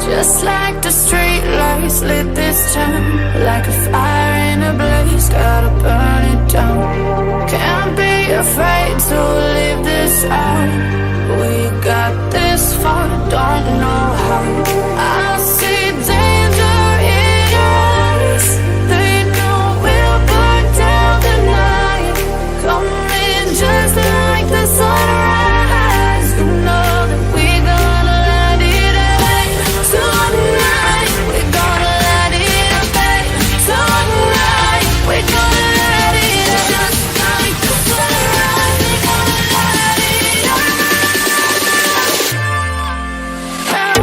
Just like the street lights lit this town, like a fire in a blaze, gotta burn it down. Can't be afraid to leave this out. We got this far, don't know how. I see danger in your eyes. They know we'll burn down the night. Coming just like the sunrise. You know that we gonna let it out. Tonight, we gonna let it out. Tonight, we gonna let it out. Just like the sunrise, we gonna let it out.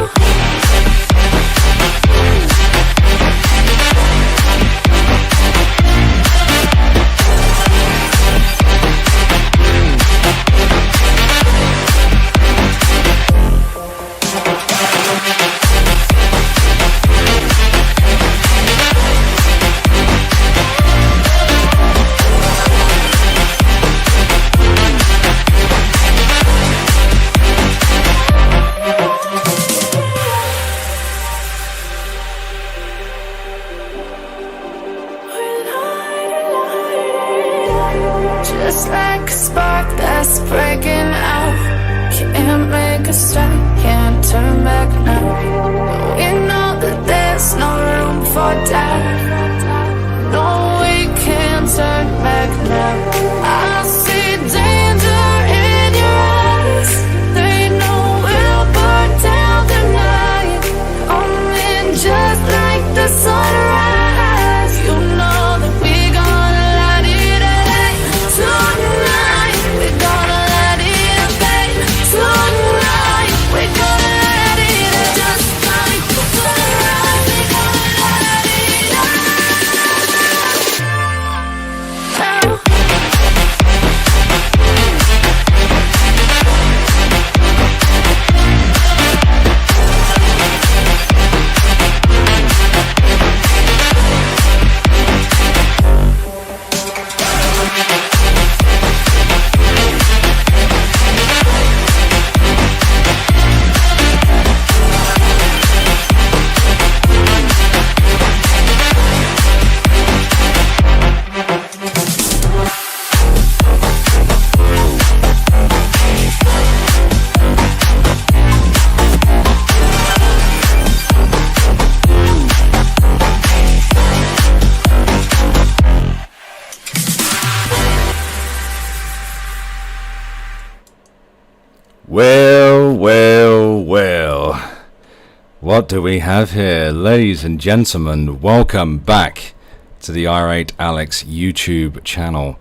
What do we have here? Ladies and gentlemen, welcome back to the Irate Alex YouTube channel.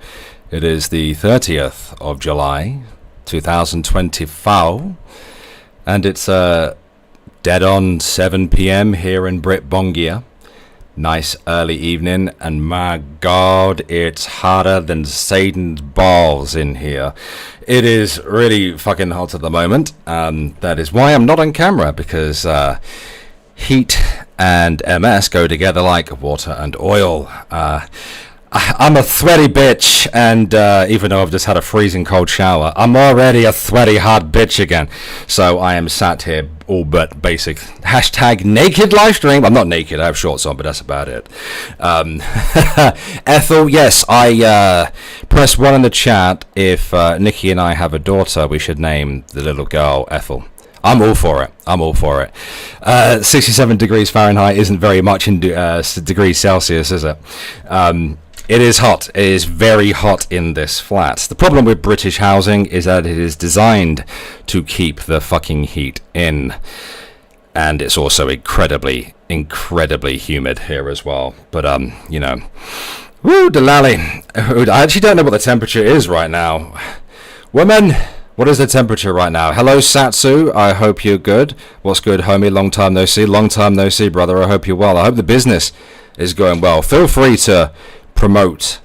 It is the 30th of July, 2024, and it's dead on 7 p.m. here in Britbongia. Nice early evening, and my God, it's hotter than Satan's balls in here. It is really fucking hot at the moment. That is why I'm not on camera, because heat and MS go together like water and oil. I'm a sweaty bitch, and even though I've just had a freezing cold shower, I'm already a sweaty hot bitch again. So I am sat here all but basic hashtag naked live stream. I'm not naked, I have shorts on, but that's about it. Ethel, yes, I press 1 in the chat. If Nikki and I have a daughter, we should name the little girl Ethel. I'm all for it. 67 degrees Fahrenheit isn't very much in degrees Celsius, is it? It is hot. It is very hot in this flat. The problem with British housing is that it is designed to keep the fucking heat in. And it's also incredibly, incredibly humid here as well. But, you know. Woo, Delali. I actually don't know what the temperature is right now. Women, what is the temperature right now? Hello, Satsu. I hope you're good. What's good, homie? Long time no see. Long time no see, brother. I hope you're well. I hope the business is going well. Feel free to promote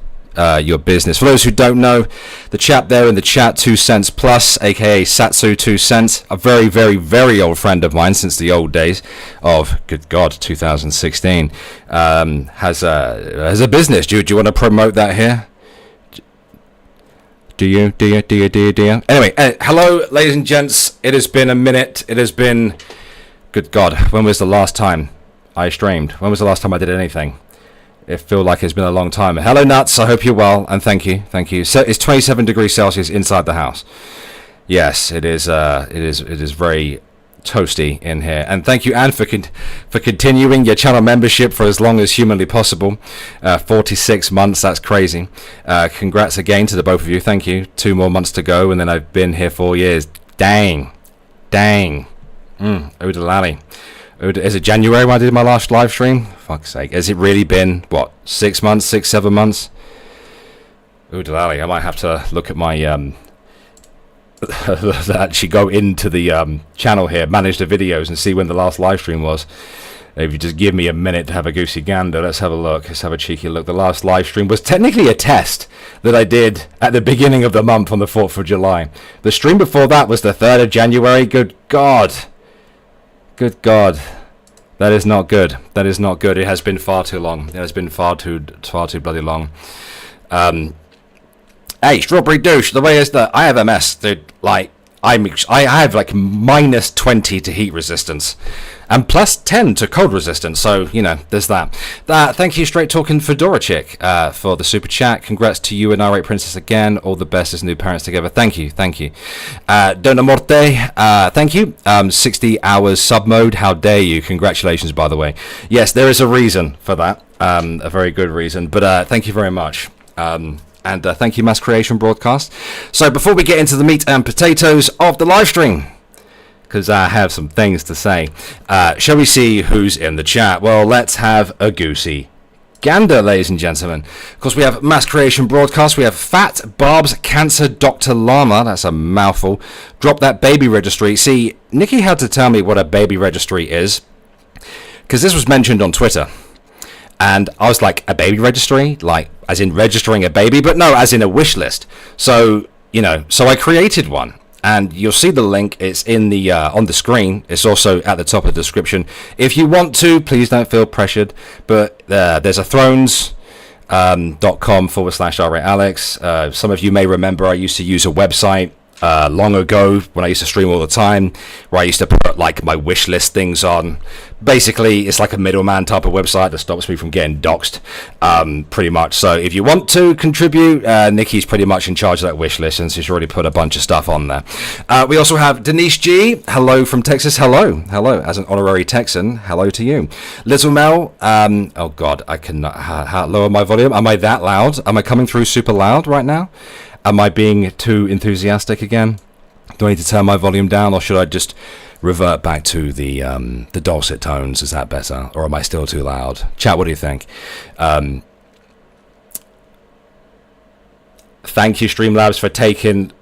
your business. For those who don't know, the chap there in the chat, 2 cents plus, aka Satsu 2 cents, a very, very, very old friend of mine since the old days of, good God, 2016, has a business. Do you want to promote that here? Do you? Anyway, hello, ladies and gents. It has been a minute. It has been, good God, when was the last time I streamed? When was the last time I did anything? It feels like it's been a long time. Hello, Nuts. I hope you're well, and thank you. So it's 27 degrees Celsius inside the house. Yes, it is. It is very toasty in here. And thank you, Anne, for continuing your channel membership for as long as humanly possible. 46 months. That's crazy. Congrats again to the both of you. Thank you. 2 more months to go, and then I've been here 4 years. Dang. Oodalali. Is it January when I did my last live stream? Fuck's sake. Has it really been, what, 6 months, 7 months? Oodalali. I might have to look at my, actually go into the channel here, manage the videos, and see when the last live stream was. If you just give me a minute to have a goosey gander, let's have a look. Let's have a cheeky look. The last live stream was technically a test that I did at the beginning of the month on the 4th of July. The stream before that was the 3rd of January. Good God. Good God, that is not good. That is not good. It has been far too long. It has been far too bloody long. Hey, Strawberry Douche. The way is that I have MS, dude. Like I have like minus 20 to heat resistance, and plus 10 to cold resistance. So you know, there's that. Thank you, Straight Talking Fedora Chick, for the super chat. Congrats to you and Irate Princess again. All the best as new parents together. Thank you. Dona Morte, thank you. 60 hours sub mode. How dare you? Congratulations, by the way. Yes, there is a reason for that. A very good reason. But thank you very much. And thank you, Mass Creation Broadcast. So before we get into the meat and potatoes of the live stream, because I have some things to say, shall we see who's in the chat? Well, let's have a goosey gander, ladies and gentlemen. Of course, we have Mass Creation Broadcast. We have Fat Barb's Cancer Dr. Llama. That's a mouthful. Drop That Baby Registry. See, Nikki had to tell me what a baby registry is, because this was mentioned on Twitter. And I was like, a baby registry? Like, as in registering a baby? But no, as in a wish list. So, you know, so I created one. And you'll see the link. It's in the on the screen. It's also at the top of the description. If you want to, please don't feel pressured. But there's a thrones.com/RAAlex. Some of you may remember I used to use a website long ago when I used to stream all the time, where I used to put like my wish list things on. Basically, it's like a middleman type of website that stops me from getting doxxed, pretty much. So if you want to contribute, Nikki's pretty much in charge of that wish list, and she's already put a bunch of stuff on there. We also have Denise G. Hello from Texas. Hello. As an honorary Texan, hello to you. Little Mel. Oh God, I cannot lower my volume. Am I that loud? Am I coming through super loud right now? Am I being too enthusiastic again? Do I need to turn my volume down, or should I just revert back to the dulcet tones. Is that better, or am I still too loud? Chat, what do you think? Thank you, Streamlabs, for taking...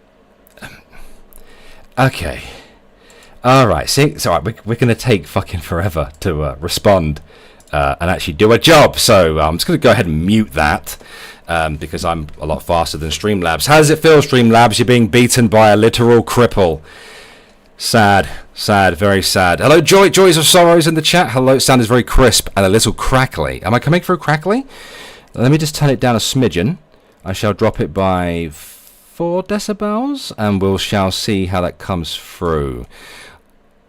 Okay. Alright, see, it's alright, we're going to take fucking forever to respond and actually do a job. So I'm just going to go ahead and mute that because I'm a lot faster than Streamlabs. How does it feel, Streamlabs? You're being beaten by a literal cripple. Sad, very sad. Hello, Joys of Sorrows in the chat. Hello, sound is very crisp and a little crackly. Am I coming through crackly? Let me just turn it down a smidgen. I shall drop it by 4 decibels and we shall see how that comes through.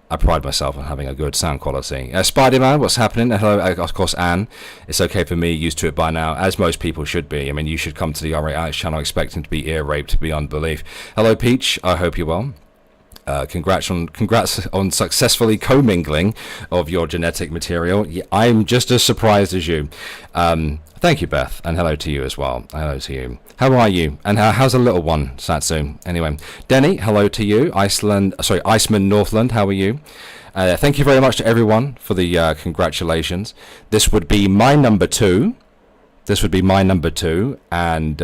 I pride myself on having a good sound quality. Spider-Man, what's happening? Hello, of course, Anne. It's okay for me, used to it by now, as most people should be. I mean, you should come to the R8 Alex channel expecting to be ear raped beyond belief. Hello, Peach. I hope you're well. Congrats on successfully commingling of your genetic material. Yeah, I'm just as surprised as you. Thank you, Beth, and hello to you as well. Hello to you. How are you? And how's the little one, Satsu? Anyway, Denny, hello to you. Iceman Northland, how are you? Thank you very much to everyone for the congratulations. This would be my number 2. And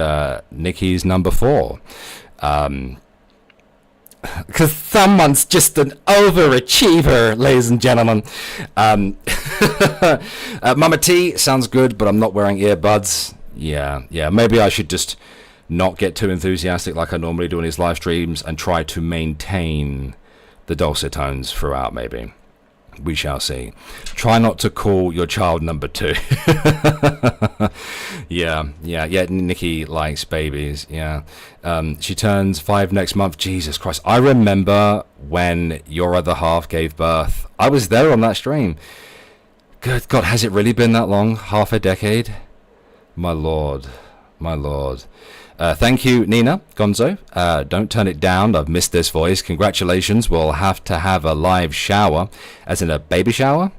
Nikki's number 4. Because someone's just an overachiever, ladies and gentlemen. Mama T, sounds good, but I'm not wearing earbuds. Yeah, maybe I should just not get too enthusiastic like I normally do in these live streams and try to maintain the dulcet tones throughout, maybe. We shall see. Try not to call your child number 2. Yeah. Nikki likes babies. Yeah. She turns 5 next month. Jesus Christ. I remember when your other half gave birth. I was there on that stream. Good God, has it really been that long? Half a decade? My Lord. Thank you, Nina Gonzo. Don't turn it down. I've missed this voice. Congratulations. We'll have to have a live shower, as in a baby shower.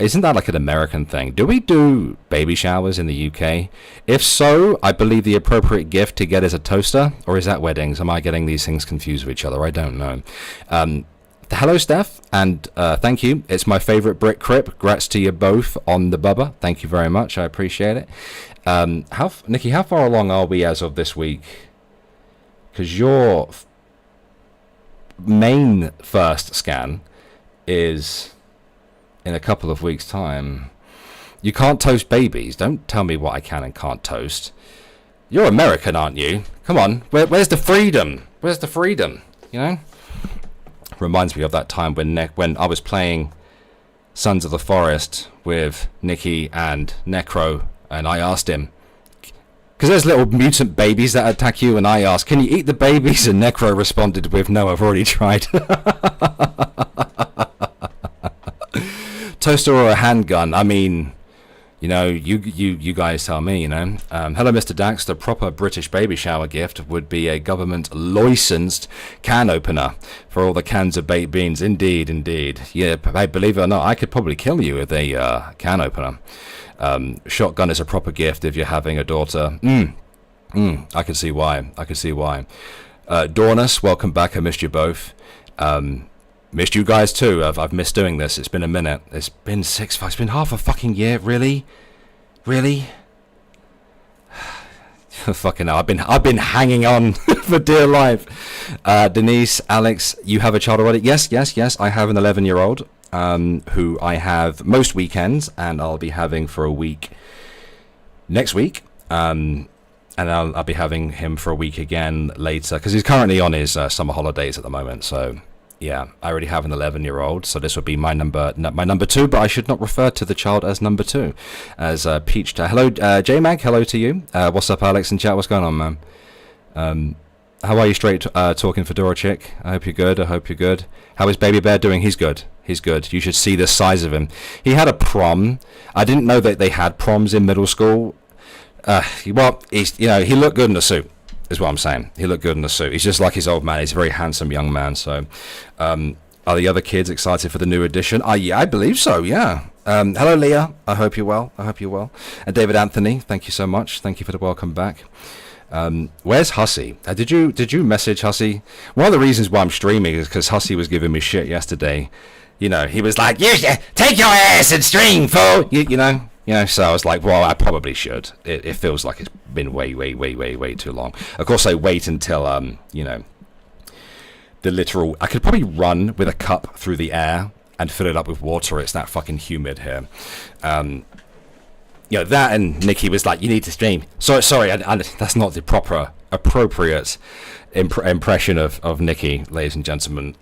Isn't that like an American thing? Do we do baby showers in the UK? If so, I believe the appropriate gift to get is a toaster, or is that weddings? Am I getting these things confused with each other? I don't know. Hello, Steph, and thank you. It's my favorite Brit Crip. Congrats to you both on the bubba. Thank you very much. I appreciate it. Nikki, how far along are we as of this week? Because your main first scan is in a couple of weeks' time. You can't toast babies. Don't tell me what I can and can't toast. You're American, aren't you? Come on. Where's the freedom? Where's the freedom? You know? Reminds me of that time when I was playing Sons of the Forest with Nikki and Necro, and I asked him, because there's little mutant babies that attack you, and I asked, can you eat the babies? And Necro responded with, no, I've already tried. Toaster or a handgun? I mean, you know, you guys tell me, you know. Hello, Mr. Dax. The proper British baby shower gift would be a government licensed can opener for all the cans of baked beans. Indeed. Yeah, believe it or not, I could probably kill you with a can opener. Shotgun is a proper gift if you're having a daughter. I can see why. Dornus, welcome back. I missed you both. Missed you guys too. I've missed doing this. It's been a minute. It's been half a fucking year. Really? Fucking hell. I've been hanging on for dear life. Denise, Alex, you have a child already? Yes. I have an 11-year-old who I have most weekends, and I'll be having for a week next week. And I'll be having him for a week again later because he's currently on his summer holidays at the moment. So yeah, I already have an 11-year-old, so this would be my number 2, but I should not refer to the child as number 2, as Peach. Hello, J-Mag, hello to you. What's up, Alex and chat? What's going on, man? How are you, straight talking Fedora Chick? I hope you're good. How is Baby Bear doing? He's good. You should see the size of him. He had a prom. I didn't know that they had proms in middle school. He looked good in a suit. Is what I'm saying. He looked good in the suit. He's just like his old man. He's a very handsome young man. So, are the other kids excited for the new edition? Yeah, I believe so. Yeah. Hello, Leah. I hope you're well. And David Anthony, thank you so much. Thank you for the welcome back. Where's Hussy? Did you message Hussy? One of the reasons why I'm streaming is because Hussy was giving me shit yesterday. You know, he was like, "You should take your ass and stream, fool." You know. So I was like, well, I probably should. It feels like it's been way too long. Of course, I wait until you know, the literal. I could probably run with a cup through the air and fill it up with water. It's that fucking humid here. You know, that, and Nikki was like, "You need to stream." Sorry, that's not the appropriate impression of Nikki, ladies and gentlemen.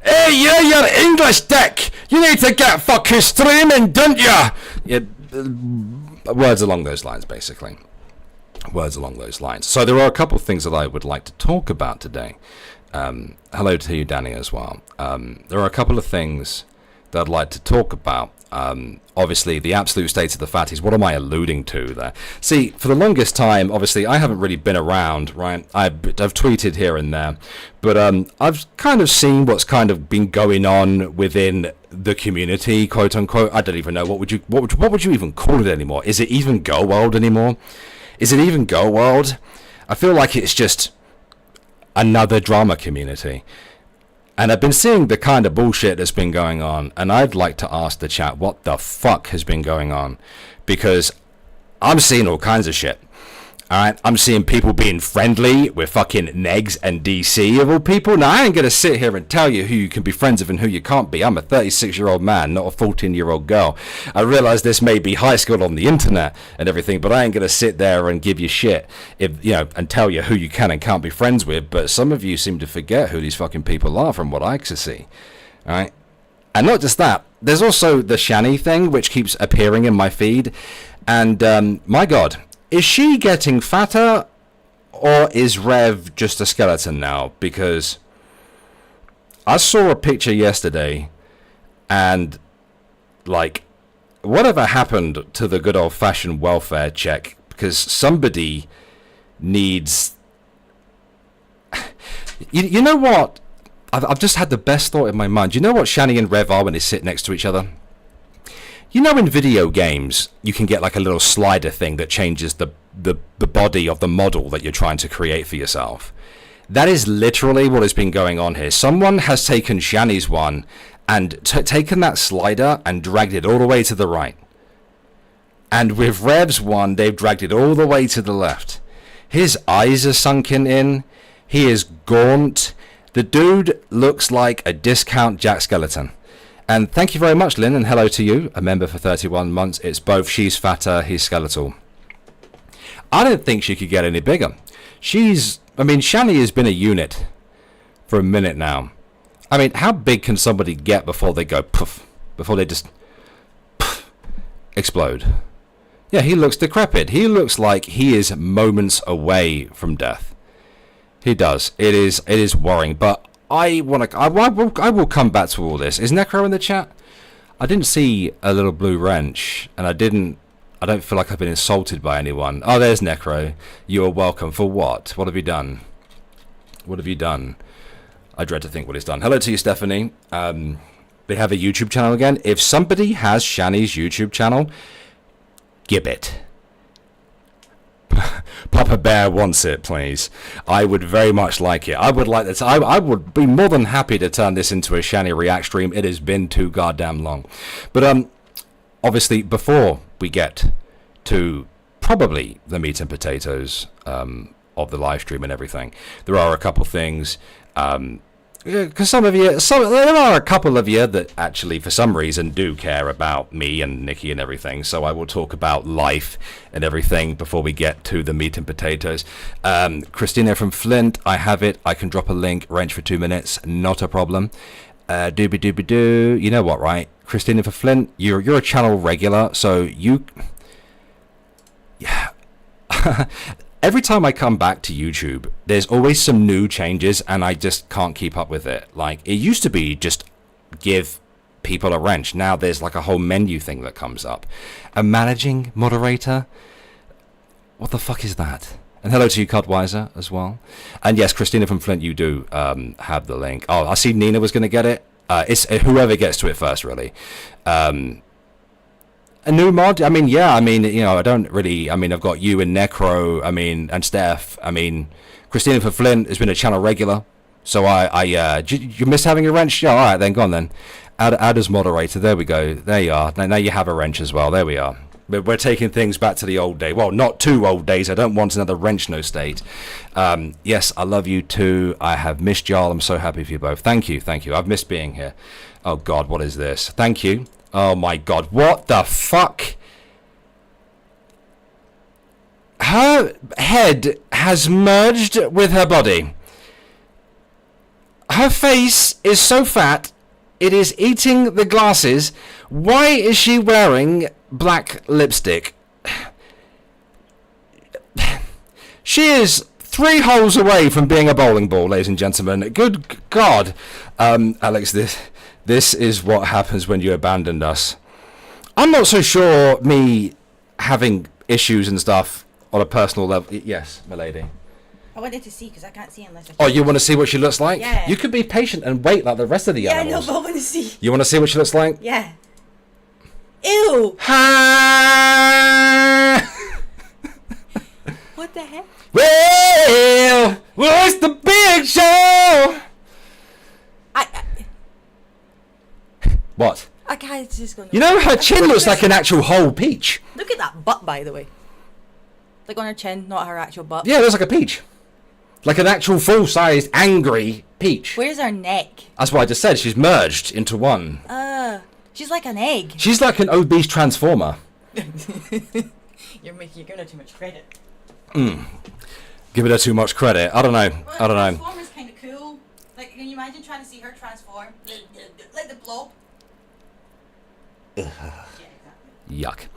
Hey, you're English dick! You need to get fucking streaming, don't you? Yeah, words along those lines, basically. Words along those lines. So there are a couple of things that I would like to talk about today. Hello to you, Danny, as well. There are a couple of things that I'd like to talk about. Obviously, the absolute state of the fatties. What am I alluding to there? See, for the longest time, obviously, I haven't really been around, right? I've tweeted here and there, but I've kind of seen what's kind of been going on within the community, quote unquote. I don't even know what would you even call it anymore? Is it even Go World anymore? Is it even Go World? I feel like it's just another drama community. And I've been seeing the kind of bullshit that's been going on, and I'd like to ask the chat what the fuck has been going on, because I'm seeing all kinds of shit. Alright, I'm seeing people being friendly with fucking Negs and DC of all people. Now, I ain't gonna sit here and tell you who you can be friends with and who you can't be. I'm a 36-year-old man, not a 14-year-old girl. I realize this may be high school on the internet and everything, but I ain't gonna sit there and give you shit, if you know, and tell you who you can and can't be friends with. But some of you seem to forget who these fucking people are, from what I can see. Alright? And not just that, there's also the Shani thing, which keeps appearing in my feed. And my god, is she getting fatter, or is Rev just a skeleton now? Because I saw a picture yesterday, and like, whatever happened to the good old-fashioned welfare check? Because somebody needs... You know what? I've just had the best thought in my mind. You know what Shani and Rev are when they sit next to each other? You know, in video games, you can get like a little slider thing that changes the body of the model that you're trying to create for yourself. That is literally what has been going on here. Someone has taken Shani's one and taken that slider and dragged it all the way to the right. And with Rev's one, they've dragged it all the way to the left. His eyes are sunken in. He is gaunt. The dude looks like a discount Jack Skeleton. And thank you very much, Lynn, and hello to you, a member for 31 months. It's both she's fatter, he's skeletal. I don't think she could get any bigger. Shani has been a unit for a minute now. I mean, how big can somebody get before they go poof? Before they just poof, explode? Yeah, he looks decrepit. He looks like he is moments away from death. He does. It is worrying, but I will come back to all this. Is Necro in the chat? I didn't see a little blue wrench, and I don't feel like I've been insulted by anyone. Oh, there's Necro. You are welcome. For what? What have you done? What have you done? I dread to think what he's done. Hello to you, Stephanie. They have a YouTube channel again. If somebody has Shani's YouTube channel, give it. Papa Bear wants it, please. I would very much like it. I would like that. I would be more than happy to turn this into a Shani React stream. It has been too goddamn long. But obviously, before we get to probably the meat and potatoes of the live stream and everything, there are a couple things. Because there are a couple of you that actually, for some reason, do care about me and Nikki and everything. So I will talk about life and everything before we get to the meat and potatoes. Christina from Flint, I have it. I can drop a link. Range for 2 minutes, not a problem. Doobie doobie doo. You know what, right? Christina from Flint, you're a channel regular, so you. Yeah. Every time I come back to YouTube, there's always some new changes, and I just can't keep up with it. Like, it used to be just give people a wrench. Now there's like a whole menu thing that comes up. A managing moderator? What the fuck is that? And hello to you, Cudwiser, as well. And yes, Christina from Flint, you do have the link. Oh, I see Nina was going to get it. It's whoever gets to it first, really. A new mod? I mean, yeah. I mean, I don't really. I mean, I've got you and Necro. I mean, and Steph. I mean, Christina for Flint has been a channel regular. So you miss having a wrench? Yeah, all right, then go on then. Add as moderator. There we go. There you are. Now you have a wrench as well. There we are. We're taking things back to the old day. Well, not too old days. I don't want another wrench no state. Yes, I love you too. I have missed y'all. I'm so happy for you both. Thank you. I've missed being here. Oh God, what is this? Thank you. Oh my God, what the fuck? Her head has merged with her body. Her face is so fat, it is eating the glasses. Why is she wearing black lipstick? She is 3 holes away from being a bowling ball, ladies and gentlemen. Good God. Alex, this is what happens when you abandoned us. I'm not so sure me having issues and stuff on a personal level. Yes, my lady. I wanted to see because I can't see unless I... Oh, you want to see what she looks like? Yeah. You could be patient and wait like the rest of the animals. Yeah, I know, but I want to see. You want to see what she looks like? Yeah. Ew! What the heck? Well, what's the big show? What? I can't just go... You know, her chin looks like an actual whole peach. Look at that butt, by the way. Like on her chin, not her actual butt. Yeah, it looks like a peach. Like an actual full-sized, angry peach. Where's her neck? That's what I just said. She's merged into one. She's like an egg. She's like an obese transformer. You're giving her too much credit. Giving her too much credit. I don't know. Well, Transformer's kind of cool. Like, can you imagine trying to see her transform? Like the blob. Yeah, exactly.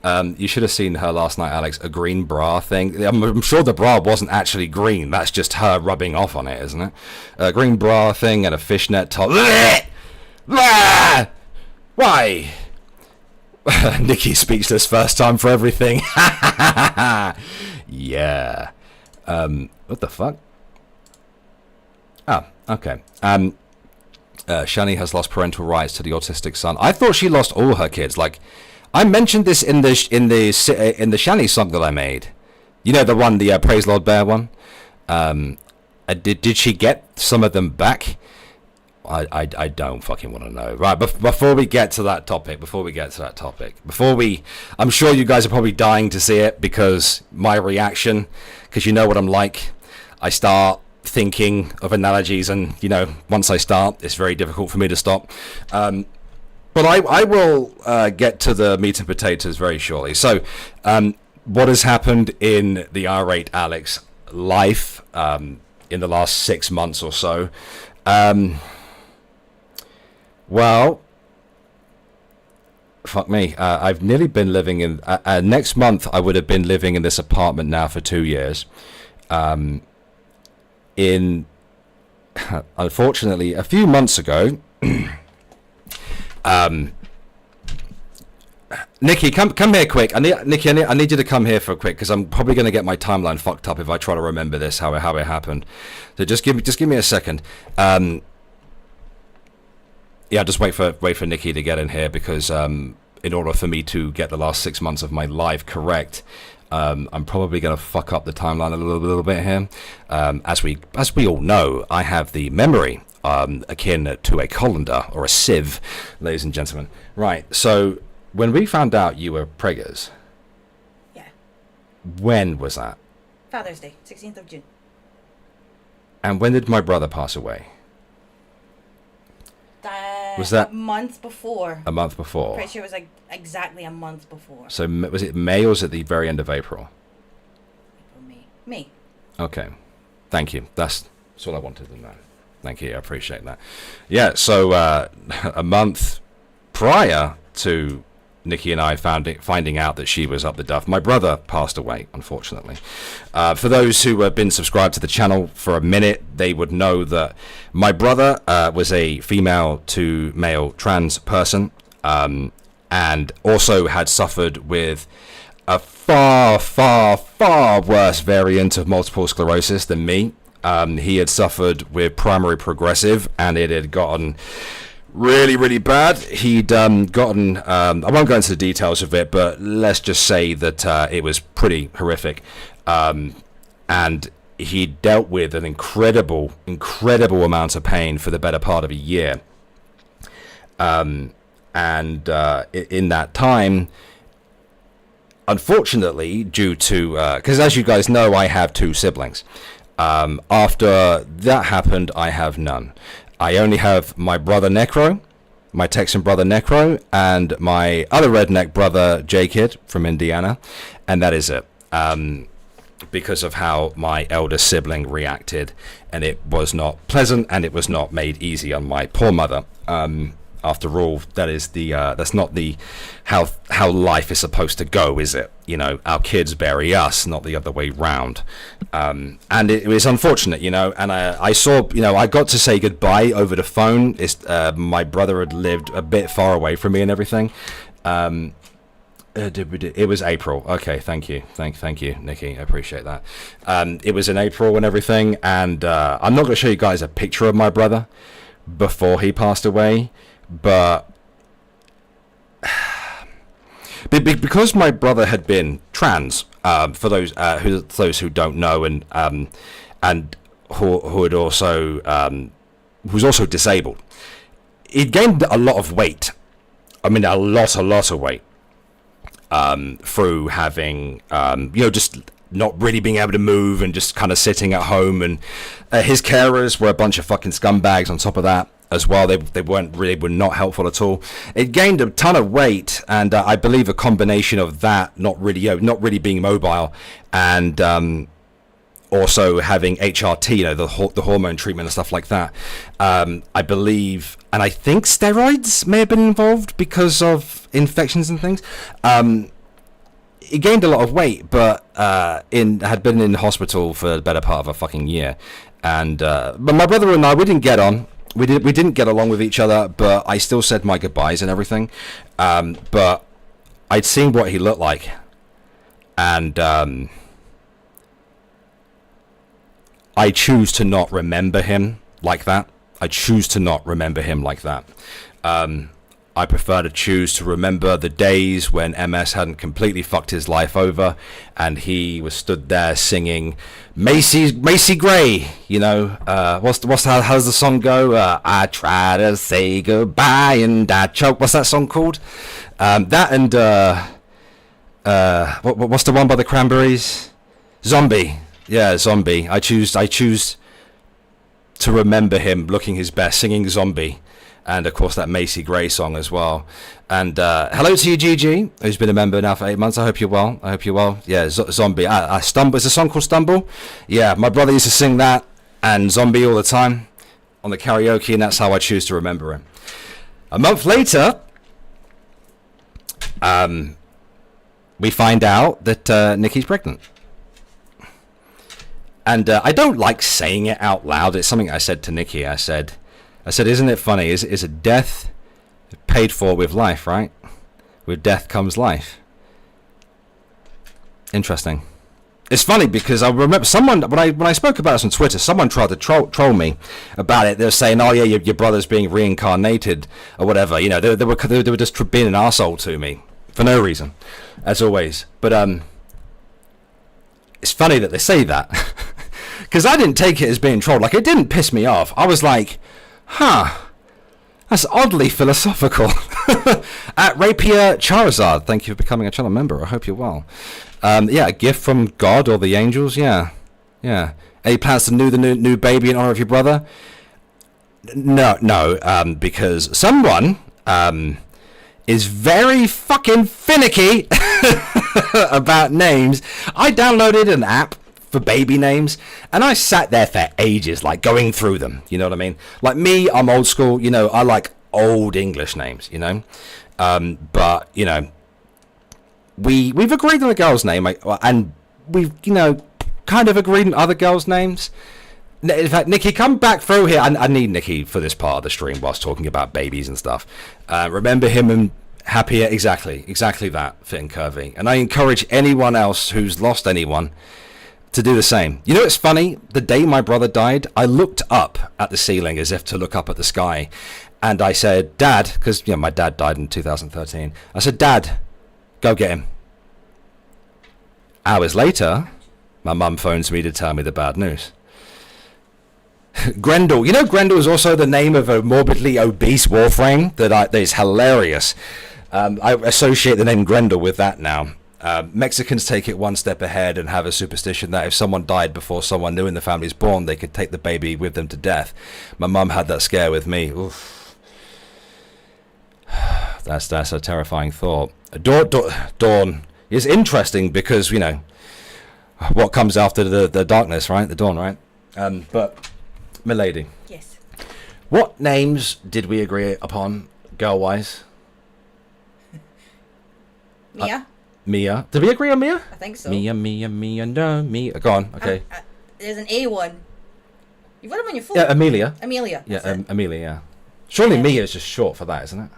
Yuck. You should have seen her last night, Alex. A green bra thing. I'm sure the bra wasn't actually green. That's just her rubbing off on it, isn't it? A green bra thing and a fishnet top. Why? Nikki speechless first time for everything. Yeah. What the fuck? Oh, okay. Shani has lost parental rights to the autistic son. I thought she lost all her kids. Like, I mentioned this in the Shani song that I made. You know, the one, the Praise Lord Bear one. Did she get some of them back? I don't fucking want to know. Right, before we get to that topic, I'm sure you guys are probably dying to see it because my reaction, because you know what I'm like. I start thinking of analogies and, once I start, it's very difficult for me to stop. But I will get to the meat and potatoes very shortly. So, what has happened in the R8 Alex life in the last 6 months or so? Well, fuck me. I've nearly been living in... next month, I would have been living in this apartment now for 2 years. Unfortunately, a few months ago... Nikki, come here quick. Nikki, I need you to come here for a quick because I'm probably going to get my timeline fucked up if I try to remember this how it happened. So just give me a second. Yeah, just wait for Nikki to get in here because in order for me to get the last 6 months of my life correct, I'm probably going to fuck up the timeline a little bit here. As we all know, I have the memory akin to a colander or a sieve, ladies and gentlemen. Right, so when we found out you were preggers, yeah. When was that? Father's Day, 16th of June. And when did my brother pass away? Was that a month before? A month before. Pretty sure it was like exactly a month before. So was it May or was it the very end of April? May. Okay, thank you. That's all I wanted to know. Thank you, I appreciate that. Yeah, so a month prior to Nikki and I finding out that she was up the duff, my brother passed away, unfortunately. For those who have been subscribed to the channel for a minute, they would know that my brother was a female to male trans person, and also had suffered with a far, far, far worse variant of multiple sclerosis than me. He had suffered with primary progressive, and it had gotten really, really bad. He'd gotten, I won't go into the details of it, but let's just say that it was pretty horrific. And he dealt with an incredible amount of pain for the better part of a year. And in that time, unfortunately, due to, because as you guys know, I have 2 siblings. After that happened, I have none. I only have my brother Necro, my Texan brother Necro, and my other redneck brother J-Kid from Indiana, and that is it. Because of how my elder sibling reacted, and it was not pleasant, and it was not made easy on my poor mother. After all, that's not the how life is supposed to go, is it? You know, our kids bury us, not the other way round. And it was unfortunate, you know. And I saw, you know, I got to say goodbye over the phone. My brother had lived a bit far away from me and everything. It was April. Okay, thank you, thank you, Nikki. I appreciate that. It was in April and everything, and I'm not going to show you guys a picture of my brother before he passed away, but because my brother had been trans, for those who don't know, and who had also who's also disabled, he'd gained a lot of weight. I mean, a lot of weight. Through having, just not really being able to move and just kind of sitting at home, and his carers were a bunch of fucking scumbags on top of that as well. They were not helpful at all. It gained a ton of weight, and I believe a combination of that not really being mobile, and also having HRT, the hormone treatment and stuff like that. I believe, and I think steroids may have been involved because of infections and things. He gained a lot of weight, but had been in hospital for the better part of a fucking year. And but my brother and I, we didn't get on. We didn't get along with each other, but I still said my goodbyes and everything. But I'd seen what he looked like, and I choose to not remember him like that. I choose to not remember him like that. I prefer to choose to remember the days when MS hadn't completely fucked his life over, and he was stood there singing Macy Gray. You know, how does the song go? I try to say goodbye and I choke. What's that song called? That and what's the one by the Cranberries? Zombie. Yeah, Zombie. I choose to remember him looking his best, singing Zombie, and of course that Macy Gray song as well. And hello to you, Gigi, who's been a member now for 8 months. I hope you're well. Yeah, Zombie. I Stumble. Is a song called Stumble? Yeah, my brother used to sing that and Zombie all the time on the karaoke, and that's how I choose to remember him. A month later, we find out that Nikki's pregnant. And I don't like saying it out loud. It's something I said to Nikki. I said, isn't it funny? Is a death paid for with life, right? With death comes life. Interesting. It's funny because I remember someone, when I spoke about this on Twitter, someone tried to troll me about it. They were saying, oh yeah, your brother's being reincarnated or whatever. You know, they were just being an arsehole to me for no reason, as always. But it's funny that they say that. Because I didn't take it as being trolled. Like, it didn't piss me off. I was like, that's oddly philosophical. At Rapier Charizard, thank you for becoming a channel member. I hope you're well. Yeah, a gift from God or the angels. Yeah. Any plans to the new baby in honor of your brother? No, because someone is very fucking finicky about names. I downloaded an app for baby names, and I sat there for ages, like going through them. You know what I mean? Like me, I'm old school. You know, I like old English names. You know, but you know, we've agreed on a girl's name, and we've kind of agreed on other girls' names. In fact, Nikki, come back through here. I need Nikki for this part of the stream whilst talking about babies and stuff. Remember him and happier, exactly that, fit and curvy. And I encourage anyone else who's lost anyone to do the same. You know, it's funny, the day my brother died, I looked up at the ceiling as if to look up at the sky, And I said, Dad, because my dad died in 2013. I said, Dad, go get him. Hours later, my mum phones me to tell me the bad news. Grendel. You know, Grendel is also the name of a morbidly obese warframe that is hilarious. I associate the name Grendel with that now. Mexicans take it one step ahead and have a superstition that if someone died before someone new in the family is born, they could take the baby with them to death. My mum had that scare with me. Oof. That's a terrifying thought. Dawn is interesting because, what comes after the darkness, right? The dawn, right? But, milady. Yes. What names did we agree upon, girl-wise? Mia? Mia. Did we agree on Mia? I think so. Mia, no, Mia. Go on, okay. There's an A one. You've got them on your phone. Yeah, Amelia. Amelia. Yeah, Amelia, yeah. Surely Mia is just short for that, isn't it?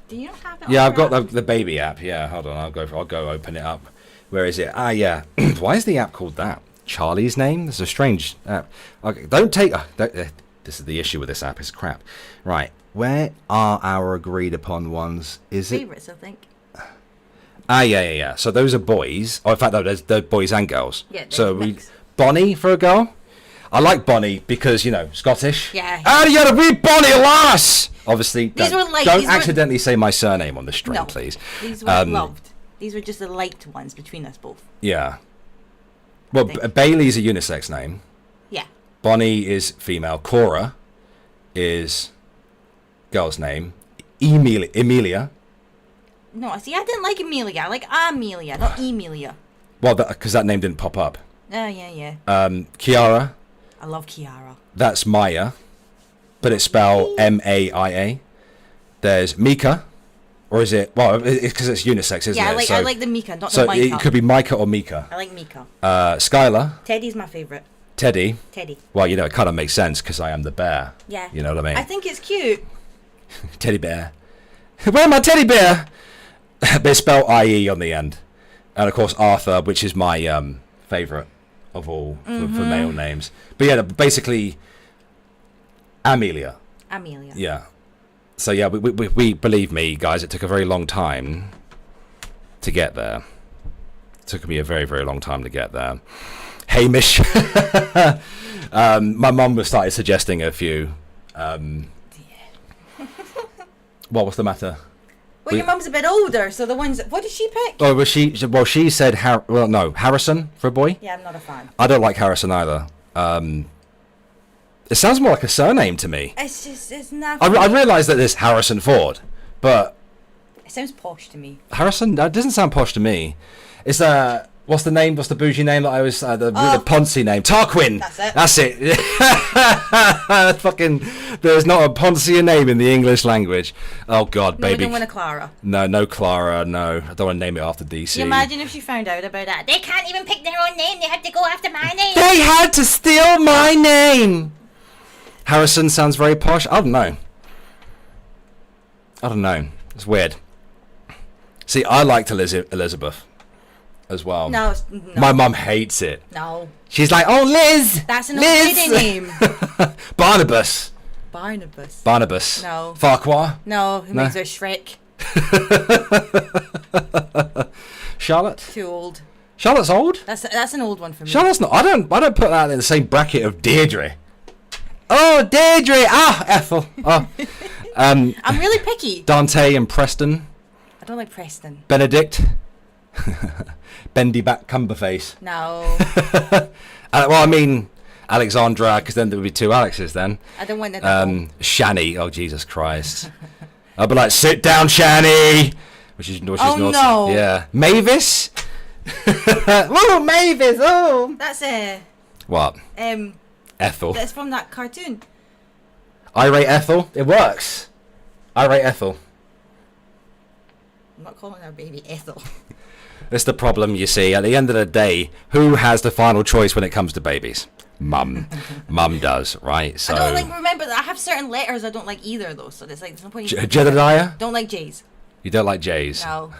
Do you not have it? Yeah, on I've got your app? the baby app. Yeah, hold on, I'll go open it up. Where is it? Yeah. Why is the app called that? Charlie's name? This is a strange app. Okay, don't take... this is the issue with this app, it's crap. Right, where are our agreed upon ones? Is it... Favorites, I think. Yeah. So those are boys. Oh, in fact, no, they're boys and girls. Yeah, so mix. Bonnie for a girl. I like Bonnie because, Scottish. Yeah. Ah, you gotta be Bonnie, lass! Obviously, These were like- don't these were- accidentally say my surname on the stream, No, please. These were loved. These were just the liked ones between us both. Yeah. Well, think. Bailey's a unisex name. Yeah. Bonnie is female. Cora is girl's name. Emilia. No, see, I didn't like Amelia. I like Amelia, not Emilia. Well, because that name didn't pop up. Oh, yeah. Kiara. I love Kiara. That's Maya, but it's spelled Maia. There's Mika, or is it? Well, it's because it's unisex, isn't Yeah, it? I like the Mika, not so the Micah. it could be Micah or Mika. I like Mika. Skylar. Teddy's my favourite. Teddy. Well, it kind of makes sense because I am the bear. Yeah. You know what I mean? I think it's cute. Teddy bear. Where's my teddy bear? But it's spelled IE on the end. And of course Arthur, which is my favourite of all for male names. But yeah, basically Amelia. Yeah. So yeah, we believe me, guys, it took a very long time to get there. It took me a very, very long time to get there. Hamish. My mum started suggesting a few. What's the matter? Well, your mum's a bit older, so the ones... What did she pick? Oh, well, she said... Harrison for a boy. Yeah, I'm not a fan. I don't like Harrison either. It sounds more like a surname to me. It's just... It's not... I realise that there's Harrison Ford, but... It sounds posh to me. Harrison? That doesn't sound posh to me. It's what's the name? What's the bougie name that I was... the Ponzi name? Tarquin! That's it. Fucking... There's not a Ponzian name in the English language. Oh, God, No, we baby. don't want a Clara. No Clara, no. I don't want to name it after DC. Can you imagine if she found out about that? They can't even pick their own name. They have to go after my name. They had to steal my name! Harrison sounds very posh. I don't know. It's weird. See, I liked Elizabeth as well. No. My mum hates it. No. She's like, oh, Liz! That's an old Liz! lady name. Barnabas. No. Farquhar. No, who makes her Shrek? Charlotte. Too old. Charlotte's old. That's an old one for me. Charlotte's not. I don't put that in the same bracket of Deirdre. Oh, Deirdre. Ethel. Oh. I'm really picky. Dante and Preston. I don't like Preston. Benedict. Bendy back Cumberface. No. Well, I mean Alexandra, because then there would be two Alexes then. I don't want that. Shani. Oh, Jesus Christ. I'd be like, sit down, Shani. Which is naughty. No. Yeah. Mavis. Oh, Mavis. Oh. That's What? Ethel. That's from that cartoon. Irate Ethel. It works. Irate Ethel. I'm not calling her baby Ethel. That's the problem, you see. At the end of the day, who has the final choice when it comes to babies? Mum. Mum does, right? So. I don't remember that I have certain letters I don't like either though, so there's no point. Jedediah? Don't like J's. You don't like J's? No.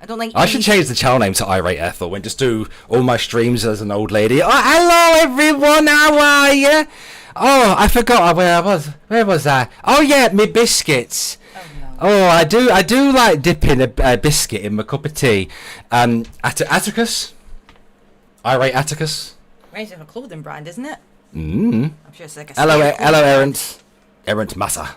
I don't like I should change the channel name to Irate Ethel and just do all my streams as an old lady. Oh, hello everyone, how are you? Oh, I forgot where I was. Where was I? Oh yeah, me biscuits. Oh no. Oh, I do like dipping a biscuit in my cup of tea. Atticus. Irate Atticus. Reminds me of a clothing brand, isn't it? Mm. I'm sure it's like a. Hello, spare clothing brand. Errant Massa.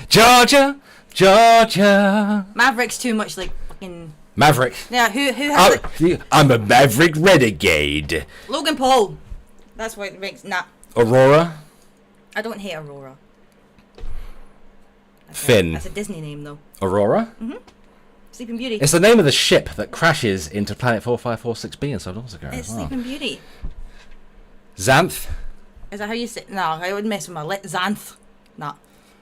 Georgia. Maverick's too much like fucking. Maverick. Yeah, who has it? I'm a Maverick renegade. Logan Paul. That's what it makes. Nah. Aurora. I don't hate Aurora. Finn. That's a Disney name though. Aurora. Sleeping Beauty. It's the name of the ship that crashes into planet 4546b in South Africa. It's Sleeping Beauty. Xanth. Is that how you say? No, I would mess with my Xanth. No.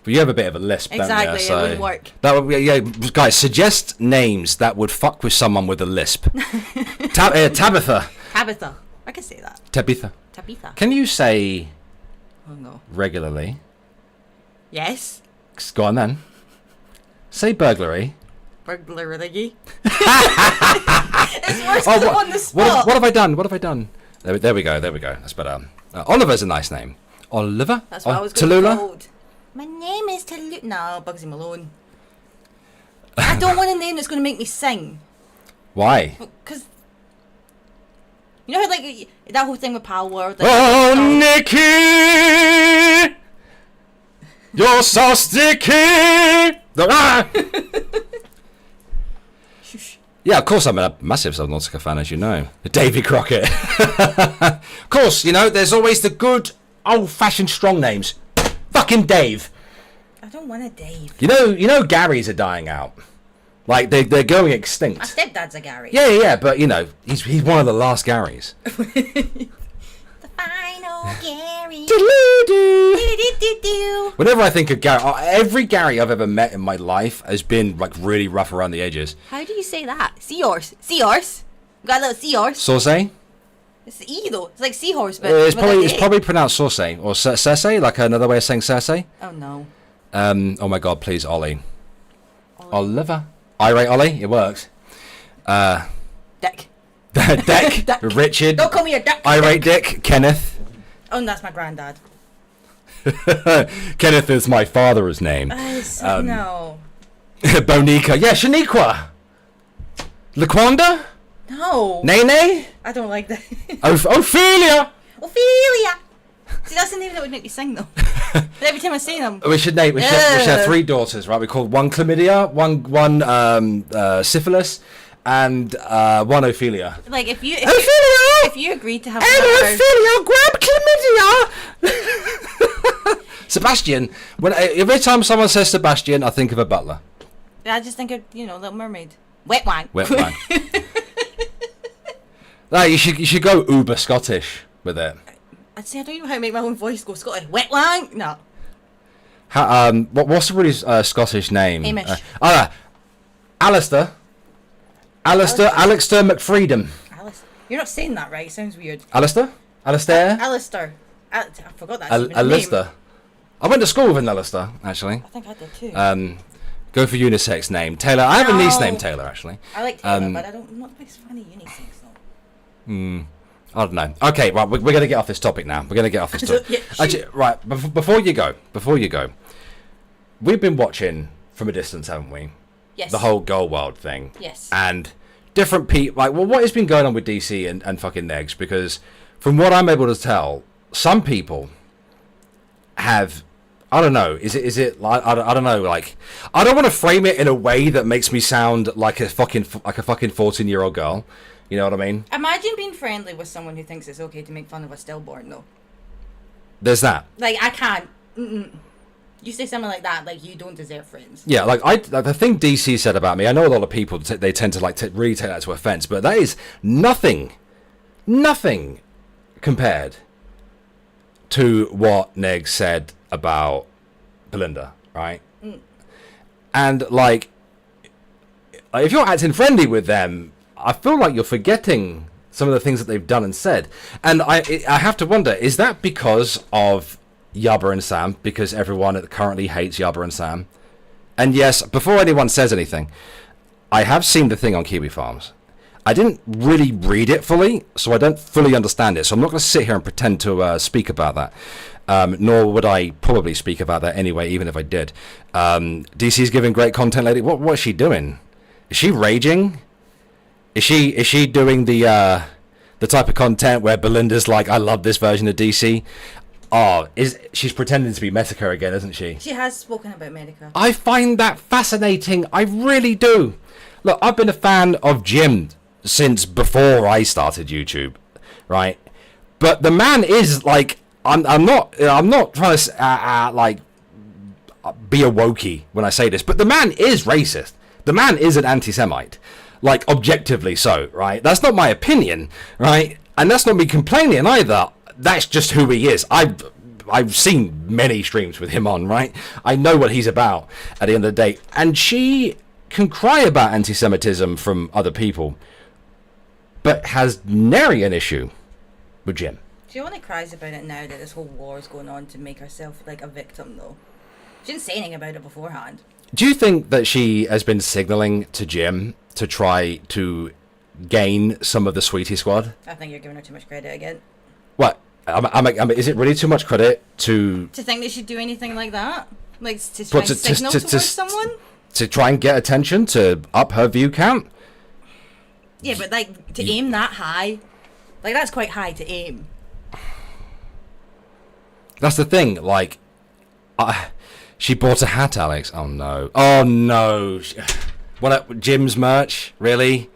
But you have a bit of a lisp, Exactly, don't you? it So wouldn't work. that would, yeah, guys, suggest names that would fuck with someone with a lisp. Tabitha. Tabitha. I can say that. Tabitha. Tabitha. Can you say Oh no. regularly? Yes. Go on then. Say burglary. Burglary. It's worse because I'm on the spot. What have I done? What have I done? There we go. That's better. Oliver's a nice name. Oliver. That's what I was going to Tallulah. called. My name is Tallulah. No, Bugsy Malone. I don't want a name that's going to make me sing. Why? Because you know how like that whole thing with Power. Like, Oh, Nikki, you're so sticky. Shush. Yeah, of course I'm a massive Subnautica fan, as you know. Davy Crockett. Of course, you know, there's always the good old-fashioned strong names. Fucking Dave. I don't want a Dave. You know Garys are dying out. Like, they're going extinct. My stepdad's a Gary. Yeah, but, you know, he's one of the last Garys. The final Gary. Doo-doo-doo. Whenever I think of Gary, every Gary I've ever met in my life has been, like, really rough around the edges. How do you say that? Seahorse. Seahorse. Got a little seahorse. Sauce? It's the E though. It's like seahorse, but It's with a probably pronounced Sauce or Cersei, like another way of saying Cersei. Oh no. Oh my god, please, Ollie. Oliver. Irate Ollie, it works. Dick. Dick. Richard. Don't call me a dick. Irate Dick. Kenneth. Oh, and that's my granddad. Kenneth is my father's name. No. Bonica. Yeah, Shaniqua. Laquanda. No. Nene. I don't like that. Ophelia. Ophelia. See, that's the name that would make me sing though. Every time I say them. We should have 3 daughters, right? We call one chlamydia, one syphilis, and one Ophelia. Like if you agreed to have Ophelia, grab chlamydia. Sebastian. Every time someone says Sebastian, I think of a butler. I just think of Little Mermaid. Wet wine. Wet wine. Like, you should go uber Scottish with it. I'd say I don't even know how to make my own voice go Scottish. Wet wine? No. What's the really Scottish name? Hamish. Alistair. Alistair McFreedom. Alice. You're not saying that right. It sounds weird. Alistair. Alistair. I forgot that. Alistair. I went to school with an Alistair, actually. I think I did too. Go for unisex name. Taylor. I have a niece named Taylor, actually. I like Taylor, but I'm not the biggest fan of unisex though. I don't know. Okay, right, we're going to get off this topic now. We're going to get off this topic. Yeah, Actually, right, before you go, we've been watching from a distance, haven't we? Yes. The whole Girl World thing. Yes. And different people, like, well, what has been going on with DC and fucking Negs? Because from what I'm able to tell, some people have, I don't know, is it like, I don't know, like, I don't want to frame it in a way that makes me sound like a fucking 14-year-old girl. You know what I mean? Imagine being friendly with someone who thinks it's okay to make fun of a stillborn, though. There's that. Like, I can't. You say something like that, like, you don't deserve friends. Yeah, like, the thing DC said about me, I know a lot of people, they tend to, like, really take that to offense, but that is nothing compared to what Neg said about Belinda, right? And, like, if you're acting friendly with them, I feel like you're forgetting some of the things that they've done and said. And I have to wonder, is that because of Yabba and Sam? Because everyone currently hates Yabba and Sam? And yes, before anyone says anything, I have seen the thing on Kiwi Farms. I didn't really read it fully, so I don't fully understand it. So I'm not going to sit here and pretend to speak about that. Nor would I probably speak about that anyway, even if I did. DC's giving great content lately. What is she doing? Is she raging? Is she doing the type of content where Belinda's like, I love this version of DC? Oh, she's pretending to be Medica again, isn't she? She has spoken about Medica. I find that fascinating. I really do. Look, I've been a fan of Jim since before I started YouTube, right? But the man is like, I'm not trying to like be a wokey when I say this, but the man is racist. The man is an anti-Semite, like objectively so, right? That's not my opinion, right? And that's not me complaining either. That's just who he is. I've seen many streams with him on, right? I know what he's about at the end of the day. And she can cry about anti-Semitism from other people, but has nary an issue with Jim. She only cries about it now that this whole war is going on to make herself like a victim, though. She didn't say anything about it beforehand. Do you think that she has been signaling to Jim to try to gain some of the Sweetie Squad? I think you're giving her too much credit again. What? Is it really too much credit to think they should do anything like that? Like to try and signal towards someone? To try and get attention, to up her view count? Yeah, but like to aim that high, like that's quite high to aim. That's the thing, like, she bought a hat, Alex. Oh no. Oh no. What, Jim's merch? Really?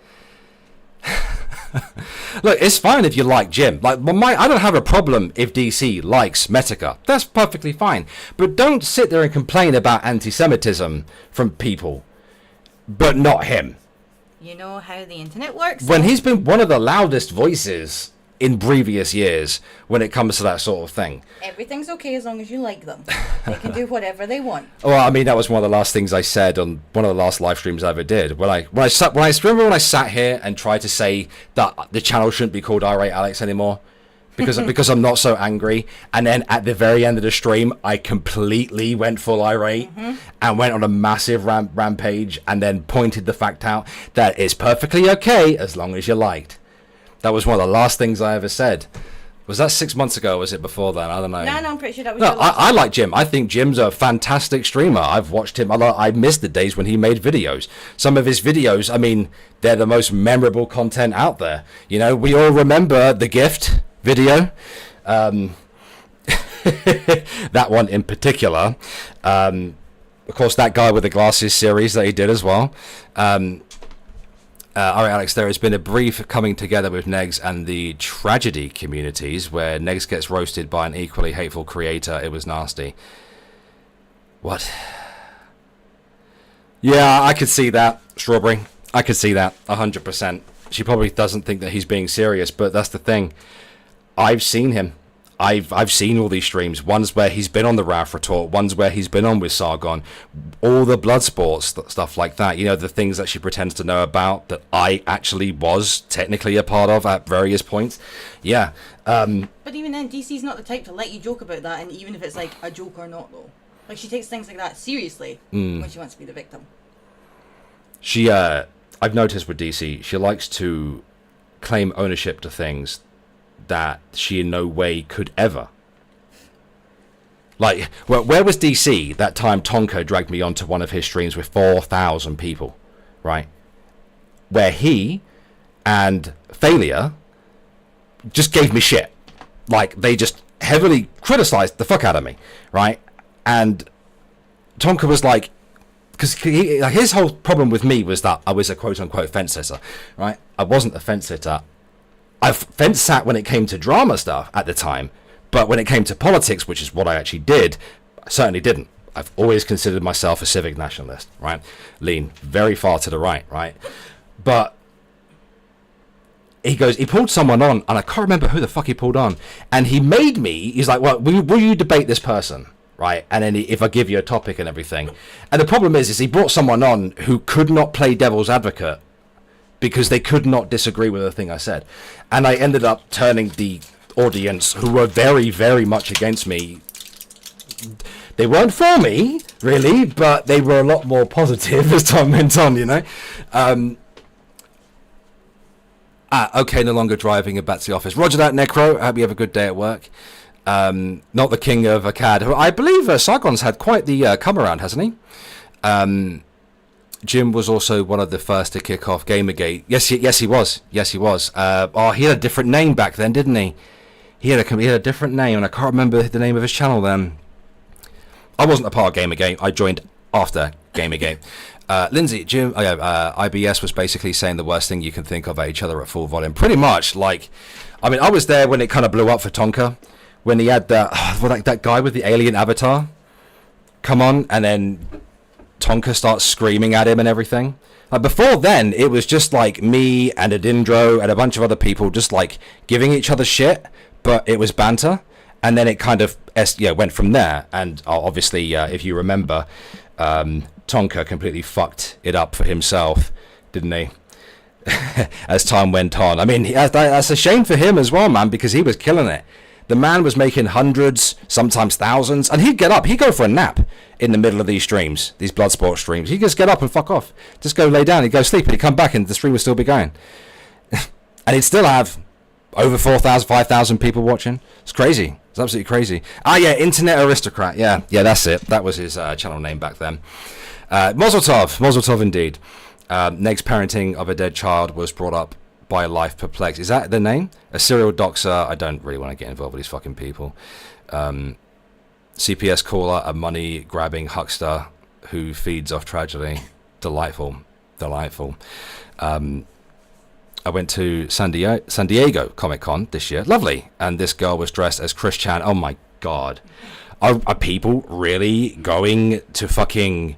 Look, it's fine if you like Jim. Like, I don't have a problem if DC likes Medica. That's perfectly fine. But don't sit there and complain about anti-Semitism from people, but not him. You know how the internet works? When he's been one of the loudest voices in previous years when it comes to that sort of thing. Everything's okay as long as you like them. They can do whatever they want. Well, I mean, that was one of the last things I said on one of the last live streams I ever did. When I sat here and tried to say that the channel shouldn't be called Irate Alex anymore because I'm not so angry, and then at the very end of the stream I completely went full irate and went on a massive rampage and then pointed the fact out that it's perfectly okay as long as you liked. That was one of the last things I ever said. Was that 6 months ago or was it before then? I don't know. No, I'm pretty sure that was No, I like Jim. I think Jim's a fantastic streamer. I've watched him. I missed the days when he made videos. Some of his videos, I mean, they're the most memorable content out there. You know, we all remember the gift video. That one in particular. Of course, that guy with the glasses series that he did as well. All right, Alex, there has been a brief coming together with Negs and the tragedy communities where Negs gets roasted by an equally hateful creator. It was nasty. What? Yeah, I could see that, Strawberry. I could see that, 100%. She probably doesn't think that he's being serious, but that's the thing. I've seen him. I've seen all these streams. One's where he's been on the Ralph Retort. One's where he's been on with Sargon. All the Bloodsport stuff like that. You know, the things that she pretends to know about that I actually was technically a part of at various points. Yeah. But even then, DC's not the type to let you joke about that, and even if it's like a joke or not, though. Like, she takes things like that seriously when she wants to be the victim. She, I've noticed with DC, she likes to claim ownership to things that she in no way could ever. Like, where was DC that time Tonka dragged me onto one of his streams with 4,000 people, right? Where he and Failure just gave me shit. Like, they just heavily criticized the fuck out of me, right? And Tonka was like, because his whole problem with me was that I was a quote-unquote fence sitter, right? I wasn't a fence sitter. I fence sat when it came to drama stuff at the time, but when it came to politics, which is what I actually did, I certainly didn't. I've always considered myself a civic nationalist, right? Lean very far to the right, right? But he pulled someone on, and I can't remember who the fuck he pulled on, and he made me, he's like, well, will you debate this person? Right, and then if I give you a topic and everything. And the problem is he brought someone on who could not play devil's advocate because they could not disagree with the thing I said. And I ended up turning the audience, who were very, very much against me. They weren't for me, really, but they were a lot more positive as time went on, you know. Okay, no longer driving and back to the office. Roger that, Necro. I hope you have a good day at work. Not the king of Akkad. I believe Sargon's had quite the come around, hasn't he? Jim was also one of the first to kick off Gamergate. Yes, he was. Yes, he was. He had a different name back then, didn't he? He had a different name, and I can't remember the name of his channel then. I wasn't a part of Gamergate. I joined after Gamergate. Lindsay, Jim, IBS was basically saying the worst thing you can think of at each other at full volume. Pretty much, like, I mean, I was there when it kind of blew up for Tonka, when he had that guy with the alien avatar come on, and then Tonka starts screaming at him and everything. Like, before then, it was just like me and Adindro and a bunch of other people just like giving each other shit, but it was banter. And then it kind of went from there. And obviously, if you remember, Tonka completely fucked it up for himself, didn't he? As time went on. I mean, that's a shame for him as well, man, because he was killing it. The man was making hundreds, sometimes thousands, and he'd get up. He'd go for a nap in the middle of these streams, these Bloodsport streams. He'd just get up and fuck off. Just go lay down. He'd go sleep, and he'd come back, and the stream would still be going. And he'd still have over 4,000, 5,000 people watching. It's crazy. It's absolutely crazy. Yeah, Internet Aristocrat. Yeah, that's it. That was his channel name back then. Mazel Tov indeed. Next parenting of a dead child was brought up by Life Perplexed. Is that the name? A serial doxer. I don't really want to get involved with these fucking people. CPS caller, a money-grabbing huckster who feeds off tragedy. Delightful. I went to San Diego Comic-Con this year. Lovely. And this girl was dressed as Chris Chan. Oh my god. Are people really going to fucking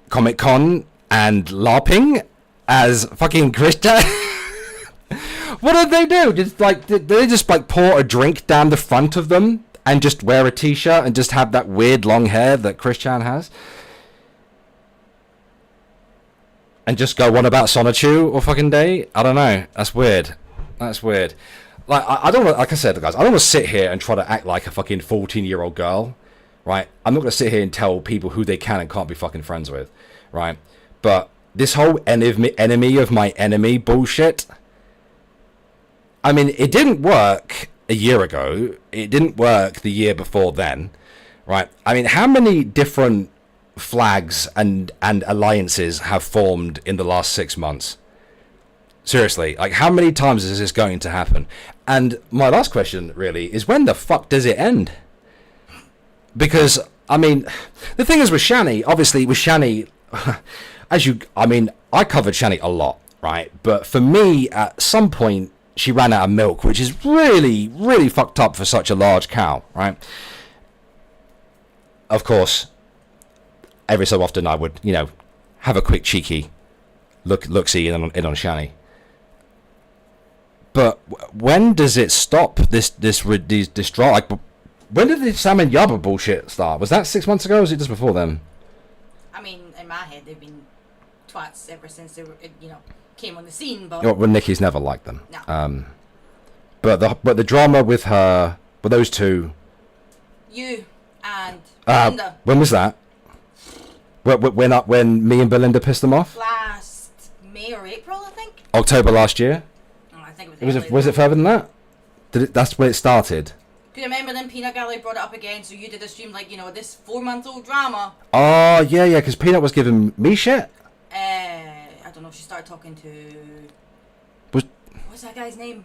Comic-Con and LARPing as fucking Chris Chan? What did they do? Did they just pour a drink down the front of them and just wear a t-shirt and just have that weird long hair that Chris Chan has? And just go on about Sonichu all fucking day? I don't know. That's weird. Like, I don't want, like I said, guys, I don't want to sit here and try to act like a fucking 14-year-old girl, right? I'm not going to sit here and tell people who they can and can't be fucking friends with, right? But this whole enemy of my enemy bullshit, I mean, it didn't work a year ago. It didn't work the year before then, right? I mean, how many different flags and alliances have formed in the last 6 months? Seriously, like, how many times is this going to happen? And my last question really is, when the fuck does it end? Because, I mean, the thing is with Shani, obviously with Shani, I covered Shani a lot, right? But for me, at some point, she ran out of milk, which is really, really fucked up for such a large cow, right? Of course, every so often I would, have a quick cheeky look-see in on Shani. But when does it stop? This draw? Like, when did the Sam and Yabba bullshit start? Was that 6 months ago, or was it just before then? I mean, in my head, they've been twats ever since they were, came on the scene. But well, Nikki's never liked them. No. But the drama with her, with those two. You and Belinda. When was that? When me and Belinda pissed them off? Last May or April, I think. October last year. Oh, I think it was. Was it further than that? That's when it started. Do you remember then Peanut Gallery brought it up again, so you did a stream like, this 4-month-old drama. Oh, yeah, because Peanut was giving me shit. I don't know, she started talking to... What's that guy's name?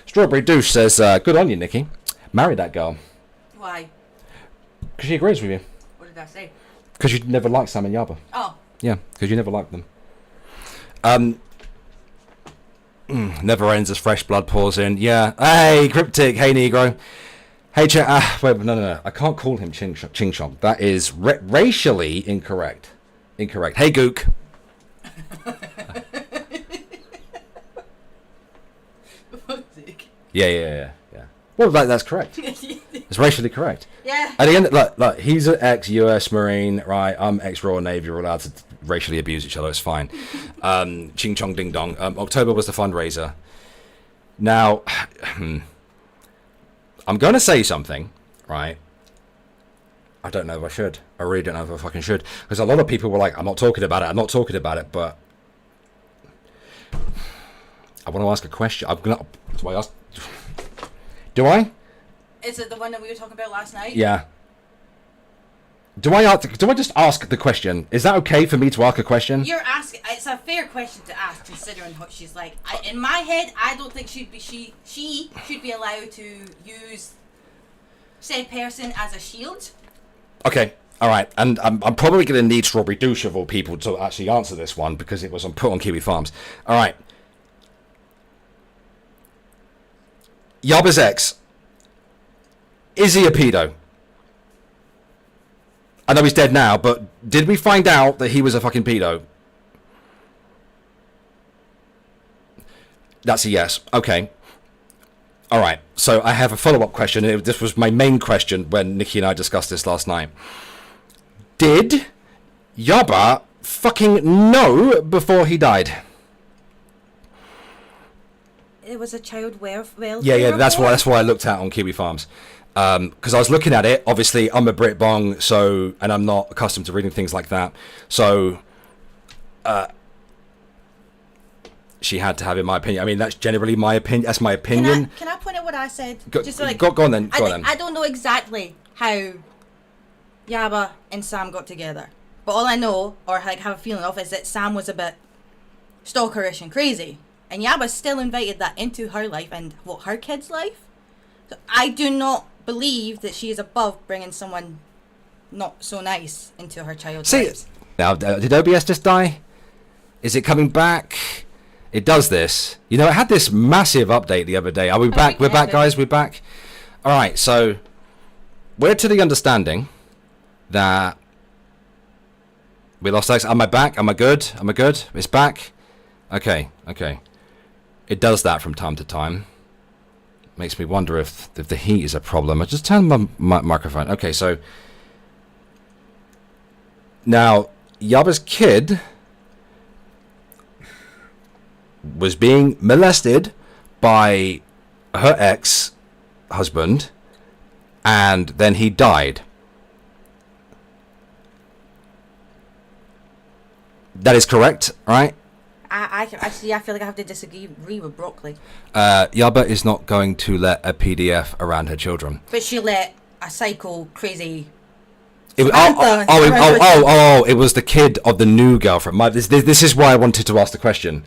Strawberry Douche says, good on you, Nikki. Marry that girl. Why? Because she agrees with you. What did I say? Because you never liked Sam and Yaba. Oh. Yeah, because you never liked them. Never ends as fresh blood pours in. Yeah. Hey, Cryptic. Hey, Negro. Hey, wait, no. I can't call him Ching Chong. That is racially incorrect. Incorrect. Hey, Gook. Yeah. Well, that's correct. It's racially correct. Yeah. At the end, look, he's an ex-US Marine, right? I'm ex-Royal Navy. We're allowed to racially abuse each other. It's fine. Ching Chong Ding Dong. October was the fundraiser. Now, I'm going to say something, right? I don't know if I should. I really don't know if I fucking should. Because a lot of people were like, I'm not talking about it, but... want to ask a question. I'm gonna. Do I ask? Do I? Is it the one that we were talking about last night? Yeah. Do I just ask the question? Is that okay for me to ask a question? You're asking. It's a fair question to ask, considering what she's like. In my head, I don't think she should be allowed to use said person as a shield. Okay. All right. And I'm probably going to need Strawberry Douche of all people to actually answer this one because it was put on Kiwi Farms. All right. Yaba's ex. Is he a pedo? I know he's dead now, but did we find out that he was a fucking pedo? That's a yes. Okay. All right. So I have a follow-up question. This was my main question when Nikki and I discussed this last night. Did Yaba fucking know before he died? It was a child welfare. Yeah. That's why I looked at on Kiwi Farms. Because I was looking at it, obviously I'm a Brit Bong, so, and I'm not accustomed to reading things like that, so she had to have, in my opinion. I mean, that's generally my opinion. That's my opinion. Can I point out what I said? Go on then. I don't know exactly how Yaba and Sam got together, but all I know, or like have a feeling of, is that Sam was a bit stalkerish and crazy, and Yaba still invited that into her life and her kid's life. So I do not believe that she is above bringing someone not so nice into her child's lives. Now, did OBS just die? Is it coming back? It does this. You know, it had this massive update the other day. Are we back? We're back, guys. We're back. All right. So we're to the understanding that we lost X. Am I back? Am I good? Am I good? It's back. Okay. It does that from time to time. Makes me wonder if the heat is a problem. I just turned my microphone. Okay, so now Yaba's kid was being molested by her ex-husband, and then he died. That is correct, right? I feel like I have to disagree with Broccoli. Yaba is not going to let a PDF around her children. But she let a psycho, crazy... It was the kid of the new girlfriend. This is why I wanted to ask the question.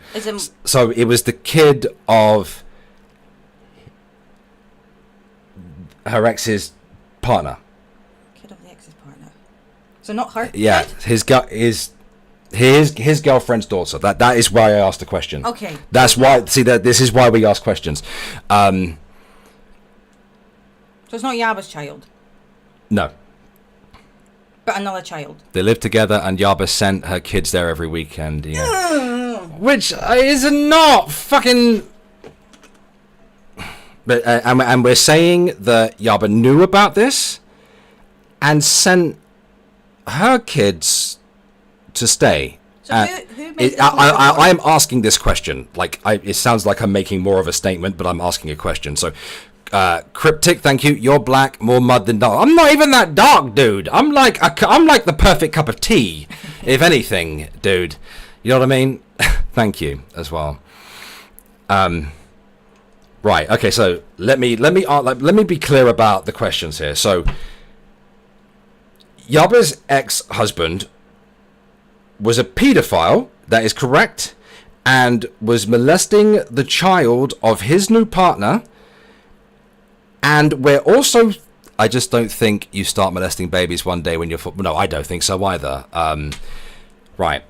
So it was the kid of her ex's partner. Kid of the ex's partner. So not her. Yeah, kid? his girlfriend's daughter. That is why I asked the question. Okay. That's why. See, this is why we ask questions. So it's not Yaba's child. No. But another child. They live together, and Yaba sent her kids there every weekend. Yeah. Which is not fucking. But and we're saying that Yaba knew about this, and sent her kids to stay. So who made this I am asking this question. Like, it sounds like I'm making more of a statement, but I'm asking a question. So, Cryptic, thank you. You're black, more mud than dark. I'm not even that dark, dude. I'm like the perfect cup of tea, if anything, dude. You know what I mean? Thank you as well. Right. Okay. So let me be clear about the questions here. So, Yaba's ex-husband was a paedophile, that is correct, and was molesting the child of his new partner. And we're also, I just don't think you start molesting babies one day when you're, no, I don't think so either. Right.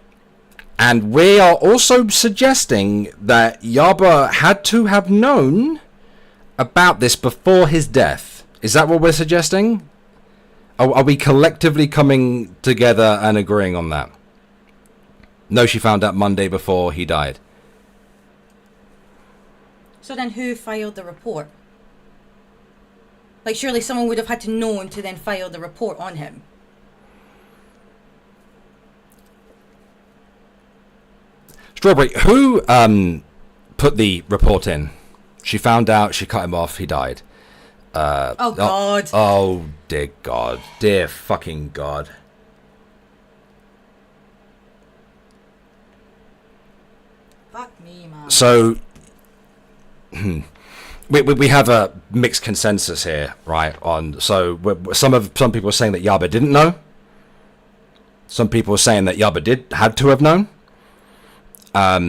And we are also suggesting that Yaba had to have known about this before his death. Is that what we're suggesting? Are we collectively coming together and agreeing on that? No, she found out Monday before he died. So then who filed the report? Like, surely someone would have had to know to then file the report on him. Strawberry, who put the report in? She found out, she cut him off, he died. Oh, God. Oh, dear God. Dear fucking God. Fuck me, man. So, we have a mixed consensus here, right? On so some people are saying that Yaba didn't know. Some people are saying that Yaba had to have known,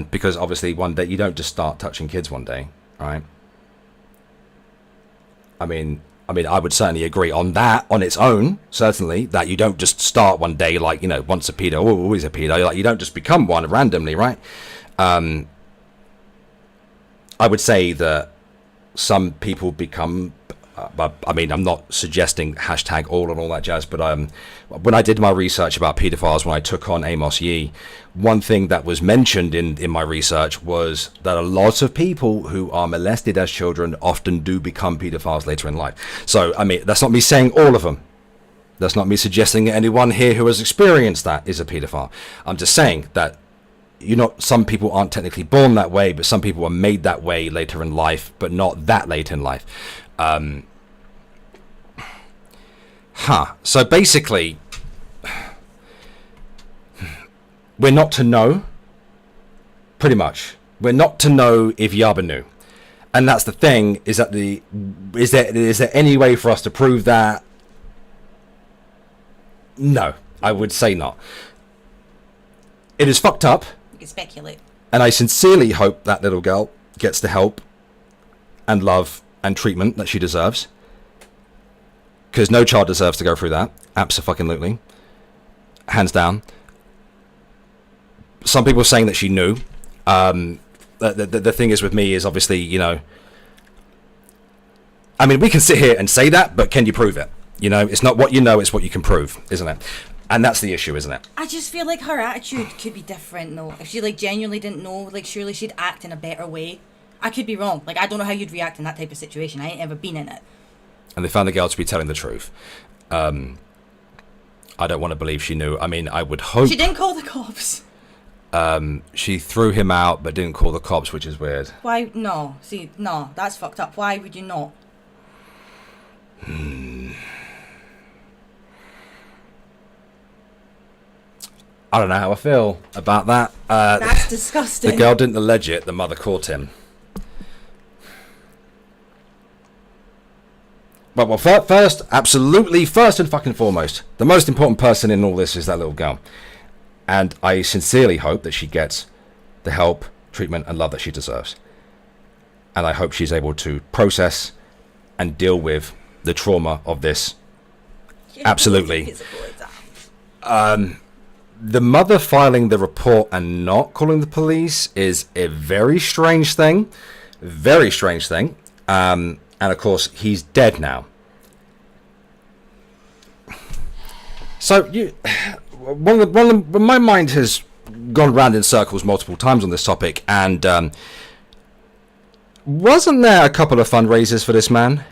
because obviously one day you don't just start touching kids one day, right? I mean, I would certainly agree on that on its own. Certainly, that you don't just start one day like, you know, once a pedo, always a pedo. Like, you don't just become one randomly, right? I would say that some people become. I mean, I'm not suggesting hashtag all and all that jazz, but when I did my research about pedophiles, when I took on Amos Yee, one thing that was mentioned in my research was that a lot of people who are molested as children often do become pedophiles later in life. So, I mean, that's not me saying all of them. That's not me suggesting anyone here who has experienced that is a pedophile. I'm just saying that some people aren't technically born that way, but some people are made that way later in life, but not that late in life. So basically, we're not to know. Pretty much, we're not to know if Yaba knew, and that's the thing. Is there any way for us to prove that? No, I would say not. It is fucked up. You can speculate. And I sincerely hope that little girl gets the help and love and treatment that she deserves. Because no child deserves to go through that. Abso-fucking-lutely. Hands down. Some people are saying that she knew. The thing is with me is obviously, you know, I mean, we can sit here and say that, but can you prove it? You know, it's not what you know, it's what you can prove, isn't it? And that's the issue, isn't it? I just feel like her attitude could be different, though. If she, like, genuinely didn't know, like, surely she'd act in a better way. I could be wrong. Like, I don't know how you'd react in that type of situation. I ain't ever been in it. And they found the girl to be telling the truth. I don't want to believe she knew. I mean, I would hope... She didn't call the cops. She threw him out, but didn't call the cops, which is weird. Why? No. See, no, that's fucked up. Why would you not? I don't know how I feel about that. That's disgusting. The girl didn't allege it. The mother caught him. Well, first, absolutely, first and fucking foremost, the most important person in all this is that little girl. And I sincerely hope that she gets the help, treatment, and love that she deserves. And I hope she's able to process and deal with the trauma of this. Absolutely. The mother filing the report and not calling the police is a very strange thing. Very strange thing. And of course, he's dead now. So my mind has gone round in circles multiple times on this topic, and wasn't there a couple of fundraisers for this man?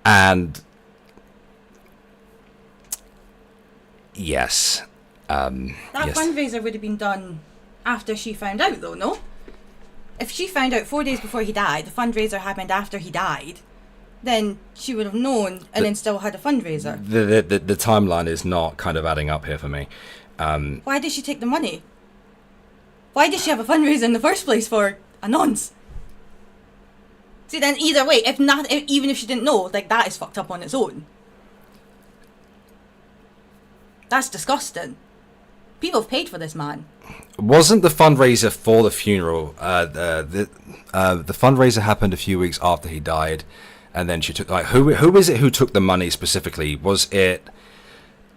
And yes, that yes. fundraiser would have been done after she found out, though, no? If she found out 4 days before he died, the fundraiser happened after he died, then she would have known and then still had a fundraiser. The timeline is not kind of adding up here for me. Why did she take the money? Why did she have a fundraiser in the first place for a nonce? See, then either way, even if she didn't know, like, that is fucked up on its own. That's disgusting. People have paid for this man. Wasn't the fundraiser for the funeral? The fundraiser happened a few weeks after he died, and then she took, like, who is it who took the money specifically? Was it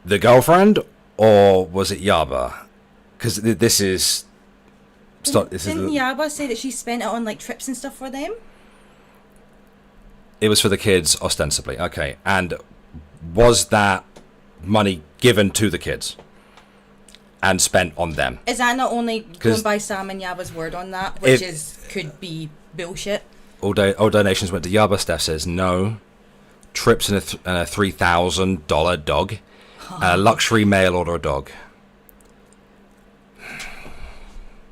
the girlfriend or was it Yaba? Because this is. Didn't Yaba say that she spent it on, like, trips and stuff for them? It was for the kids, ostensibly. Okay, and was that money given to the kids and spent on them? Is that not only going by Sam and Yaba's word on that, which could be bullshit? All donations went to Yaba. Steph says no. Trips and a $3,000 dog. Luxury mail order dog.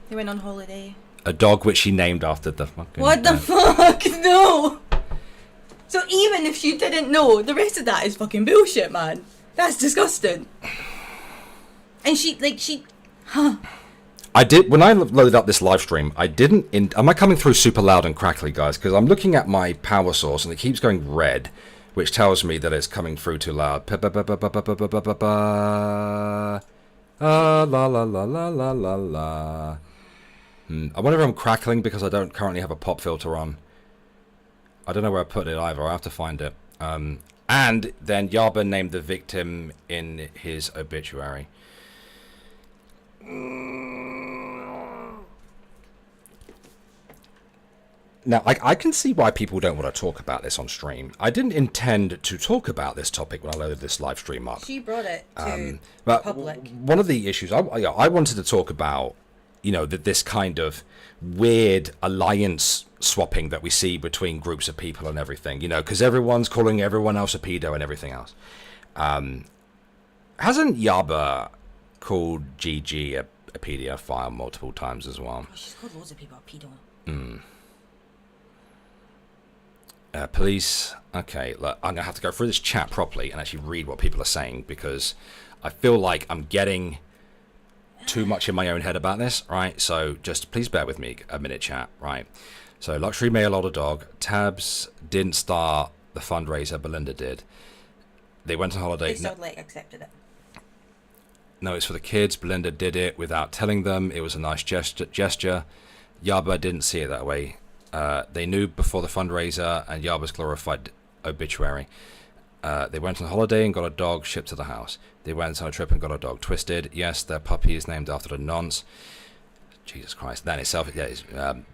They went on holiday. A dog which she named after the fucking... What the fuck? No! So even if she didn't know, the rest of that is fucking bullshit, man. That's disgusting. And I I did when I loaded up this live stream. I didn't. Am I coming through super loud and crackly, guys? Because I'm looking at my power source and it keeps going red, which tells me that it's coming through too loud. La la la la la la la. I wonder if I'm crackling because I don't currently have a pop filter on. I don't know where I put it either. I have to find it. And then Yaba named the victim in his obituary. Now, I can see why people don't want to talk about this on stream. I didn't intend to talk about this topic when I loaded this live stream up. She brought it to but public. One of the issues I wanted to talk about, this kind of weird alliance swapping that we see between groups of people and everything, because everyone's calling everyone else a pedo and everything else. Hasn't Yaba called Gigi a pedophile multiple times as well? Oh, she's called loads of people a pedo. Police. Okay, look, I'm gonna have to go through this chat properly and actually read what people are saying, because I feel like I'm getting too much in my own head about this, right? So just please bear with me a minute, chat, right? So luxury mail order dog. Tabs didn't start the fundraiser, Belinda did. They went on holiday. They still accepted it. No, it's for the kids. Belinda did it without telling them. It was a nice gesture. Yaba didn't see it that way. They knew before the fundraiser and Yaba's glorified obituary. They went on holiday and got a dog shipped to the house. They went on a trip and got a dog twisted. Yes, their puppy is named after the nonce. Jesus Christ. That in itself,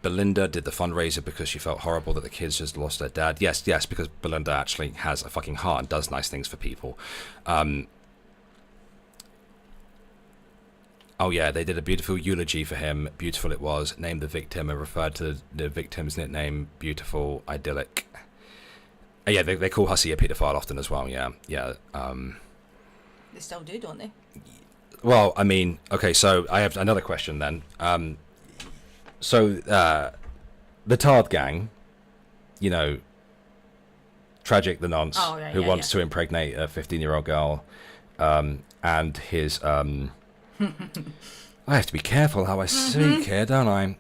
Belinda did the fundraiser because she felt horrible that the kids just lost their dad. Yes, because Belinda actually has a fucking heart and does nice things for people. Oh yeah, they did a beautiful eulogy for him. Beautiful it was. Named the victim and referred to the victim's nickname. Beautiful, idyllic. Yeah, they call Hussey a paedophile often as well. Yeah. They still do, don't they? Well, I mean, okay. So I have another question then. The Tard gang, Tragic the nonce, who wants to impregnate a 15-year-old girl, and his I have to be careful how I speak here, don't I?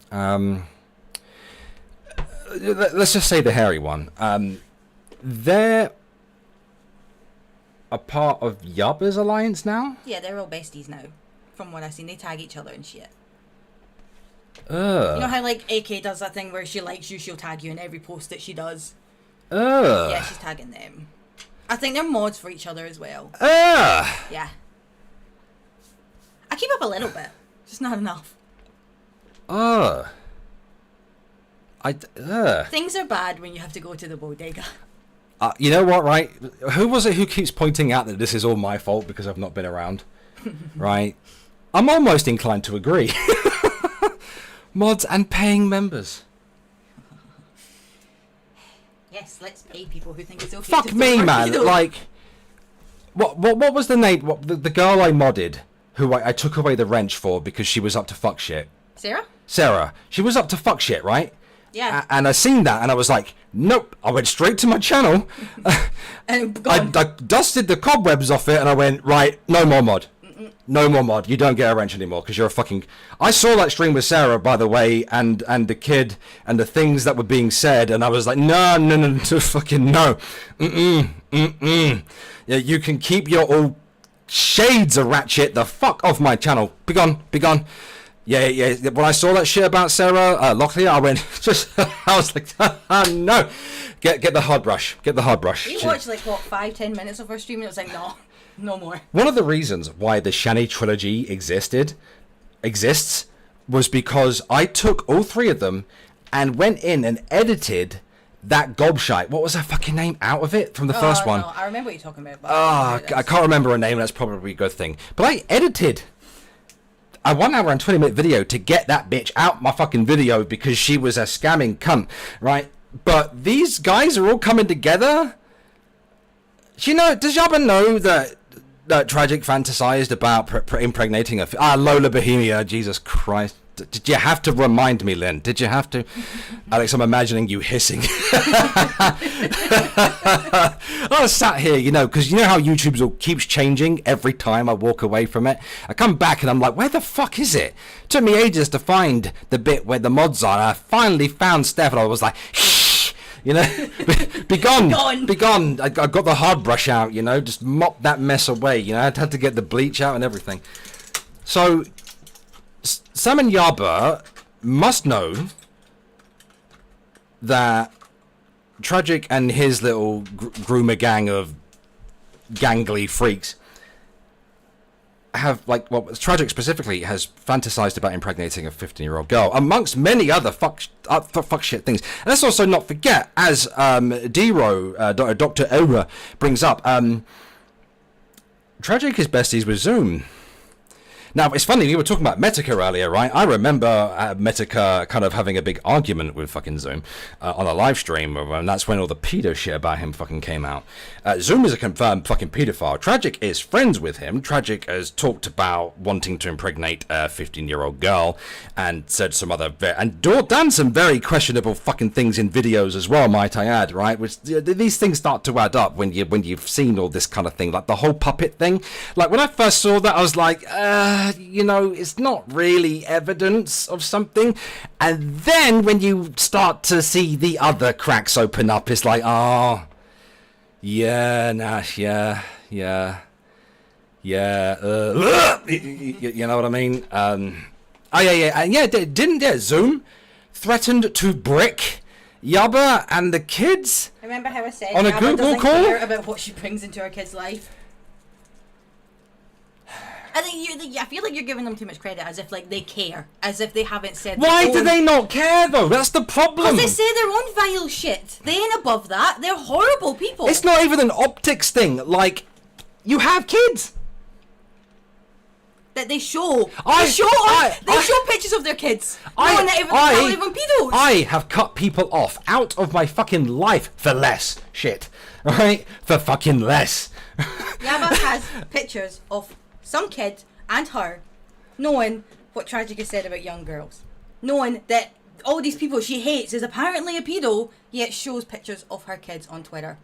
Let's just say the hairy one. They're a part of Yaba's alliance now? Yeah, they're all besties now. From what I've seen, they tag each other and shit. You know how, AK does that thing where she likes you, she'll tag you in every post that she does? Yeah, she's tagging them. I think they're mods for each other as well. Yeah. I keep up a little bit, just not enough. Things are bad when you have to go to the bodega. You know what, right? Who was it who keeps pointing out that this is all my fault because I've not been around? Right? I'm almost inclined to agree. Mods and paying members. Yes, let's pay people who think it's okay. Fuck to me, man. Pedo. Like, what was the name? The girl I modded, who I took away the wrench for because she was up to fuck shit. Sarah. She was up to fuck shit, right? Yeah. And I seen that and I was like, nope. I went straight to my channel. I dusted the cobwebs off it and I went, right, no more mod. No more mod. You don't get a wrench anymore because you're a fucking... I saw that stream with Sarah, by the way, and the kid and the things that were being said, and I was like, no, fucking no. Yeah, you can keep your all shades of ratchet the fuck off my channel. Be gone. Yeah. When I saw that shit about Sarah Locklear, I went, I was like, no. Get the hard brush. We watched 5-10 minutes of her stream and it was like, no more. One of the reasons why the Shani trilogy exists was because I took all three of them and went in and edited that gobshite. What was her fucking name out of it from the first one? No, I remember what you're talking about. I can't remember her name. That's probably a good thing. But I edited a 1 hour and 20-minute video to get that bitch out my fucking video because she was a scamming cunt, right? But these guys are all coming together. Does Yaba know that Tragic fantasized about impregnating Lola Bohemia? Jesus Christ. Did you have to remind me, Lynn? Did you have to? Alex, I'm imagining you hissing. I was sat here, you know, because you know how YouTube keeps changing every time I walk away from it. I come back and I'm like, where the fuck is it? Took me ages to find the bit where the mods are. And I finally found Steph, and I was like, shh, you know, be gone, be gone. I got the hard brush out, you know, just mop that mess away. You know, I had to get the bleach out and everything. So Sam and Yaba must know that Tragic and his little groomer gang of gangly freaks have, like, well, Tragic specifically has fantasized about impregnating a 15-year-old girl, amongst many other fuck shit things. And let's also not forget, as Dero, Dr. Ora brings up, Tragic is besties with Zoom. Now, it's funny, we were talking about Metica earlier, right? I remember Metica kind of having a big argument with fucking Zoom on a live stream, and that's when all the pedo shit about him fucking came out. Zoom is a confirmed fucking pedophile. Tragic is friends with him. Tragic has talked about wanting to impregnate a 15-year-old girl, and said some other... and done some very questionable fucking things in videos as well, might I add, right? Which, these things start to add up when you've seen all this kind of thing, like the whole puppet thing. Like, when I first saw that, I was like, you know, it's not really evidence of something. And then when you start to see the other cracks open up, it's like, oh, yeah, nah, yeah, you know what I mean? Didn't Zoom threatened to brick Yaba and the kids? Remember how I said on a Yaba Google doesn't call? care about what she brings into her kid's life? I think I feel like you're giving them too much credit, as if like they care, as if they haven't said. Why do they not care though? That's the problem. Because they say their own vile shit. They ain't above that. They're horrible people. It's not even an optics thing. Like, you have kids that they show. They show pictures of their kids. Not even pedos. I have cut people off out of my fucking life for less shit. Right? For fucking less. Yaba has pictures of some kid and her knowing what Tragic has said about young girls, knowing that all these people she hates is apparently a pedo, yet shows pictures of her kids on Twitter,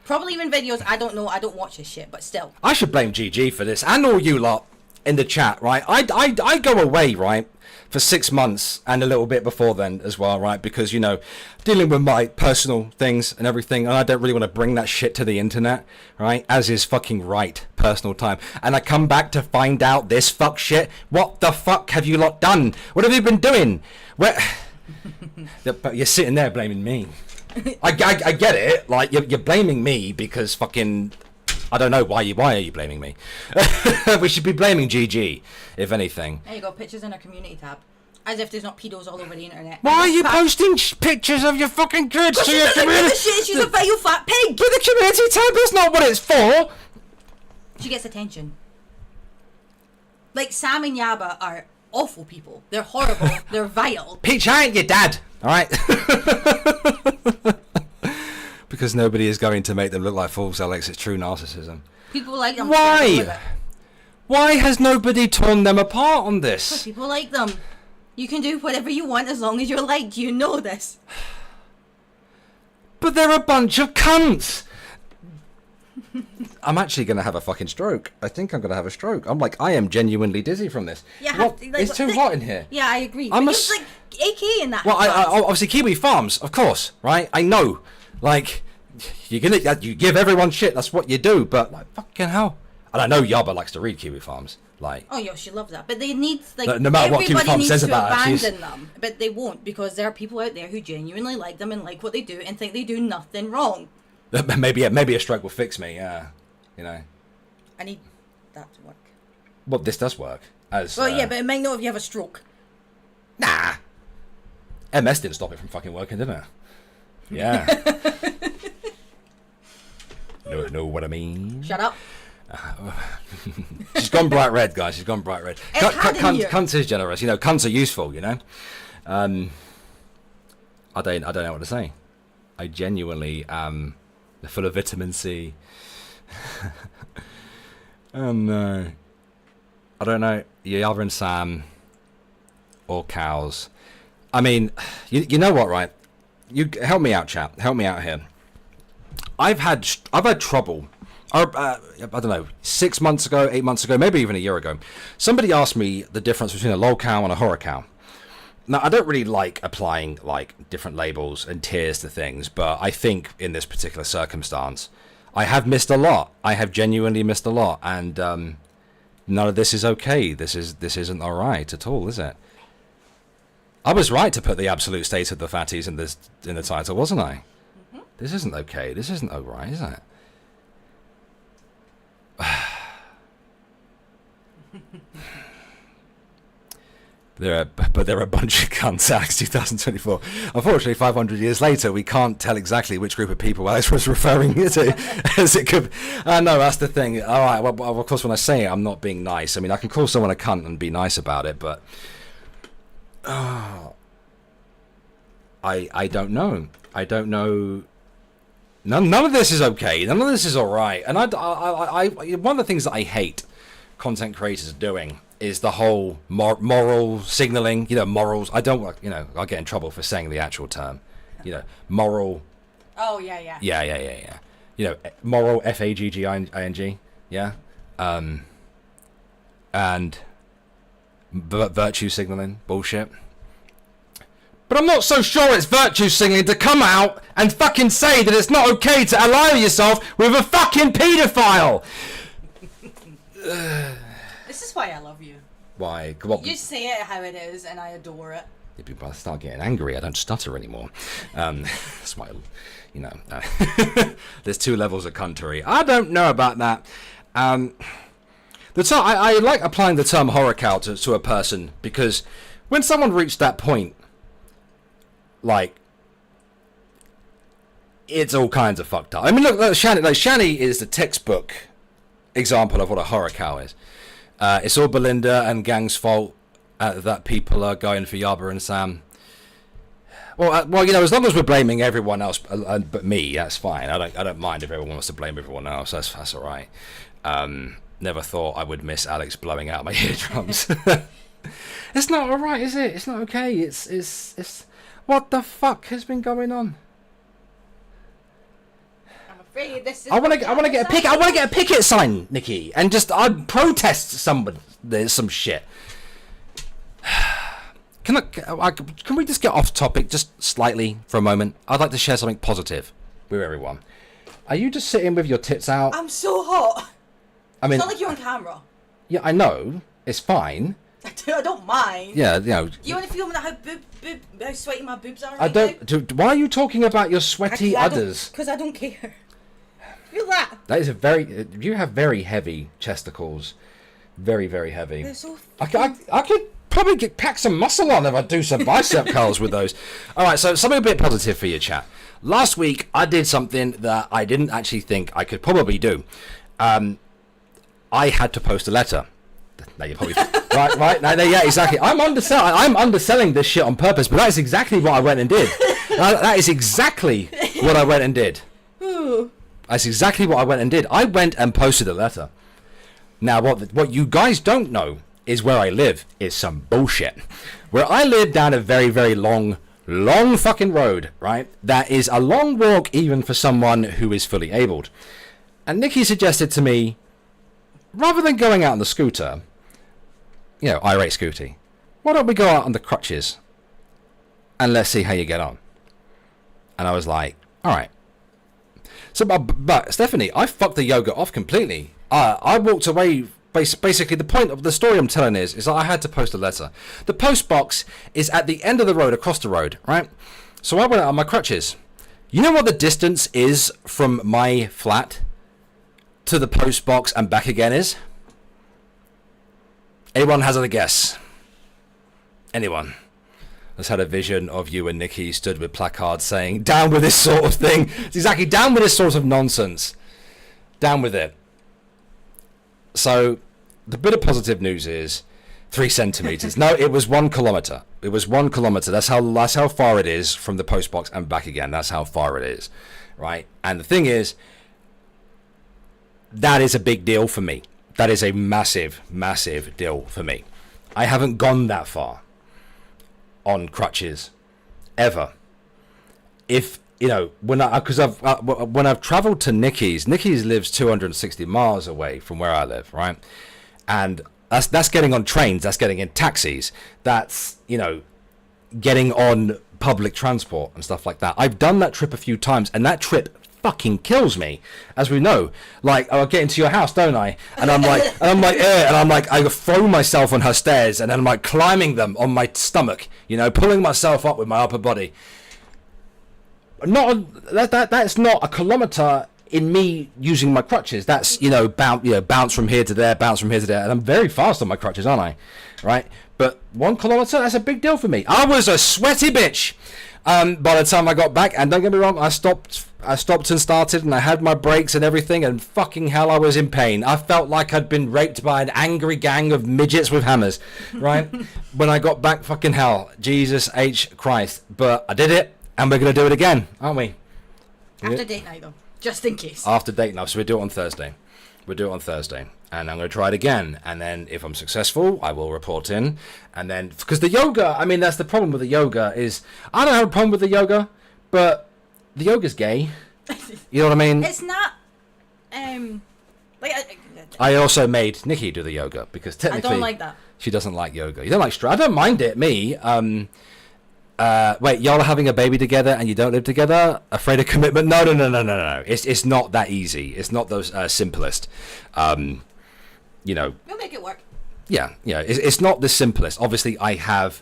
probably even videos. I don't know, I don't watch this shit, but still, I should blame GG for this, and all you lot in the chat, right? I go away, right, for 6 months and a little bit before then as well, right? Because, you know, dealing with my personal things and everything, and I don't really want to bring that shit to the internet, right? As is fucking right, personal time. And I come back to find out this fuck shit. What the fuck have you lot done? What have you been doing? Where? But you're sitting there blaming me. I get it. Like, you're blaming me because fucking... I don't know why are you blaming me? We should be blaming GG, if anything. There you go, pictures in our community tab. As if there's not pedos all over the internet. Why are you posting pictures of your fucking kids to your community? She's a vile fat pig. To the community tab, that's not what it's for. She gets attention. Like, Sam and Yaba are awful people. They're horrible. They're vile. Peach, I ain't your dad, alright? Because nobody is going to make them look like fools, Alex. It's true narcissism. People like them. Why? Why has nobody torn them apart on this? Because people like them. You can do whatever you want as long as you're liked. You know this. But they're a bunch of cunts. I'm actually going to have a fucking stroke. I think I'm going to have a stroke. I'm like, I am genuinely dizzy from this. Yeah, it's too hot in here. Yeah, I agree. I'm it's like AK in that. Well, I obviously Kiwi Farms, of course, right? I know. Like, you give everyone shit. That's what you do. But like, fucking hell. And I know Yaba likes to read Kiwi Farms. Like, oh yeah, she loves that. But they need, like, no matter what Kiwi Farms says about her, abandon them. But they won't, because there are people out there who genuinely like them and like what they do and think they do nothing wrong. Maybe a stroke will fix me. Yeah, you know. I need that to work. Well, this does work. Well, yeah, but it might not if you have a stroke. Nah. MS didn't stop it from fucking working, did it? Yeah. know what I mean? Shut up. She's gone bright red, guys. She's gone bright red. Cunts is generous. You know, cunts are useful, you know. I don't know what to say. I genuinely they're full of vitamin C. Oh no. I don't know. Yara and Sam or cows. I mean, you know what, right? You help me out, chap. Help me out here. I've had trouble. I don't know, 6 months ago, 8 months ago, maybe even a year ago, somebody asked me the difference between a lol cow and a horror cow. Now, I don't really like applying like different labels and tiers to things, but I think in this particular circumstance, I have missed a lot. I have genuinely missed a lot, and none of this is okay. This isn't all right at all, is it? I was right to put the absolute state of the fatties in the title, wasn't I? Mm-hmm. This isn't okay. This isn't all right, is it? There are a bunch of cunts. Alex 2024. Unfortunately, 500 years later, we can't tell exactly which group of people Alex was referring to, as it could. No, that's the thing. All right. Well, of course, when I say it, I'm not being nice. I mean, I can call someone a cunt and be nice about it, but I don't know. I don't know. None of this is okay. None of this is all right. And I one of the things that I hate content creators doing is the whole moral signaling. You know, morals. I don't like. You know, I'll get in trouble for saying the actual term. You know, moral. Oh yeah. Yeah. You know, moral. FAGGING. Yeah. And virtue signaling bullshit. But I'm not so sure it's virtue signaling to come out and fucking say that it's not okay to ally yourself with a fucking paedophile. This is why I love you. Why? Well, you say it how it is, and I adore it. If I start getting angry, I don't stutter anymore. That's why, you know, there's 2 levels of cuntery. I don't know about that. The term, I like applying the term horror cow to a person, because when someone reached that point, like, it's all kinds of fucked up. I mean, look, Shani is the textbook example of what a horror cow is. It's all Belinda and gang's fault that people are going for Yaba and Sam. Well, you know, as long as we're blaming everyone else but me, that's fine. I don't mind if everyone wants to blame everyone else. That's all right. Never thought I would miss Alex blowing out my eardrums. It's not all right, is it? It's not okay. It's what the fuck has been going on? I'm afraid this is. I want to get a picket. I want to get a picket sign, Nikki, and just protest some shit. Can we just get off topic just slightly for a moment? I'd like to share something positive with everyone. Are you just sitting with your tits out? I'm so hot. I mean, it's not like you're on camera. Yeah, I know. It's fine. I don't mind. Yeah, you know. You want to feel how sweaty my boobs are? I don't. Why are you talking about your sweaty udders? Because I don't care. Feel that. That is you have very heavy chesticles. Very, very heavy. They're so I could probably pack some muscle on if I do some bicep curls with those. All right, so something a bit positive for you, chat. Last week I did something that I didn't actually think I could probably do. I had to post a letter. Now you're probably right. Now, yeah, exactly. I'm underselling this shit on purpose, but that's exactly what I went and did. That is exactly what I went and did. That's exactly what I went and did. I went and posted a letter. Now, what you guys don't know is where I live is some bullshit. Where I live down a very, very long fucking road, right? That is a long walk even for someone who is fully abled. And Nikki suggested to me, rather than going out on the scooter, you know, irate Scooty, why don't we go out on the crutches and let's see how you get on? And I was like, all right. So, but Stephanie, I fucked the yoga off completely. I walked away. Basically, the point of the story I'm telling is that I had to post a letter. The post box is at the end of the road, across the road, right? So I went out on my crutches. You know what the distance is from my flat to the post box and back again is? Anyone has a guess? Anyone? Has had a vision of you and Nikki stood with placards saying, down with this sort of thing. It's exactly, down with this sort of nonsense. Down with it. So, the bit of positive news is 3 centimeters. No, it was 1 kilometer. It was 1 kilometer. That's how far it is from the post box and back again. That's how far it is, right? And the thing is, that is a big deal for me. That is a massive, massive deal for me. I haven't gone that far. on crutches ever. If you know, when I've traveled to Nikki's lives 260 miles away from where I live, right? And that's getting on trains, that's getting in taxis, that's, you know, getting on public transport and stuff like that. I've done that trip a few times, and that trip fucking kills me, as we know. Like, I'll get into your house, don't I? And I'm like, I throw myself on her stairs, and then I'm like climbing them on my stomach, you know, pulling myself up with my upper body. That's not a kilometer in me using my crutches. That's, you know, bounce from here to there, bounce from here to there, and I'm very fast on my crutches, aren't I? Right? But 1 kilometer, that's a big deal for me. I was a sweaty bitch by the time I got back, and don't get me wrong, I stopped and started, and I had my brakes and everything, and fucking hell, I was in pain. I felt like I'd been raped by an angry gang of midgets with hammers, right? When I got back, fucking hell, Jesus H Christ. But I did it, and we're gonna do it again, aren't we? After date night, though, just in case. After date night, so we'll do it on Thursday. And I'm going to try it again, and then if I'm successful, I will report in. And then, because the yoga, I mean, that's the problem with the yoga, is I don't have a problem with the yoga, but the yoga's gay. You know what I mean? It's not I also made Nikki do the yoga, because technically I don't like that. She doesn't like yoga. You don't like I don't mind it, me. Wait, y'all are having a baby together and you don't live together? Afraid of commitment? No. It's not that easy. It's not those simplest. You know. We'll make it work. Yeah. It's not the simplest. Obviously, I have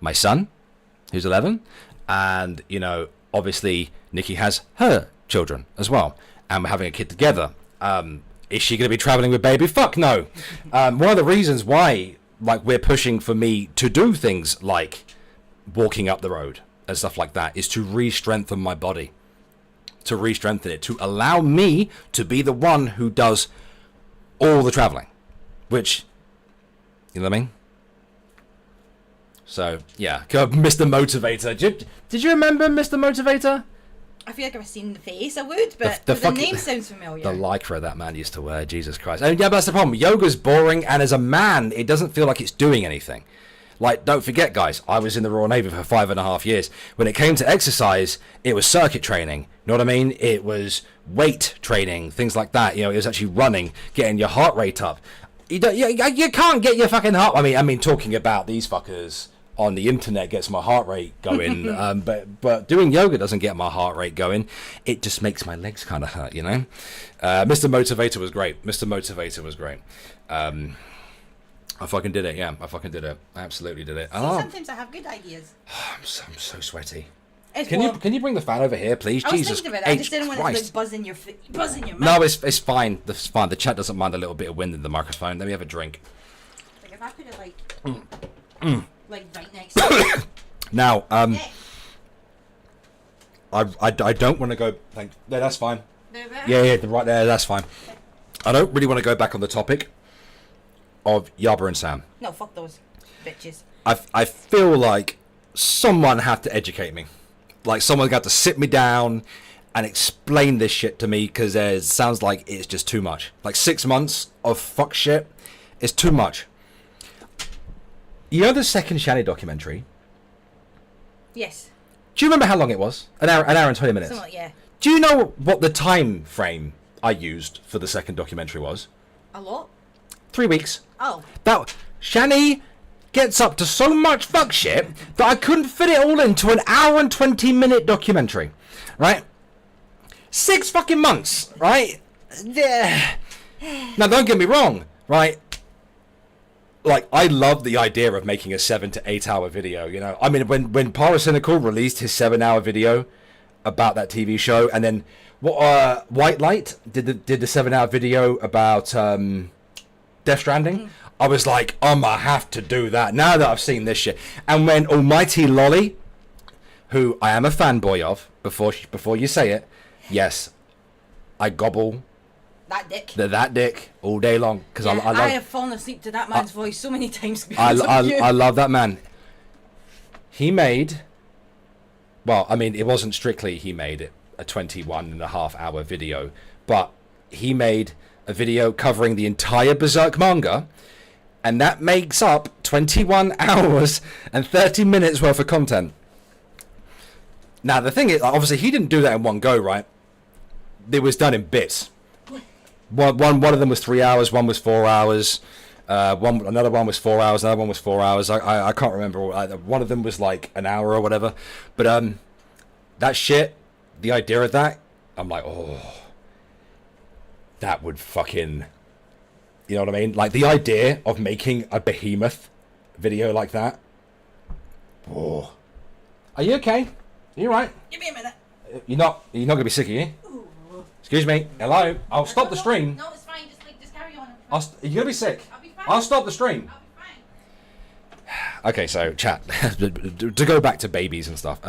my son, who's 11, and, you know, obviously Nikki has her children as well, and we're having a kid together. Is she going to be traveling with baby? Fuck no. One of the reasons why, like, we're pushing for me to do things like walking up the road and stuff like that is to re-strengthen my body, to re-strengthen it, to allow me to be the one who does all the traveling, which, you know what I mean? So yeah, Mr. Motivator. Did you remember Mr. Motivator? I feel like I've seen the face. I would, but the name sounds familiar. The lycra that man used to wear, Jesus Christ. And yeah, but that's the problem. Yoga's boring, and as a man, it doesn't feel like it's doing anything. Like, don't forget, guys, I was in the Royal Navy for 5.5 years. When it came to exercise, it was circuit training. You know what I mean? It was weight training, things like that. You know, it was actually running, getting your heart rate up. You can't get your fucking heart. I mean, talking about these fuckers on the internet gets my heart rate going. But doing yoga doesn't get my heart rate going. It just makes my legs kind of hurt, you know? Mr. Motivator was great. I fucking did it, yeah. I fucking did it. I absolutely did it. Sometimes I have good ideas. I'm so sweaty. Can you bring the fan over here, please? I was Jesus thinking about it. I just didn't want it to like buzz in your mouth. No, it's fine. It's fine. The chat doesn't mind a little bit of wind in the microphone. Let me have a drink. Like if I put it like right next to it. Now, I don't want to go. No, that's fine. Yeah, right there. That's fine. I don't really want to go back on the topic of Yaba and Sam. No, fuck those bitches. I feel like someone had to educate me. Like someone got to sit me down and explain this shit to me, because it sounds like it's just too much. Like 6 months of fuck shit is too much. You know the second Shani documentary? Yes. Do you remember how long it was? An hour and 20 minutes. Somewhat, yeah. Do you know what the time frame I used for the second documentary was? A lot. 3 weeks. Oh. That Shani gets up to so much fuck shit that I couldn't fit it all into an hour and 20-minute documentary, right? 6 fucking months, right? Yeah. Now don't get me wrong, right? Like, I love the idea of making a 7 to 8 hour video, you know? I mean, when Paracynical released his 7-hour video about that TV show, and then White Light did the 7-hour video about Death Stranding, I was like, I have to do that now that I've seen this shit. And when Almighty Lolly, who I am a fanboy of, before you say it, yes, I gobble that dick all day long, because yeah, I have fallen asleep to that man's voice so many times. I love that man. He made, well, I mean, it wasn't strictly he made it a 21.5 hour video, but he made a video covering the entire Berserk manga And that makes up 21 hours and 30 minutes worth of content. Now, the thing is, obviously, he didn't do that in one go, right? It was done in bits. One of them was 3 hours, one was 4 hours. Another one was 4 hours, another one was 4 hours. I can't remember. One of them was like an hour or whatever. But that shit, the idea of that, I'm like, oh, that would fucking, you know what I mean? Like the idea of making a behemoth video like that. Oh, are you okay? Are you right? Give me a minute. You're not gonna be sick, are you? Ooh. Excuse me. Hello. I'll stop the stream. No, it's fine. Just carry on. You're gonna be sick. I'll be fine. I'll stop the stream. I'll be fine. Okay, so chat. To go back to babies and stuff.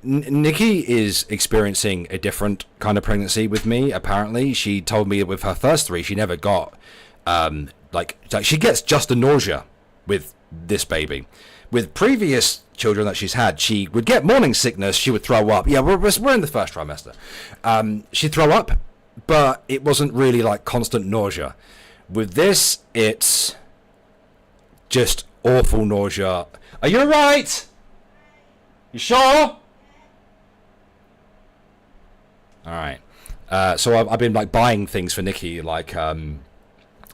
Nikki is experiencing a different kind of pregnancy with me. Apparently, she told me with her first 3, she never got like she gets just a nausea with this baby. With previous children that she's had, she would get morning sickness. She would throw up. Yeah, we're in the first trimester. She'd throw up, but it wasn't really like constant nausea. With this, it's just awful nausea. Are you alright? You sure? Alright. So I've been like buying things for Nikki, like one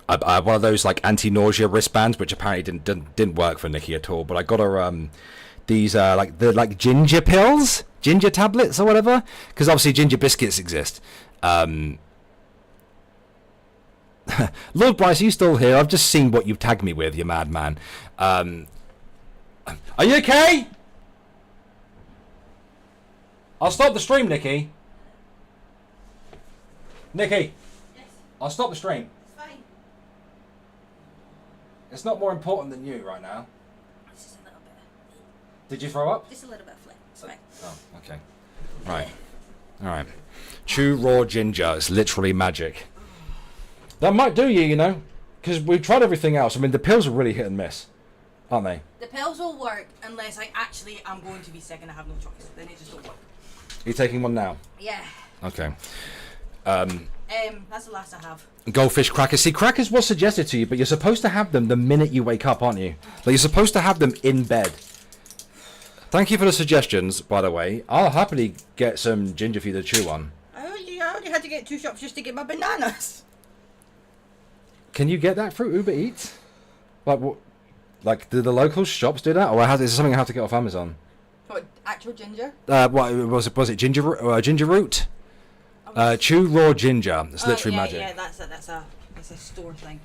of those like anti-nausea wristbands, which apparently didn't work for Nikki at all. But I got her these like ginger pills, ginger tablets or whatever, because obviously ginger biscuits exist. Lord Bryce, are you still here? I've just seen what you've tagged me with, you madman. Are you okay? I'll stop the stream, Nikki. Nikki. Yes. I'll stop the stream. It's fine. It's not more important than you right now. It's just a little bit. Did you throw up? Just a little bit of flip. It's fine. Oh, okay. Right. Alright. Chew raw ginger. It's literally magic. That might do you, you know. Because we've tried everything else. I mean, the pills are really hit and miss. Aren't they? The pills will work unless I'm going to be sick and I have no choice. Then it just don't work. Are you taking one now? Yeah. Okay. That's the last I have. Goldfish crackers. See, crackers was suggested to you, but you're supposed to have them the minute you wake up, aren't you? Like, you're supposed to have them in bed. Thank you for the suggestions, by the way. I'll happily get some ginger for you to chew on. I only had to get 2 shops just to get my bananas. Can you get that through Uber Eats? Like, what? Like, do the local shops do that, or is it something I have to get off Amazon? What, actual ginger? What was it? Was it ginger root? Chew raw ginger. It's literally magic. Yeah, that's a store thing.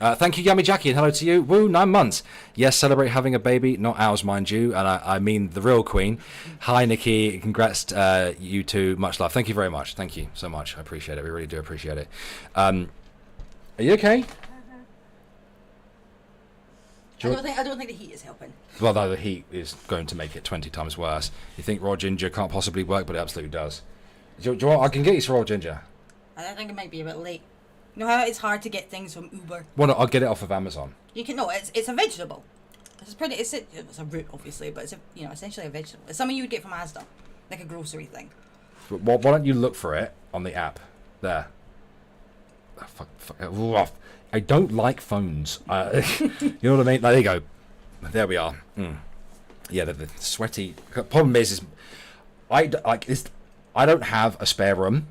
Thank you, Yummy Jackie, and hello to you. Woo, 9 months. Yes, celebrate having a baby, not ours, mind you. And I mean the real queen. Hi, Nikki. Congrats, you two. Much love. Thank you very much. Thank you so much. I appreciate it. We really do appreciate it. Are you okay? I don't think the heat is helping. Well, no, the heat is going to make it 20 times worse. You think raw ginger can't possibly work, but it absolutely does. Do you want, I can get you some raw ginger. I think it might be a bit late. You know how it's hard to get things from Uber? Well, no, I'll get it off of Amazon. You can it's a vegetable. It's a root obviously, but it's essentially a vegetable. It's something you would get from Asda, like a grocery thing. Why don't you look for it on the app there? Oh, fuck. I don't like phones. You know what I mean? Like, there you go. There we are. Yeah, the sweaty. Problem is I don't have a spare room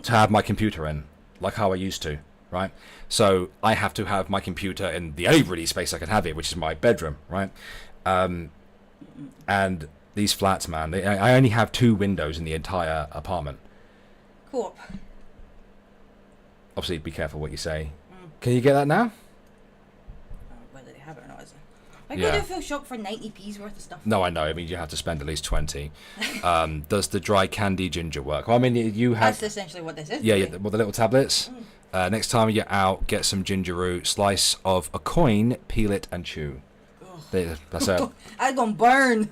to have my computer in, like how I used to, right? So I have to have my computer in the only really space I can have it, which is my bedroom, right? And these flats, man, I only have 2 windows in the entire apartment. Cool. Obviously, be careful what you say. Can you get that now? Whether they have it or not, is it? I go to a full shop for 90p's worth of stuff. No, I know. I mean, you have to spend at least 20. Does the dry candy ginger work? Well, I mean, you have... That's essentially what this is. Yeah, well, the little tablets. Next time you're out, get some ginger root, slice of a coin, peel it and chew. That's it. I'm going to burn.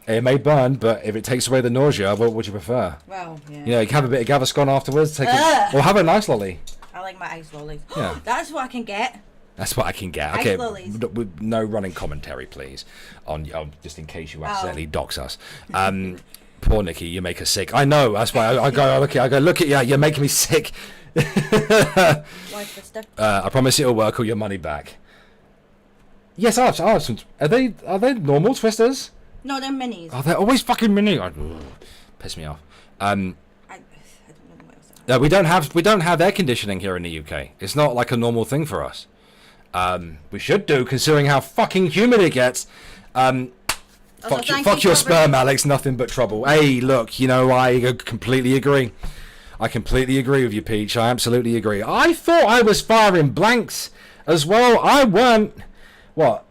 It may burn, but if it takes away the nausea, what would you prefer? Well, yeah. You can have a bit of Gaviscon afterwards. Or have a nice lolly. I like my ice lollies. Yeah. That's what I can get. That's what I can get. Ice Okay, lollies. with no running commentary, please. On just in case you accidentally dox us. Poor Nikki, you make her sick. I know. That's why I go look at you. You're making me sick. Why, sister? I promise it'll work all your money back. Yes, I have some. Are they normal twisters? No, they're minis. Oh, they're always fucking mini. Piss me off. I don't know what else. No, we don't have air conditioning here in the UK. It's not like a normal thing for us. We should do, considering how fucking humid it gets. Fuck your sperm, Alex. Nothing but trouble. Hey, look, you know, I completely agree. I completely agree with you, Peach. I absolutely agree. I thought I was firing blanks as well. I weren't. What?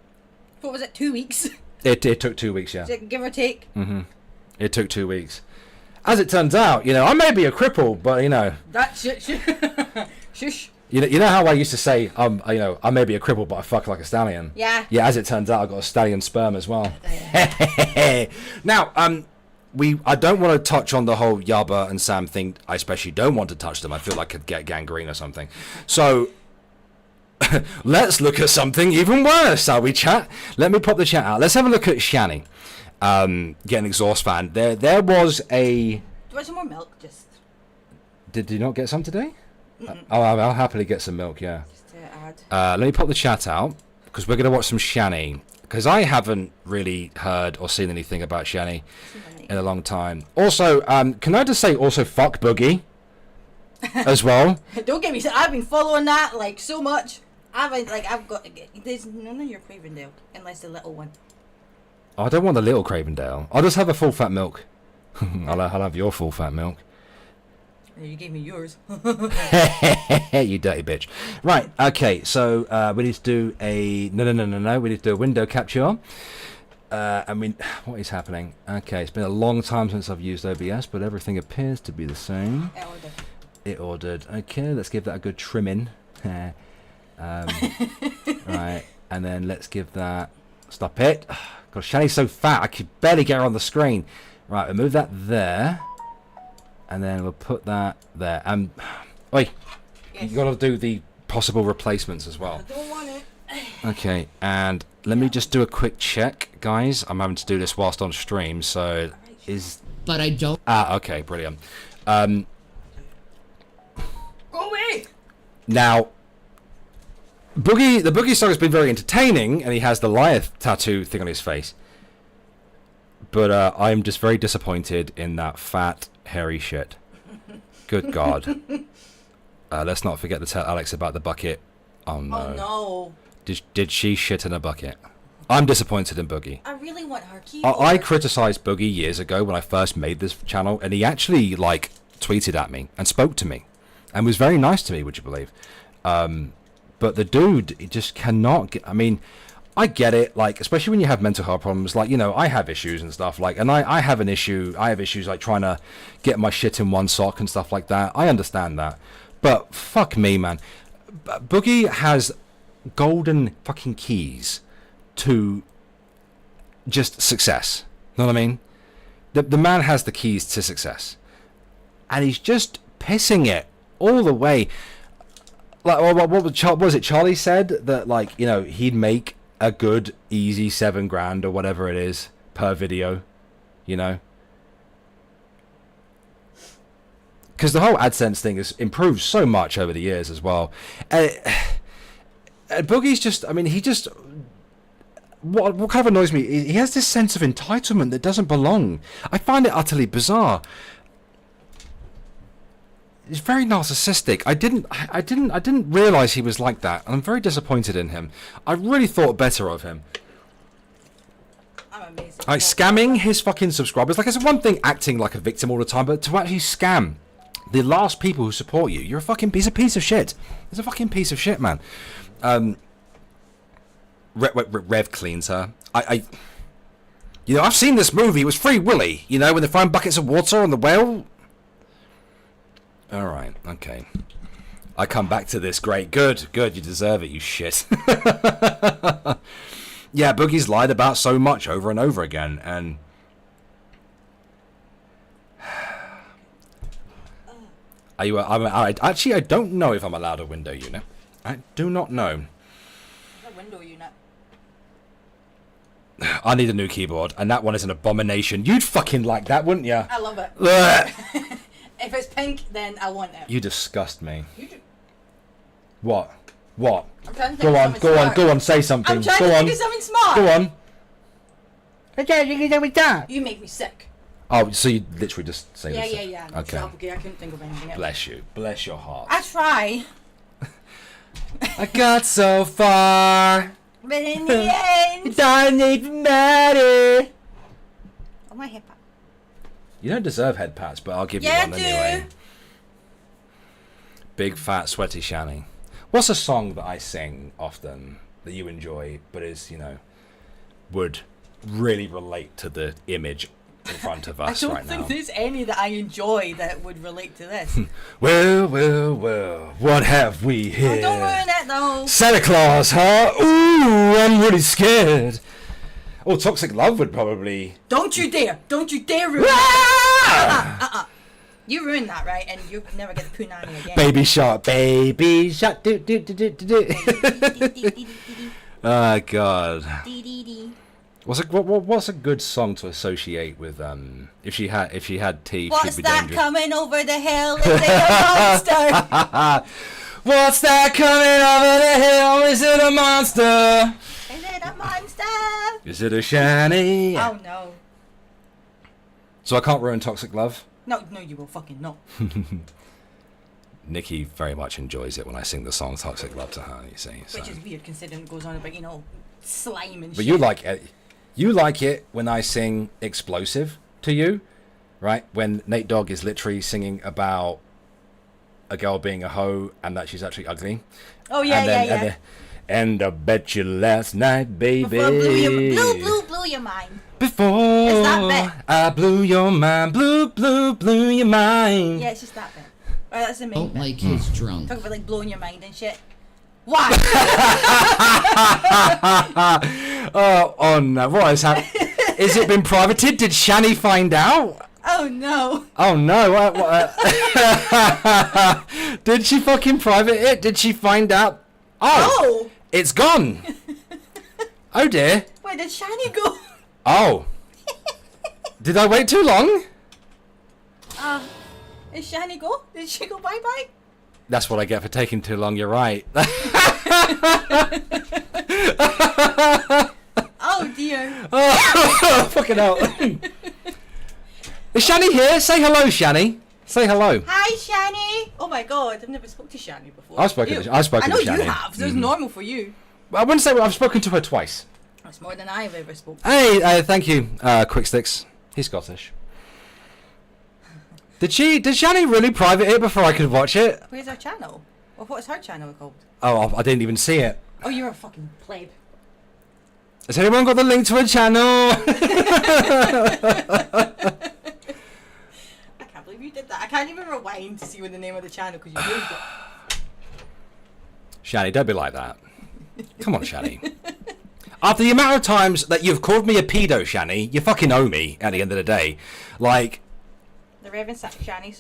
What was it? 2 weeks. It took 2 weeks, yeah. Give or take. Mm-hmm. It took 2 weeks. As it turns out, you know, I may be a cripple, but you know. That shush. You know how I used to say, you know, I may be a cripple, but I fuck like a stallion. Yeah. Yeah. As it turns out, I got a stallion sperm as well. Now, I don't want to touch on the whole Yaba and Sam thing. I especially don't want to touch them. I feel like I could get gangrene or something. So let's look at something even worse, shall we, chat? Let me pop the chat out. Let's have a look at Shani. Getting exhaust fan. There was a. Do you want some more milk? Just. Did you not get some today? I'll happily get some milk. Yeah. Just to add. Let me pop the chat out because we're gonna watch some Shani because I haven't really heard or seen anything about Shani in a long time. Also, can I just say also fuck Boogie as well? Don't get me started. I've been following that like so much. I've got. There's none of your Cravendale unless the little one. Oh, I don't want the little Cravendale. I'll just have a full fat milk. I'll have your full fat milk. You gave me yours. You dirty bitch. Right, okay, so we need to do a... No. We need to do a window capture. What is happening? Okay, it's been a long time since I've used OBS, but everything appears to be the same. It ordered. Okay, let's give that a good trimming. Right, and then let's give that... Stop it. God, Shani's so fat, I could barely get her on the screen. Right, we'll move that there. And then we'll put that there. Oi, yes. You got to do the possible replacements as well. I don't want it. Okay, and let me just do a quick check, guys. I'm having to do this whilst on stream, so is... But I don't... okay, brilliant. Go away! Now, the Boogie song has been very entertaining, and he has the Goliath tattoo thing on his face. But I'm just very disappointed in that fat, hairy shit. Good God. Let's not forget to tell Alex about the bucket. Oh no. Oh no. Did she shit in a bucket? I'm disappointed in Boogie. I really want her keyboard. I criticized Boogie years ago when I first made this channel, and he actually like tweeted at me and spoke to me and was very nice to me, would you believe? But the dude, he just cannot get... I mean... I get it, like, especially when you have mental health problems, like, you know, I have issues and stuff, like, and I have issues, like, trying to get my shit in one sock and stuff like that. I understand that. But, fuck me, man. Boogie has golden fucking keys to just success. Know what I mean? The man has the keys to success. And he's just pissing it all the way. Like, what was it Charlie said? That, like, you know, he'd make a good easy $7,000 or whatever it is per video, you know, because the whole AdSense thing has improved so much over the years as well. Boogie's just, I mean, he just, what kind of annoys me, he has this sense of entitlement that doesn't belong. I find it utterly bizarre. He's very narcissistic. I didn't realize he was like that, and I'm very disappointed in him. I really thought better of him. I'm amazing. Like scamming his fucking subscribers. Like, it's one thing acting like a victim all the time, but to actually scam the last people who support you, you're a fucking piece of shit. It's a fucking piece of shit, man. Rev cleans her. You know, I've seen this movie. It was Free Willy. You know, when they're throwing buckets of water on the whale. Alright, okay. I come back to this. Great. Good. You deserve it, you shit. Yeah, Boogie's lied about so much over and over again, and... Are you... actually, I don't know if I'm allowed a window unit. I do not know. A window unit. I need a new keyboard, and that one is an abomination. You'd fucking like that, wouldn't you? I love it. If it's pink, then I want it. You disgust me. You do. What? What? I'm trying to think Go of on, something go on, smart. go on, say something. I'm trying Go to on. think of something smart. Go on. You make me sick. Oh, so you literally just say Yeah, this? yeah, yeah. No, Okay. stop, okay, I couldn't think of anything else. Bless you. Bless your heart. I try, I got so far. but in the end, It doesn't even matter. oh my hip. You don't deserve head pats, but I'll give Yeah, you one I do. anyway. Big fat sweaty Shani. What's a song that I sing often that you enjoy, but is, you know, would really relate to the image in front of I us don't right think now? there's any that I enjoy that would relate to this. Well, well, well, what have we here? Oh, don't ruin it though. Santa Claus, huh? Ooh, I'm really scared. Oh, Toxic Love would probably... Don't you dare! Don't you dare ruin it! Ah! You ruined that, right? And you never get the punani again. Baby Shark, Baby Shark, do do do do do do. Oh God. What's a good song to associate with if she had teeth? What's she'd be that dangerous. coming over the hill? Is it a monster? What's that coming over the hill? Is it a monster? Is it a monster? Is it a shiny? Oh no. So I can't ruin Toxic Love. No, you will fucking not. Nikki very much enjoys it when I sing the song Toxic Love to her, you see. So. Which is weird considering it goes on about, slime and But shit. you like it. You like it when I sing Explosive to you, right? When Nate Dogg is literally singing about a girl being a hoe and that she's actually ugly. Oh, yeah, and then, yeah. And I bet you last night, baby. Before blew your mind. Before It's that bit. I blew your mind, blew your mind. Yeah, it's just that bit. Right, that's the main Don't bit. like his drunk. Talk about blowing your mind and shit. Why? Oh no! What has happened? Is it been privated? Did Shani find out? Oh no. Oh no! Did she fucking private it? Did she find out? Oh, it's gone. Oh dear. Where did Shani go? Oh. Did I wait too long? Did Shani go? Did she go bye bye? That's what I get for taking too long. You're right. Oh dear. Oh, fucking hell. Is Shani here? Say hello, Shani. Say hello. Hi Shani. Oh my god, I've never spoken to Shani before. I've spoken Ew. to Shani. I know you have. So it's normal for you. I wouldn't say I've spoken to her twice. That's more than I've ever spoken. Hey, thank you, Quick Sticks. He's Scottish. Did Shani really private it before I could watch it? Where's her channel? Or what's her channel called? Oh, I didn't even see it. Oh, you're a fucking pleb. Has anyone got the link to her channel? I can't believe you did that. I can't even rewind to see what the name of the channel because you moved it. Shani, don't be like that. Come on, Shani. After the amount of times that you've called me a pedo, Shani, you fucking owe me at the end of the day. Like... The Reverend Shani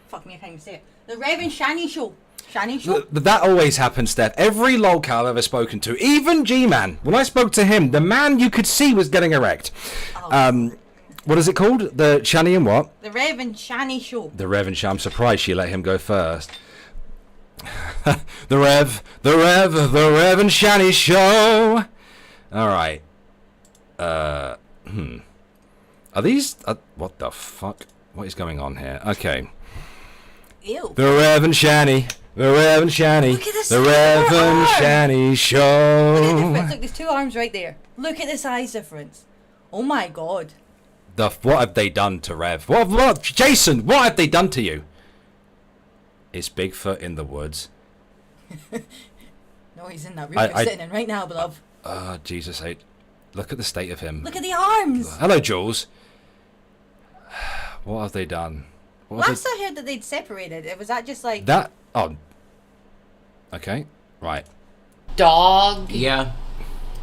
fuck me, I can't even say it. The Reverend Shani Show. Shani Show? That always happens, Steph. Every lolcow I've ever spoken to, even G-Man, when I spoke to him, the man you could see was getting erect. Oh. What is it called? The Shani and what? The Reverend Shani Show. The Rev and I'm surprised she let him go first. the Rev and Shani Show. Alright. Are these... what the fuck? What is going on here? Okay. Ew. The Rev and Shani. The Rev and Shani. Look at the The Rev and Shani Look at the Show. difference. Look, there's two arms right there. Look at the size difference. Oh my god. What have they done to Rev? What? Jason, what have they done to you? Is Bigfoot in the woods? No, he's in that room I- we're sitting in right now, beloved. Jesus, look at the state of him. Look at the arms. Hello, Jules. What have they done? What have Last I heard that they'd separated. It was that just like... that? Oh. Okay. Right. Dog. Yeah.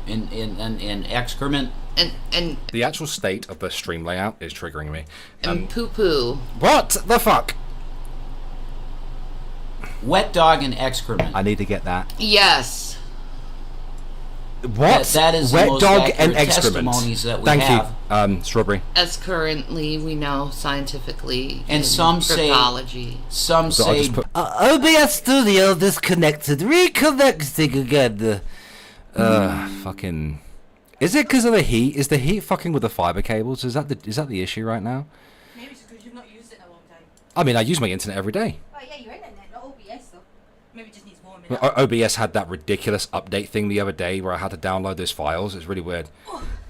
And excrement. And The actual state of the stream layout is triggering me. poo poo. What the fuck? Wet dog and excrement. I need to get that. Yes. What? That is wet the most dog accurate and excrement. testimonies that we Thank have. you, Strawberry. As currently we know scientifically, And in some say- cryptology. Some So I'll say just put- OBS Studio disconnected. Reconnecting again. Fucking. Is it because of the heat? Is the heat fucking with the fiber cables? Is that the issue right now? Maybe it's because you've not used it in a long time. I mean, I use my internet every day. Oh yeah, you're internet, not OBS though. Maybe it just needs warming Well, up. OBS had that ridiculous update thing the other day where I had to download those files. It's really weird.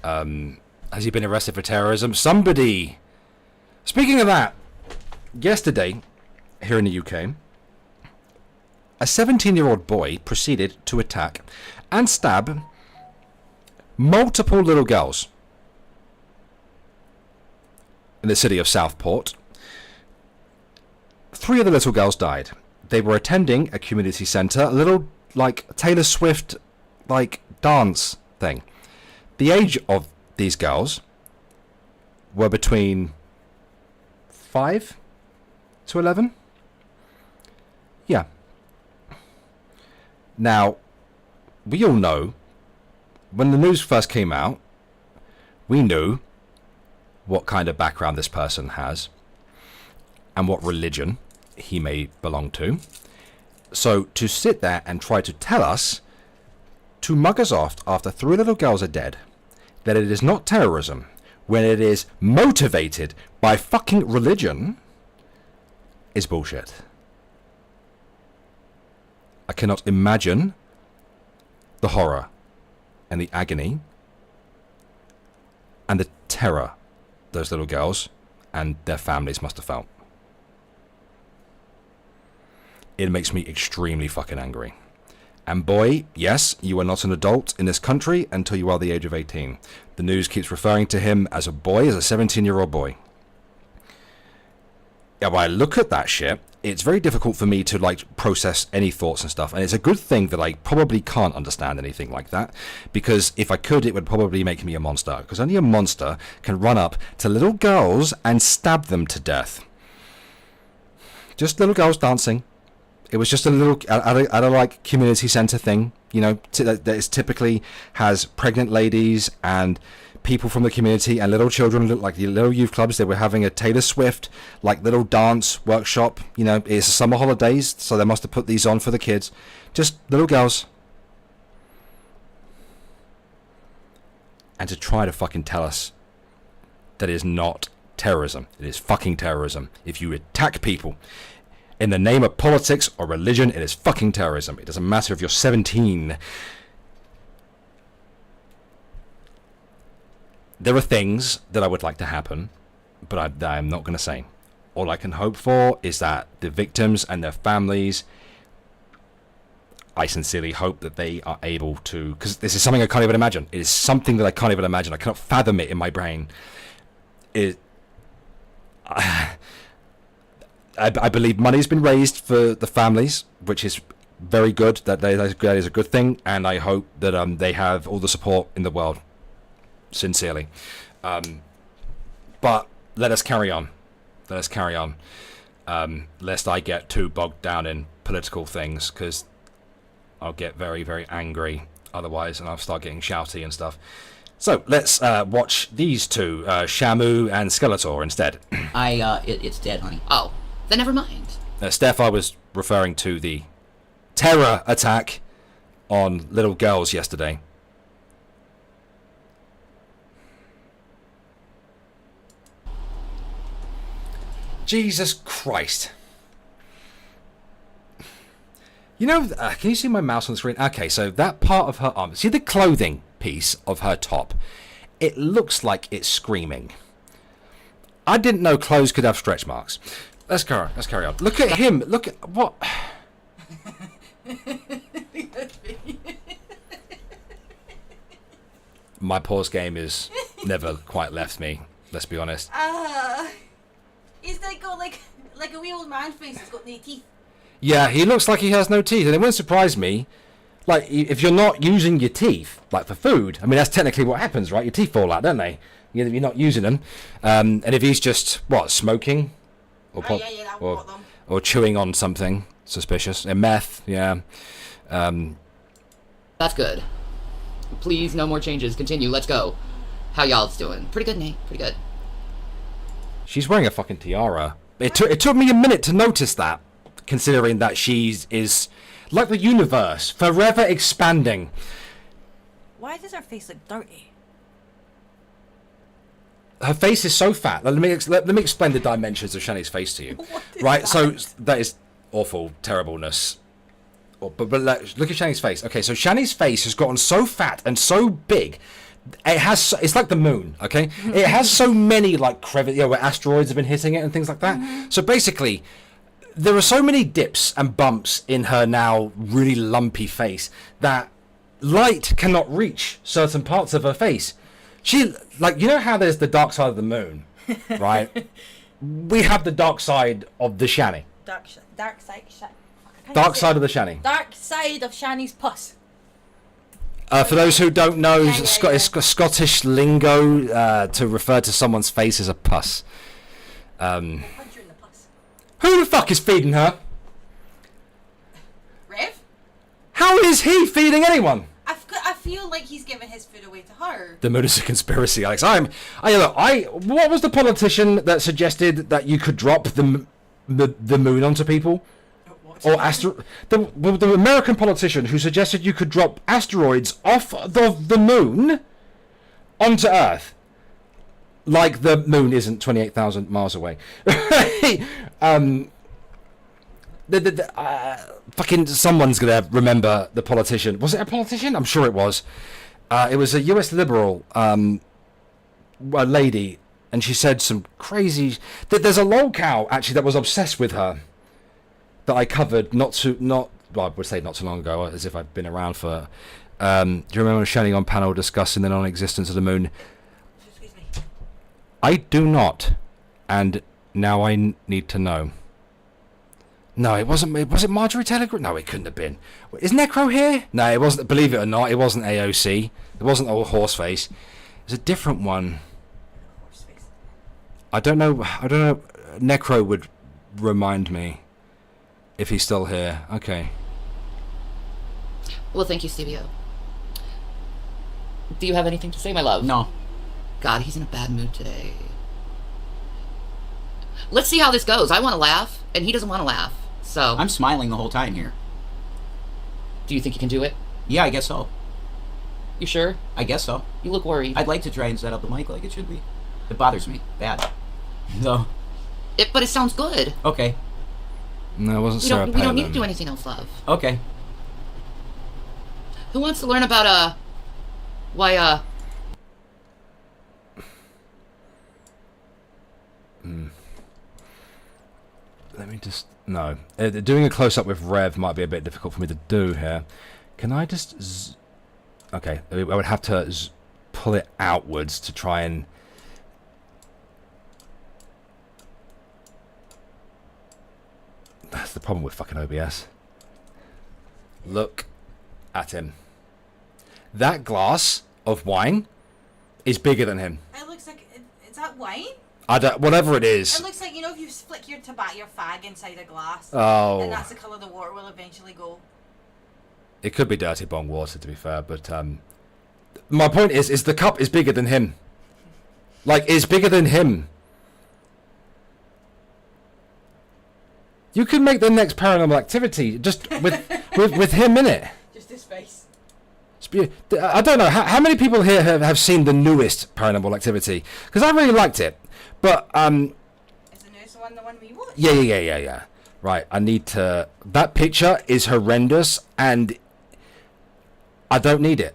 Has he been arrested for terrorism? Somebody. Speaking of that, yesterday, here in the UK, a 17-year-old boy proceeded to attack and stab multiple little girls in the city of Southport. 3 of the little girls died. They were attending a community centre, a little like Taylor Swift like dance thing. The age of these girls were between 5 to 11. Yeah. Now, we all know when the news first came out, we knew what kind of background this person has and what religion he may belong to. So to sit there and try to tell us, to mug us off after 3 little girls are dead, that it is not terrorism when it is motivated by fucking religion is bullshit. I cannot imagine the horror and the agony and the terror those little girls and their families must have felt. It makes me extremely fucking angry. And boy, yes, you are not an adult in this country until you are the age of 18. The news keeps referring to him as a boy, as a 17-year-old boy. Yeah, when I look at that shit, it's very difficult for me to like process any thoughts and stuff. And it's a good thing that I probably can't understand anything like that, because if I could, it would probably make me a monster. Because only a monster can run up to little girls and stab them to death. Just little girls dancing. It was just a little at a like community centre thing, you know, that is typically has pregnant ladies and people from the community and little children, look like the little youth clubs. They were having a Taylor Swift like little dance workshop. You know, it's summer holidays, so they must have put these on for the kids. Just little girls. And to try to fucking tell us that it is not terrorism. It is fucking terrorism. If you attack people in the name of politics or religion, it is fucking terrorism. It doesn't matter if you're 17. There are things that I would like to happen, but I'm not going to say. All I can hope for is that the victims and their families, I sincerely hope that they are able to, because this is something I can't even imagine. It is something that I can't even imagine. I cannot fathom it in my brain. I believe money's been raised for the families, which is very good. That is a good thing, and I hope that they have all the support in the world. Sincerely, but let us carry on. Lest I get too bogged down in political things, because I'll get very, very angry otherwise, and I'll start getting shouty and stuff. So let's watch these two, Shamu and Skeletor, instead. It's dead, honey. Oh, then never mind. Steph, I was referring to the terror attack on little girls yesterday. Jesus Christ. You know, can you see my mouse on the screen? Okay, so that part of her arm, see the clothing piece of her top? It looks like it's screaming. I didn't know clothes could have stretch marks. Let's carry on. Look at him. Look at what? My pause game is never quite left me. Let's be honest. He's got like a wee old man face. He's got no teeth. Yeah, he looks like he has no teeth, and it wouldn't surprise me. Like, if you're not using your teeth, like for food, I mean, that's technically what happens, right? Your teeth fall out, don't they? You're not using them. And if he's just, smoking? Or chewing on something suspicious. And meth, yeah. That's good. Please, no more changes. Continue. Let's go. How y'all's doing? Pretty good, Nate. Pretty good. She's wearing a fucking tiara. It took me a minute to notice that, considering that is like the universe, forever expanding. Why does her face look dirty? Her face is so fat. Let me explain the dimensions of Shani's face to you. Right, that? so that is awful terribleness. But look at Shani's face. Okay, so Shani's face has gotten so fat and so big. It's like the moon, okay? It has so many like crevices, where asteroids have been hitting it and things like that. So basically, there are so many dips and bumps in her now really lumpy face that light cannot reach certain parts of her face. She, like, you know how there's the dark side of the moon, right? We have the dark side of the Shani. Dark side Of the Shani. Dark side of Shani's puss. For those who don't know, Yeah. It's Scottish lingo to refer to someone's face as a puss. Punch her in the puss. Who the fuck is feeding her? Rev? How is he feeding anyone? I feel like he's giving his food away to her. The moon is a conspiracy, Alex. What was the politician that suggested that you could drop the moon onto people? Or the American politician who suggested you could drop asteroids off the moon onto Earth. Like the moon isn't 28,000 miles away. Fucking someone's gonna remember the politician. Was it a politician? I'm sure it was. It was a US liberal a lady, and she said some crazy. There's a lol cow actually that was obsessed with her. That I covered well, I would say not too long ago, as if I've been around for. Do you remember Shani on panel discussing the non-existence of the moon? Excuse me. I do not, and now I need to know. No, it wasn't. Was it Marjorie Taylor Greene? No, it couldn't have been. Is Necro here? No, it wasn't. Believe it or not, it wasn't AOC. It wasn't old Horseface. It was a different one. I don't know. Necro would remind me if he's still here. Okay. Well, thank you, Stevio. Do you have anything to say, my love? No. God, he's in a bad mood today. Let's see how this goes. I want to laugh, and he doesn't want to laugh. So I'm smiling the whole time here. do you think you can do it? Yeah, I guess so. You sure? I guess so. You look worried. I'd like to try and set up the mic like it should be. It bothers me. Bad. So. But it sounds good. Okay. No, it wasn't We Sarah don't need Palin. to do anything else, love. Okay. Who wants to learn about, why, Let me just... No. Doing a close-up with Rev might be a bit difficult for me to do here. Can I just... Okay, I would have to pull it outwards to try and... That's the problem with fucking OBS. Look at him. That glass of wine is bigger than him. It looks like... Is that wine? Whatever it is. It looks like, you know, if you flick your tobacco, your fag inside a glass. Oh. And that's the colour the water will eventually go. It could be dirty bong water, to be fair, but my point is the cup is bigger than him. Like, it's bigger than him. You could make the next Paranormal Activity just with him in it. Just his face. I don't know how many people here have seen the newest Paranormal Activity, because I really liked it, but Is the newest one the one we watched? yeah. Right, I need to. That picture is horrendous, and I don't need it.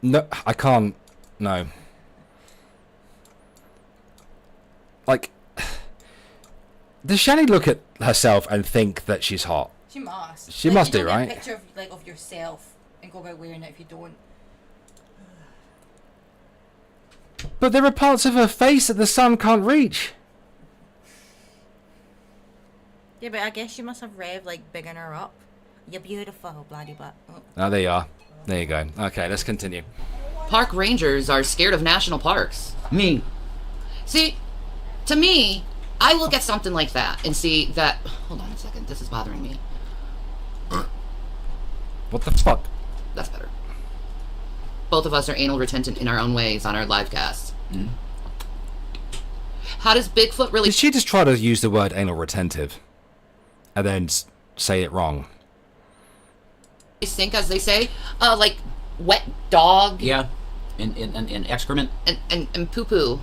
No, I can't. No. Like, does Shani look at herself and think that she's hot? She must. She must you do, don't get right? a picture of, like, of yourself and go about wearing it if you don't. But there are parts of her face that the sun can't reach. Yeah, but I guess you must have Rev, like, bigging her up. You're beautiful, bloody blah. Oh. Oh, there you are. There you go. Okay, let's continue. park rangers are scared of national parks? Me. See, to me, I look at something like that and see that... Hold on a second, this is bothering me. What the fuck? That's better. both of us are anal retentant in our own ways on our live casts. How does Bigfoot really... Did she just try to use the word anal retentive and then say it wrong? Stink, as they say? Like wet dog? Yeah. And excrement. And poo-poo.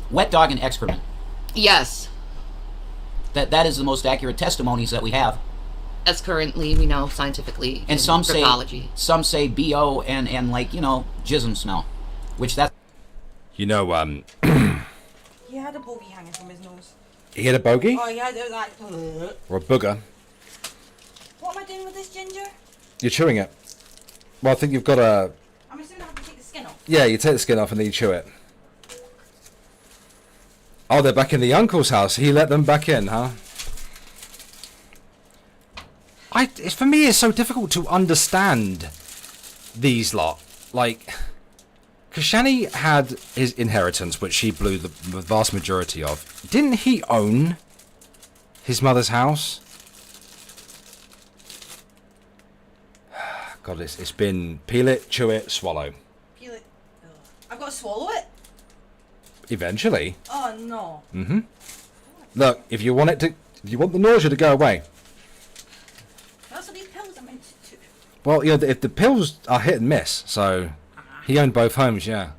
Wet dog and excrement. Yes. That is the most accurate testimonies that we have. As currently we know scientifically. And some say BO and like, you know, jism smell. Which that... You know, He had a bogey hanging from his nose. he had a bogey? Oh, yeah, it was like... Or a booger? What am I doing with this ginger? You're chewing it. Well, I think you've got a... I'm assuming I have to take the skin off. Yeah, you take the skin off and then you chew it. Oh, they're back in the uncle's house. He let them back in, huh? For me, it's so difficult to understand these lot. Like, because Shani had his inheritance, which she blew the vast majority of. Didn't he own his mother's house? God, it's been peel it, chew it, swallow. Peel it. Ugh. I've got to swallow it? Eventually. Oh, no. Mm-hmm. Look, if you want the nausea to go away. That's what these pills are meant to do. Well, yeah, if the pills are hit and miss, so he owned both homes, yeah.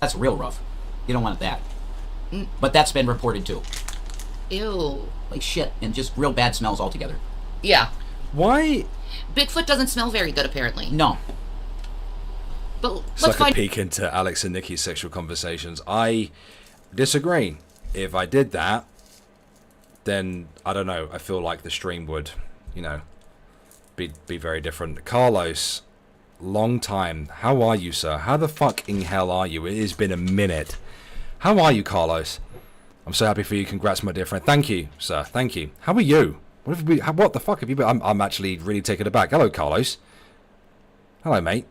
That's real rough. You don't want that. But that's been reported too. Ew. Like shit, and just real bad smells altogether. Yeah. Why? Bigfoot doesn't smell very good, apparently. No. But It's let's like find... a peek into Alex and Nikki's sexual conversations. I disagree. If I did that, then, I don't know, I feel like the stream would, you know, be very different. Carlos, long time. How are you, sir? How the fuck in hell are you? It has been a minute. How are you, Carlos? I'm so happy for you. Congrats, my dear friend. Thank you, sir. Thank you. How are you? What the fuck have you been? I'm actually really taken aback. Hello, Carlos. Hello, mate.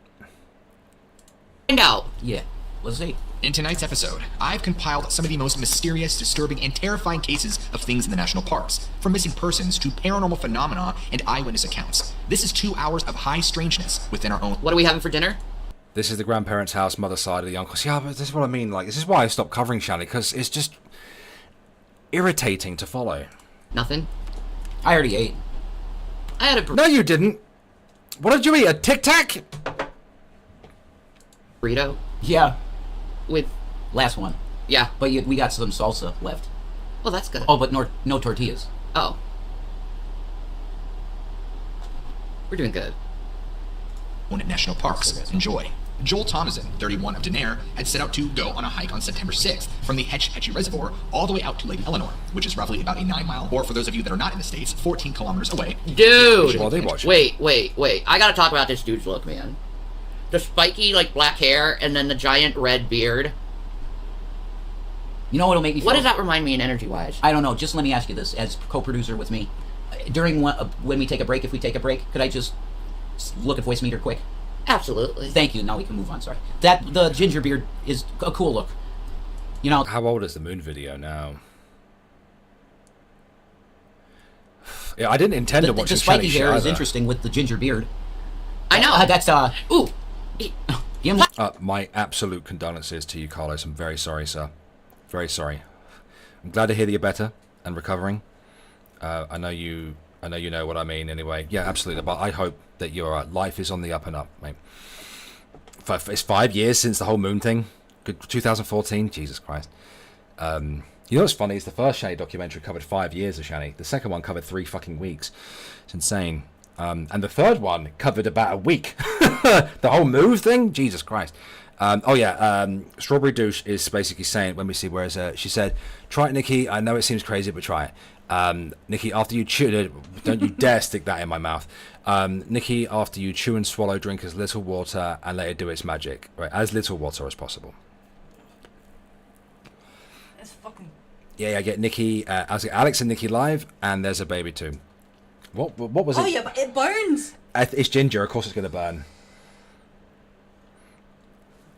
Find out. Yeah. Let's see. In tonight's episode, I've compiled some of the most mysterious, disturbing, and terrifying cases of things in the national parks, from missing persons to paranormal phenomena and eyewitness accounts. This is 2 hours of high strangeness within our own... What are we having for dinner? This is the grandparents' house, mother's side of the uncles. Yeah, but this is what I mean. Like, this is why I stopped covering Shani, because it's just irritating to follow. Nothing. I already ate. I had a No, you didn't. What did you eat? A Tic Tac? burrito Yeah. with... Last one. Yeah. But we got some salsa left. Well, that's good. Oh, but no tortillas. Oh. We're doing good. at national parks. Enjoy. Joel Thomason, 31 of Denair, had set out to go on a hike on September 6th from the Hetch Hetchy Reservoir all the way out to Lake Eleanor, which is roughly about a 9-mile, or for those of you that are not in the States, 14 kilometers away. Dude! While they watch it. Wait. I gotta talk about this dude's look, man. The spiky, like, black hair, and then the giant red beard. You know what'll make me feel... What does that remind me in energy-wise? I don't know. Just let me ask you this, as co-producer with me. During when we take a break, if we take a break, could I just look at voice meter quick? Absolutely. Thank you. Now we can move on. Sorry. The ginger beard is a cool look. You know. How old is the moon video now? Yeah, I didn't intend to watch the the spiky shit hair is either. interesting with the ginger beard. I know. That's Ooh. My absolute condolences to you, Carlos. I'm very sorry, sir. Very sorry. I'm glad to hear that you're better and recovering. I know you know what I mean. Anyway, yeah, absolutely. But I hope that your life is on the up and up, mate. It's 5 years since the whole moon thing. Good, 2014. Jesus Christ. You know what's funny is the first Shani documentary covered 5 years of Shani. The second one covered 3 fucking weeks. It's insane. And the third one covered about a week. The whole move thing? Jesus Christ. Strawberry Douche is basically saying, when we see where is she said, try it, Nikki. I know it seems crazy, but try it. Nikki, after you chew it, don't you dare stick that in my mouth. Nikki, after you chew and swallow, drink as little water and let it do its magic. Right, as little water as possible. It's fucking... Yeah, I get Nikki, Alex and Nikki live, and there's a baby too. What was it? Oh yeah, but it burns. It's ginger, of course it's going to burn.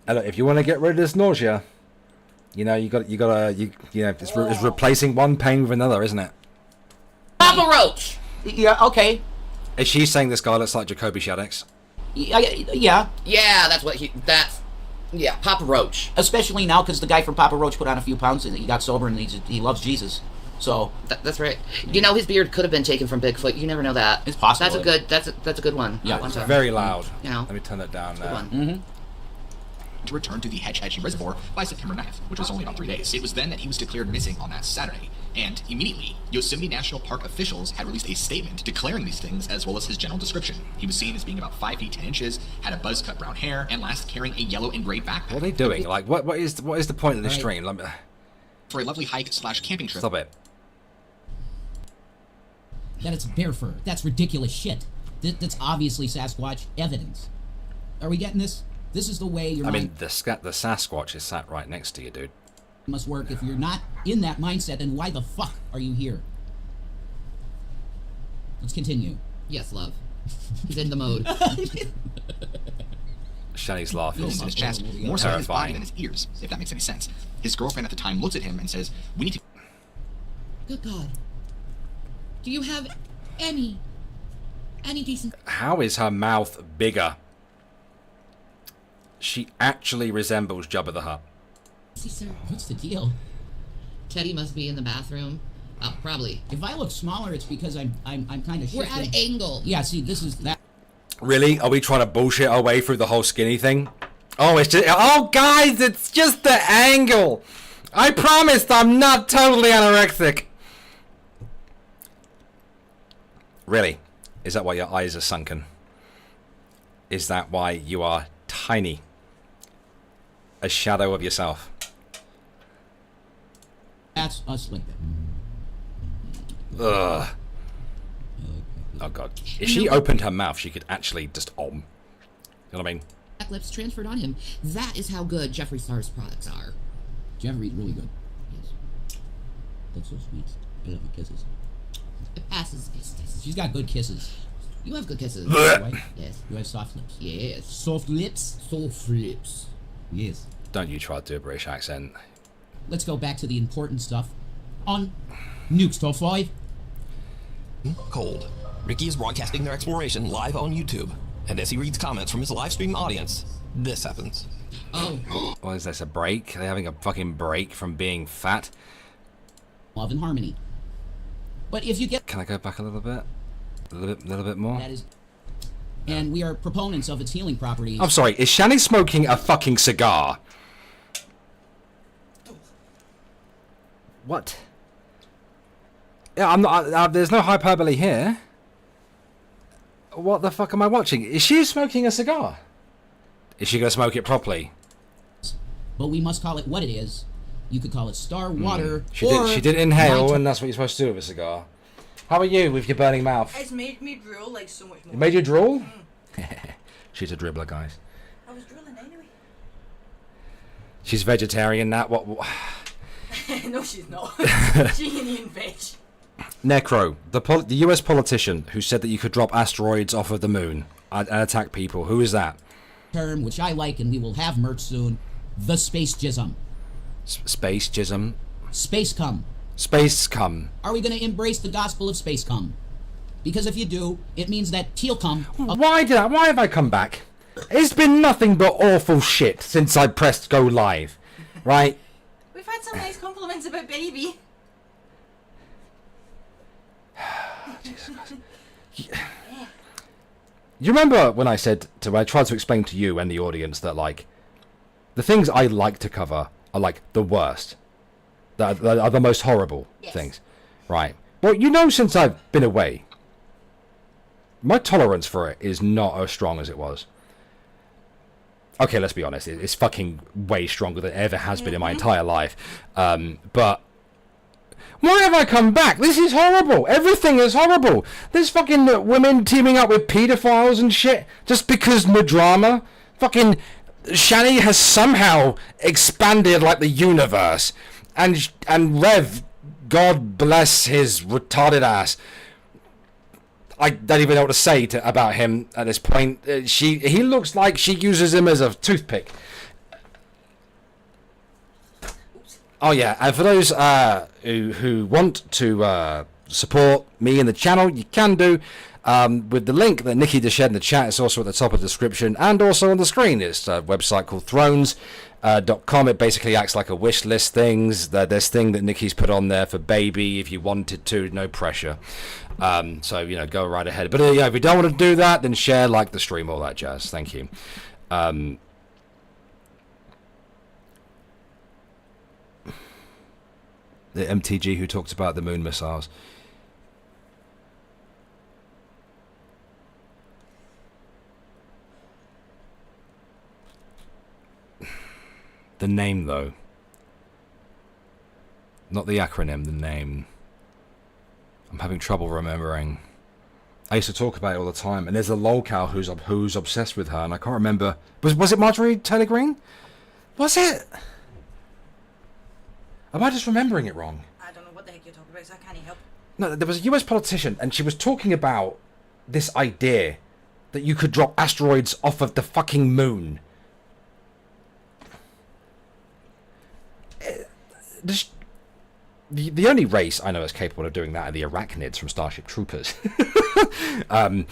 And look, if you want to get rid of this nausea, it's replacing one pain with another, isn't it? Papa Roach! Yeah, okay. Is she saying this guy looks like Jacoby Shaddix? Yeah. Yeah, yeah, Papa Roach. Especially now because the guy from Papa Roach put on a few pounds and he got sober and he loves Jesus. So That's right. You know, his beard could have been taken from Bigfoot. You never know that. It's possible. That's a good one. Yeah, One it's time. Very loud. You know. Let me turn that down Good now. one. To return to the Hetch Hetchy Reservoir by September 9th, which was only about 3 days. It was then that he was declared missing on that Saturday, and immediately, Yosemite National Park officials had released a statement declaring these things as well as his general description. He was seen as being about 5 feet 10 inches, had a buzz-cut brown hair, and last carrying a yellow and gray backpack. What are they doing? Like, what is the point of this stream? Let me, For a lovely hike/camping trip. stop it. That it's bear fur. That's ridiculous shit. That's obviously Sasquatch evidence. Are we getting this? This is the way your I mind mean, the Sasquatch is sat right next to you, dude. must work. If you're not in that mindset, then why the fuck are you here? Let's continue. Yes, love. He's in the mode. Shani's laugh In is his chest, more so in his body terrifying. than his ears, if that makes any sense. His girlfriend at the time looks at him and says, "We need to..." Good God. Do you have any decent... How is her mouth bigger? She actually resembles Jabba the Hutt. sir? What's the deal? Teddy must be in the bathroom. Oh, probably. If I look smaller, it's because I'm kind of We're shifted. at an angle. Yeah, see, this is that. Really? Are we trying to bullshit our way through the whole skinny thing? Oh, it's just... Oh, guys, it's just the angle. I promised I'm not totally anorexic. Really? Is that why your eyes are sunken? Is that why you are tiny? A shadow of yourself. That's us like that. Ugh. Oh, God. If she opened her mouth, she could actually just... You know what I mean? Black lips transferred on him. That is how good Jeffree Star's products are. Jeffrey's really good. Yes. That's so sweet. I love her kisses. It passes. She's got good kisses. You have good kisses. Right? Yes. You have soft lips. Yes. Soft lips? Soft lips. Yes. Don't you try to do a British accent. Let's go back to the important stuff. On Nukes Top 5. Cold. Ricky is broadcasting their exploration live on YouTube, and as he reads comments from his live stream audience, this happens. Oh. What is this, a break? Are they having a fucking break from being fat? Love and harmony. But if you get... Can I go back a little bit? A little bit more? That is... And we are proponents of its healing properties. I'm sorry, is Shani smoking a fucking cigar? What? Yeah, I'm not... there's no hyperbole here. What the fuck am I watching? Is she smoking a cigar? Is she going to smoke it properly? But we must call it what it is. You could call it star water. She or did inhale, nitro- and that's what you're supposed to do with a cigar. How are you with your burning mouth? It's made me drool like so much more. It made you drool? She's a dribbler, guys. I was drooling anyway. She's vegetarian now. What? No, she's not. She ain't eating veg. Necro, the US politician who said that you could drop asteroids off of the moon and attack people. Who is that? term, which I like, and we will have merch soon. The space jism. Space jism. Space cum. Space cum. Are we going to embrace the gospel of space cum? Because if you do, it means that teal cum. Why have I come back? It's been nothing but awful shit since I pressed go live, right? We've had some nice compliments about baby. Jesus Christ. You remember when I tried to explain to you and the audience that, like, the things I like to cover are, like, the worst. That are the most horrible things. Right. Well, you know, since I've been away, my tolerance for it is not as strong as it was. Okay, let's be honest. It's fucking way stronger than it ever has been in my entire life. But why have I come back? This is horrible. Everything is horrible. There's fucking women teaming up with pedophiles and shit just because drama. Fucking Shani has somehow expanded like the universe. And Rev, God bless his retarded ass. I don't even know what to say about him at this point. He looks like she uses him as a toothpick. Oh yeah, and for those who want to support me and the channel, you can do with the link that Nikki just shared in the chat. It's also at the top of the description and also on the screen. It's a website called thrones.com. It basically acts like a wish list things. There's thing that Nikki's put on there for baby if you wanted to, no pressure. So, you know, go right ahead. But yeah, if you don't want to do that, then share, like the stream, all that jazz. Thank you. The MTG who talked about the moon missiles. The name, though. Not the acronym, the name. I'm having trouble remembering. I used to talk about it all the time, and there's a lolcow who's obsessed with her, and I can't remember. Was it Marjorie Taylor Greene? Was it? Am I just remembering it wrong? I don't know what the heck you're talking about, so I can't help. No, there was a US politician, and she was talking about this idea that you could drop asteroids off of the fucking moon. The only race I know is capable of doing that are the arachnids from Starship Troopers. I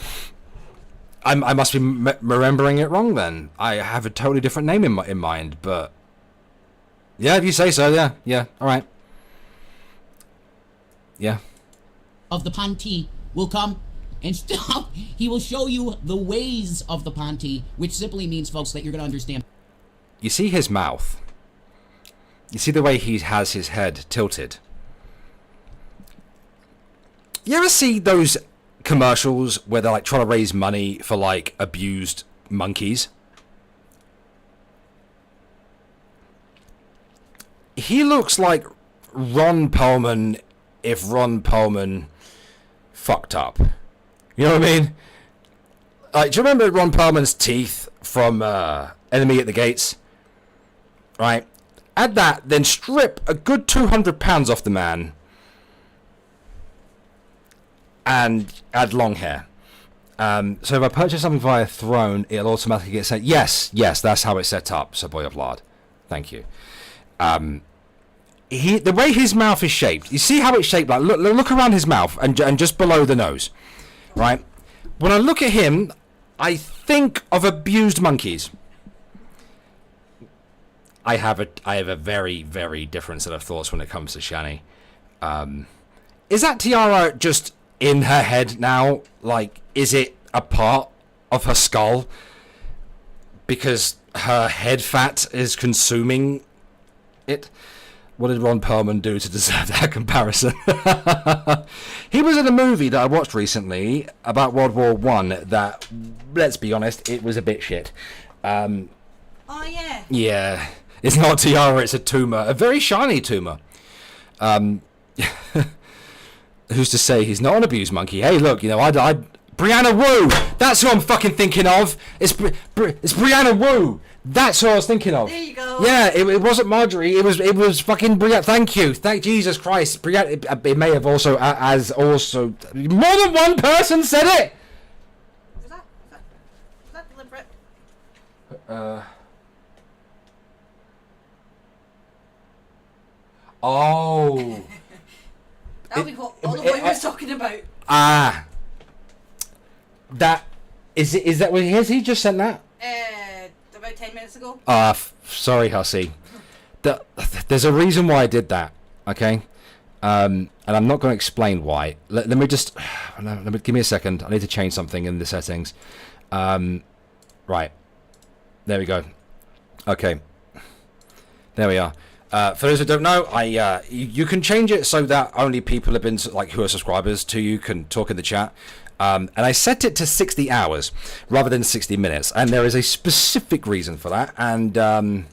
must be remembering it wrong then. I have a totally different name in mind, but yeah, if you say so, yeah, all right, yeah. Of the Panti will come and stop. He will show you the ways of the Panti, which simply means, folks, that you're going to understand. You see his mouth. You see the way he has his head tilted. You ever see those commercials where they're like trying to raise money for like abused monkeys? He looks like Ron Perlman if Ron Perlman fucked up. You know what I mean? Like, do you remember Ron Perlman's teeth from Enemy at the Gates? Right? Add that, then strip a good 200 pounds off the man and add long hair. So if I purchase something via Throne, it'll automatically get sent. Yes, that's how it's set up, Sir Boy of Lard. Thank you. The way his mouth is shaped, you see how it's shaped? Like, look around his mouth and just below the nose, right? When I look at him, I think of abused monkeys. I have a very, very different set of thoughts when it comes to Shani. Is that tiara just in her head now? Like, is it a part of her skull? Because her head fat is consuming it? What did Ron Perlman do to deserve that comparison? He was in a movie that I watched recently about World War One that, let's be honest, it was a bit shit. Oh, yeah. Yeah. It's not a tiara, it's a tumor. A very shiny tumor. Who's to say he's not an abused monkey? Hey, look, you know, I Brianna Wu! That's who I'm fucking thinking of! It's Brianna Wu! That's who I was thinking of. There you go. Yeah, it wasn't Marjorie, it was fucking Brianna. Thank you. Thank Jesus Christ. Brianna, it may have also, more than one person said it! Was that deliberate? Oh. That'll be what all the boy was talking about. That is that what has he just sent that? About 10 minutes ago. Sorry, Hussy. There's a reason why I did that, okay? And I'm not going to explain why. Let me just give me a second. I need to change something in the settings. Right. There we go. Okay. There we are. For those who don't know, you can change it so that only people have been who are subscribers to you can talk in the chat. And I set it to 60 hours rather than 60 minutes, and there is a specific reason for that. And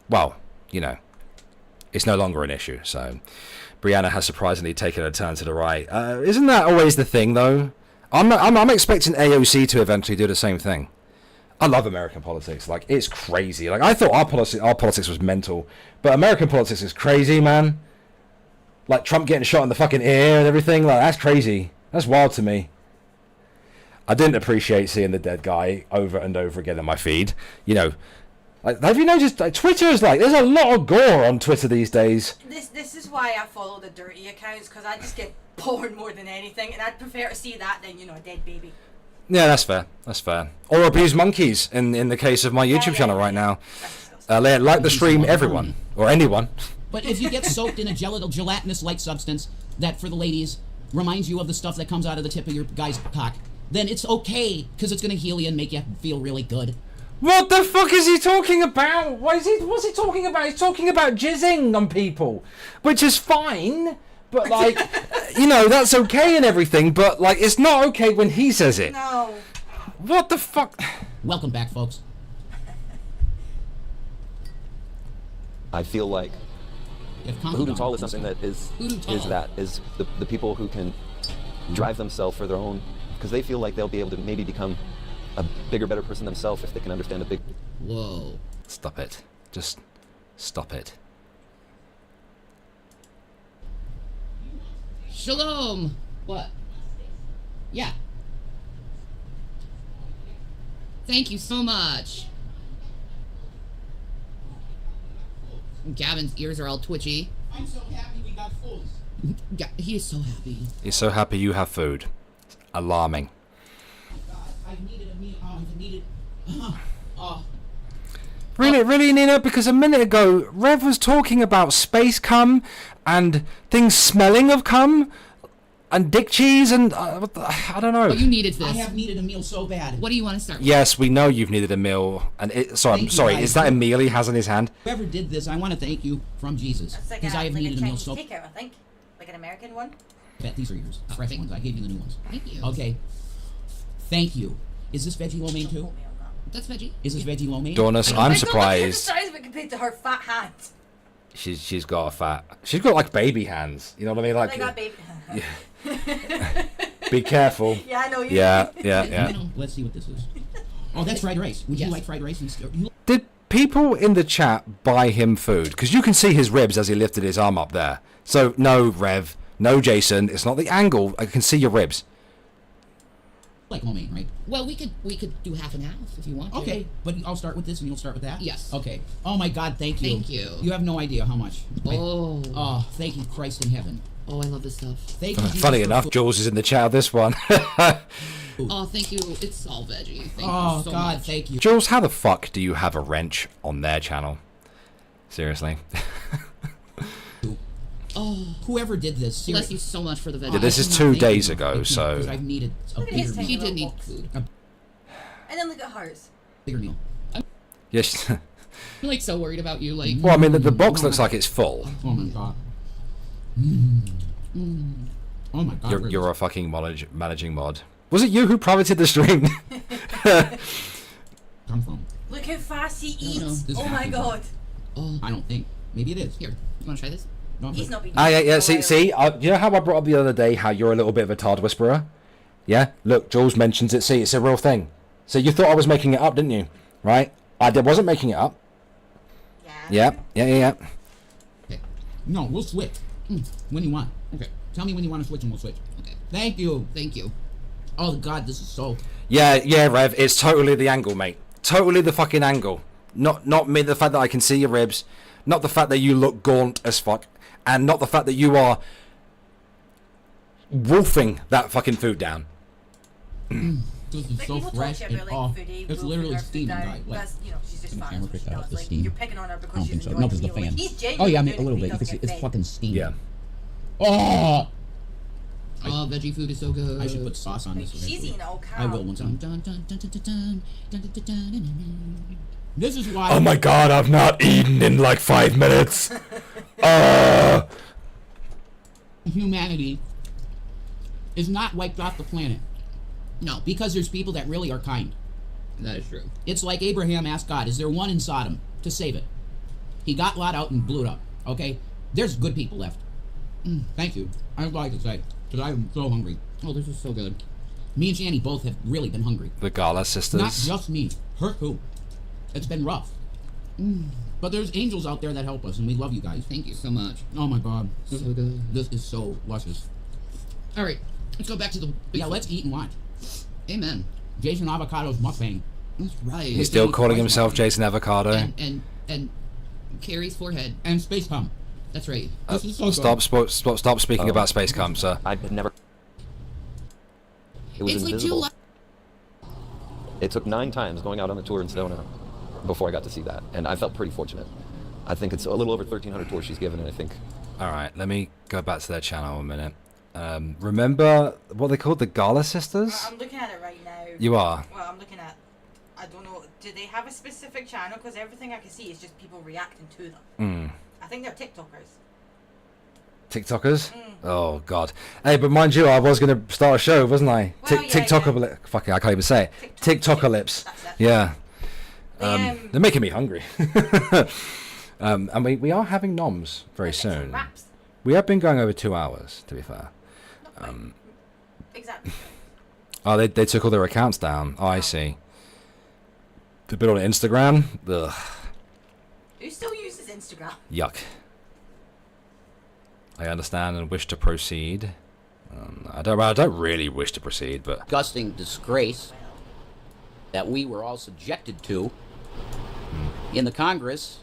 well, you know, it's no longer an issue. So Brianna has surprisingly taken a turn to the right. Isn't that always the thing, though? I'm expecting AOC to eventually do the same thing. I love American politics. Like, it's crazy. Like, I thought our politics was mental, but American politics is crazy, man. Like, Trump getting shot in the fucking ear and everything. Like, that's crazy. That's wild to me. I didn't appreciate seeing the dead guy over and over again in my feed. You know, Like, have you noticed? Like, Twitter is like, there's a lot of gore on Twitter these days. This is why I follow the dirty accounts, because I just get porn more than anything, and I'd prefer to see that than, you know, a dead baby. Yeah, that's fair. That's fair. Or abuse monkeys in the case of my YouTube channel right now. Like the stream, everyone or anyone. But if you get soaked in a gelatinous-like substance that, for the ladies, reminds you of the stuff that comes out of the tip of your guy's cock, then it's okay, because it's going to heal you and make you feel really good. What the fuck is he talking about? What's he talking about? He's talking about jizzing on people, which is fine, but like, you know, that's okay and everything, but like, it's not okay when he says it. No. What the fuck? Welcome back, folks. I feel like Hoodoo Tall is something that is the people who can drive themselves for their own, because they feel like they'll be able to maybe become a bigger, better person themselves if they can understand a big... Whoa. Stop it. Just stop it. Shalom. What? Yeah. Thank you so much. Gavin's ears are all twitchy. I'm so happy we got fools. Yeah, he is so happy. He's so happy you have food. Alarming. I needed a meal. I needed... Really, Nina? Because a minute ago, Rev was talking about space cum and things smelling of cum and dick cheese and I don't know. Oh, you needed this. I have needed a meal so bad. What do you want to start with? Yes, we know you've needed a meal. And I'm sorry. Is that a meal he has in his hand? Whoever did this, I want to thank you from Jesus, because I have needed a meal so... takeout, I think. Like an American one. Bet these are yours. Fresh ones. I gave you the new ones. Thank you. Okay. Thank you. Is this veggie lo mein too? That's veggie. Is this veggie lo mein? Donis, I'm surprised. The size of it compared to her fat hands. She's got like baby hands. You know what I mean? Like, I got baby. be careful. Yeah, I know you. Yeah. Let's see what this is. Oh, that's fried rice. Would you like fried rice instead? Did people in the chat buy him food? Because you can see his ribs as he lifted his arm up there. So no, Rev, no, Jason. It's not the angle. I can see your ribs. Like lo mein, right? Well, we could do half and half if you want to. Okay, but I'll start with this and you'll start with that? Yes. Okay. Oh my God, thank you. Thank you. You have no idea how much. Oh, thank you, Christ in heaven. I love this stuff. Thank you, Jesus, Funny enough, Jules is in the chat of this one. Oh, thank you. It's all veggie. Thank you so God, much. thank you. Jules, how the fuck do you have a wrench on their channel? Seriously. Oh, whoever did this, Bless seriously. you so much for the veggie. Yeah, this is 2 days ago, so... Because I've needed a Look at his bigger tiny meal. He did little need box. food. And then look at hers. Bigger meal. Yes. I'm like so worried about you. Like, Well, I mean, the box looks like it's full. Oh my God. Oh my God. You're a fucking managing mod. Was it you who privated the stream? Come from? Look how fast he eats. This Oh my happens. God. I don't think. Maybe it is. here, you want to try this? No, He's not being. Yeah. See. You know how I brought up the other day how you're a little bit of a Tard whisperer? Yeah. Look, Jules mentions it. See, it's a real thing. So you thought I was making it up, didn't you? Right? I wasn't making it up. Yeah. Okay. No, we'll switch. When you want. Okay. Tell me when you want to switch and we'll switch. Okay. Thank you. Thank you. Oh God, this is so... Yeah, Rev. It's totally the angle, mate. Totally the fucking angle. Not me. The fact that I can see your ribs. Not the fact that you look gaunt as fuck. And not the fact that you are wolfing that fucking food down. This is Like, so people fresh talk and about like foodie, it's literally steaming, right? Like, That's, you know, she's just Can the fat. camera so pick she that up, knows. the Like, steam? you're picking on her I because don't she's think so. enjoying No, because the meal. Like, fan. he's Oh genuinely yeah, I mean doing a little it bit because get it's fed. fucking steaming. Yeah. Oh! Oh, veggie food is so good. I should put sauce on this. She's eventually. eating all cow. I will once Dun, I'm... dun, dun, dun, dun, dun, dun, dun, dun, dun, dun, dun. This is why... Oh my God! I've not eaten in like 5 minutes. Humanity is not wiped off the planet. No, Because there's people that really are kind. that is true. It's like Abraham asked God, is there one in Sodom to save it? He got Lot out and blew it up, okay? There's good people left. Thank you. I would like to say, because I'm so hungry. Oh, this is so good. Me and Shani both have really been hungry. The Gala sisters. Not just me. Her too. It's been rough. But there's angels out there that help us, and we love you guys. Thank you so much. Oh my God. So good. This is so luscious. All right, let's go back to the. Yeah, let's eat and watch. Amen. Jason Avocado's mukbang. That's right. He's still calling himself Jason Avocado. And Carrie's forehead and space cum. That's right. This is so Stop speaking about space cum, sir. I had never. It was It's like invisible. July. It took 9 times going out on the tour in Sedona before I got to see that, and I felt pretty fortunate. I think it's a little over 1,300 tours she's given, and I think. All right, let me go back to their channel a minute. Remember what they called the Gala Sisters? I'm looking at it right now. You are? Well, I'm looking at... I don't know. Do they have a specific channel? Because everything I can see is just people reacting to them. I think they're TikTokers. TikTokers? Oh, God. Hey, but mind you, I was going to start a show, wasn't I? Well, yeah, TikToker... Fucking, I can't even say it. TikToker lips. That's it. Yeah. They, They're making me hungry. And we are having noms very soon. Raps. We have been going over 2 hours, to be fair. Exactly. Oh, they took all their accounts down. Oh, I see. They've been on Instagram. Ugh. Who still uses Instagram? Yuck. I understand and wish to proceed. I don't really wish to proceed, but... Disgusting disgrace that we were all subjected to in the Congress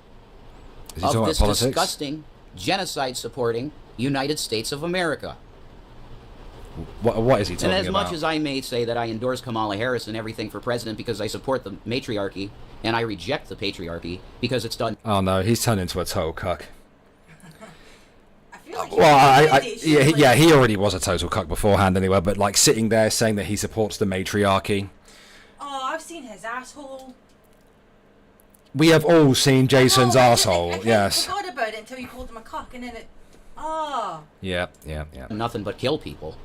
Is he of talking this about politics? disgusting genocide-supporting United States of America. What is he talking And as about? much as I may say that I endorse Kamala Harris and everything for president because I support the matriarchy and I reject the patriarchy because it's done. Oh no, he's turned into a total cuck. I feel like Well, he already was a total cuck beforehand anyway, but like sitting there saying that he supports the matriarchy. Oh, I've seen his asshole. We have all seen Jason's Oh, asshole, I yes. forgot about it until you called him a cock and then it... Oh. Yeah. Nothing but kill people.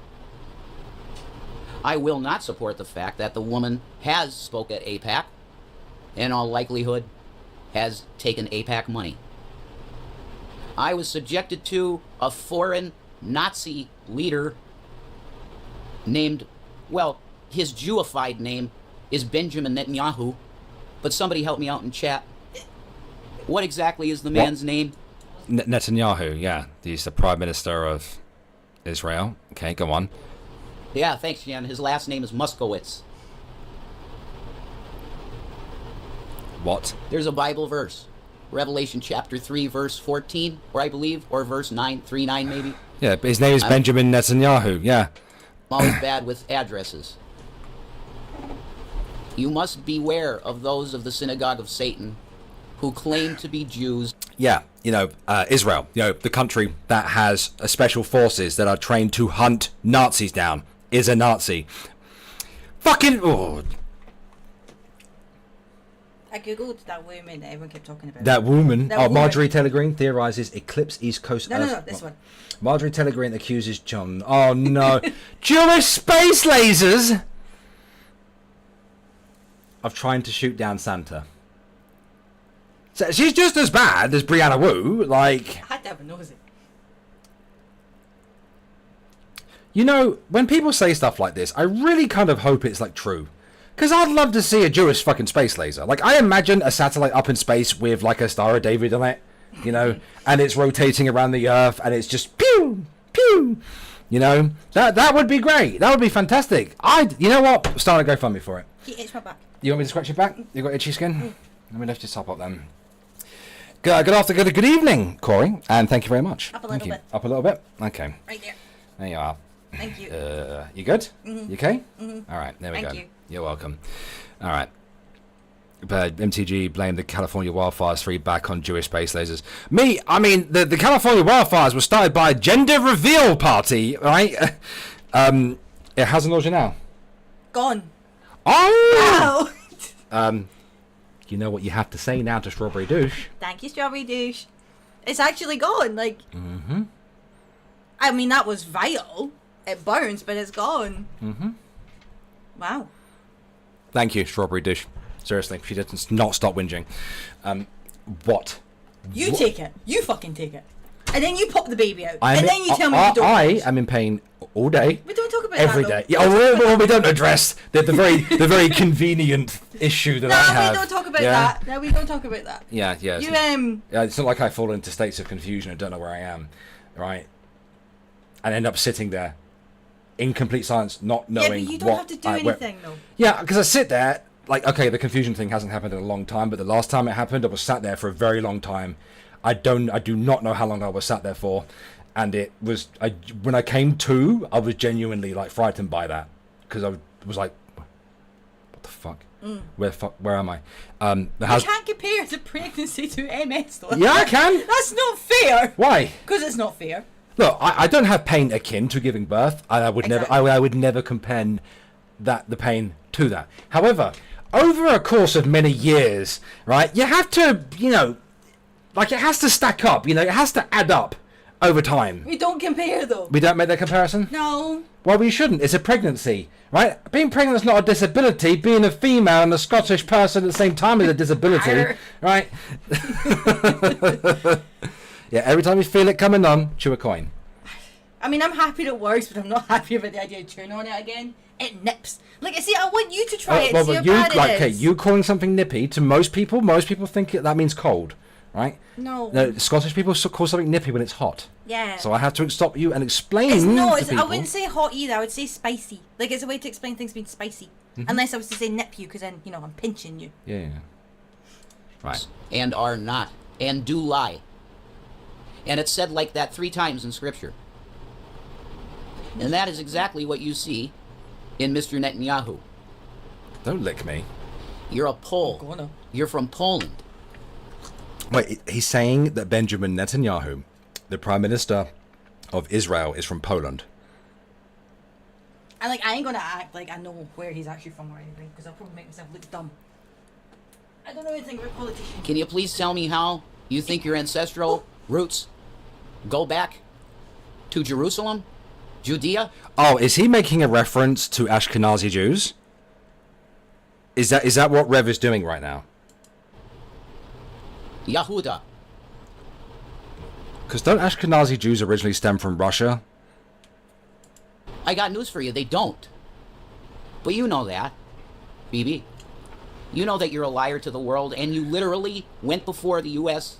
I will not support the fact that the woman has spoke at AIPAC, in all likelihood has taken AIPAC money. I was subjected to a foreign Nazi leader named, well, his Jewified name is Benjamin Netanyahu, but somebody help me out in chat. What exactly is the man's name? Netanyahu, yeah. He's the Prime Minister of Israel. Okay, go on. Yeah, thanks, Jan. His last name is Muskowitz. What? There's a Bible verse. Revelation chapter 3, verse 14, or I believe, or verse 9, 3-9 maybe. Yeah, but his name is Benjamin Netanyahu, yeah. I'm always bad with addresses. You must beware of those of the synagogue of Satan who claim to be Jews. Yeah, Israel, the country that has special forces that are trained to hunt Nazis down, is a Nazi. Fucking... Oh. I googled that woman that everyone kept talking about. That woman. That woman. Marjorie Taylor Greene theorizes eclipse East Coast. No, this one. Marjorie Taylor Greene accuses John. Oh no, Jewish space lasers of trying to shoot down Santa. So she's just as bad as Brianna Wu. Like, I had to have a nosy. When people say stuff like this, I really kind of hope it's like true. Because I'd love to see a Jewish fucking space laser. Like, I imagine a satellite up in space with, like, a Star of David on it, and it's rotating around the Earth, and it's just pew, pew, That would be great. That would be fantastic. You know what? Start a GoFundMe for it. He itched my back. You want me to scratch your back? You got itchy skin? Let me lift this top up then. Good evening, Corey, and thank you very much. Up a little bit. Up a little bit? Okay. Right there. There you are. Thank you. You good? Mhm. You okay? Mhm. All right, there we Thank go. you. You're welcome. All right. But MTG blamed the California wildfires for back on Jewish space lasers. The California wildfires were started by a gender reveal party, right? How's the nausea now? Gone. Oh! Ow! You know what you have to say now to Strawberry Douche. Thank you, Strawberry Douche. It's actually gone. Like, Mm-hmm. that was vital. It burns, but it's gone. Mm-hmm. Wow. Thank you, Strawberry Douche. Seriously, she did not stop whinging. What? You take it. You fucking take it. And then you pop the baby out. Then you tell me you don't. I am in pain all day. We don't talk about every that, day. though. Yeah, well, we don't address the very convenient issue that I have. No, we don't talk about that. No, we don't talk about that. Yeah. It's not like I fall into states of confusion and don't know where I am, right? And end up sitting there in complete silence, not knowing Yeah, but you don't what have to do anything, though. Yeah, because I sit there like, okay, the confusion thing hasn't happened in a long time, but the last time it happened, I was sat there for a very long time. I do not know how long I was sat there for, and it was, when I came to, I was genuinely like frightened by that, because I was like, what the fuck? Where am I? You can't compare the pregnancy to MS, though. Yeah, I can. That's not fair. Why? Because it's not fair. Look, I don't have pain akin to giving birth. I would never. I would never compare the pain to that. However, over a course of many years, right, you have to, like, it has to stack up. It has to add up over time. We don't compare, though. We don't make that comparison? No. Well, we shouldn't. It's a pregnancy, right? Being pregnant is not a disability. Being a female and a Scottish person at the same time is a disability, right? Yeah, every time you feel it coming on, chew a coin. I mean, I'm happy it works, but I'm not happy about the idea of chewing on it again. It nips. Like, see, I want you to try it and see how bad it is. You calling something nippy, to most people think that means cold, right? No. Scottish people call something nippy when it's hot. Yeah. So I have to stop you and explain It's to people. I wouldn't say hot either. I would say spicy. Like, it's a way to explain things being spicy. Unless I was to say nip you, because then, I'm pinching you. Yeah. Right. And are not. And do lie. And it's said like that 3 times in Scripture. And that is exactly what you see in Mr. Netanyahu. Don't lick me. You're a Pole. You're from Poland. Wait, he's saying that Benjamin Netanyahu, the Prime Minister of Israel, is from Poland. I ain't gonna act like I know where he's actually from or anything, because I'll probably make myself look dumb. I don't know anything about politicians. Can you please tell me how you think your ancestral roots go back to Jerusalem? Judea? Oh, is he making a reference to Ashkenazi Jews? Is that what Rev is doing right now? Yahuda. Because don't Ashkenazi Jews originally stem from Russia? I got news for you, they don't. But you know that, BB. You know that you're a liar to the world, and you literally went before the U.S.,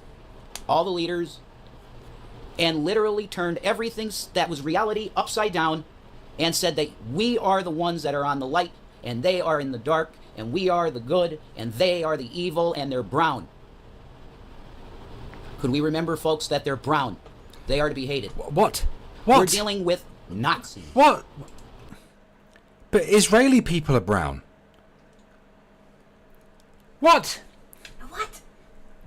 all the leaders, and literally turned everything that was reality upside down and said that we are the ones that are on the light and they are in the dark and we are the good and they are the evil and they're brown. Could we remember, folks, that they're brown? They are to be hated. What? We're dealing with Nazis. What? But Israeli people are brown. What? What?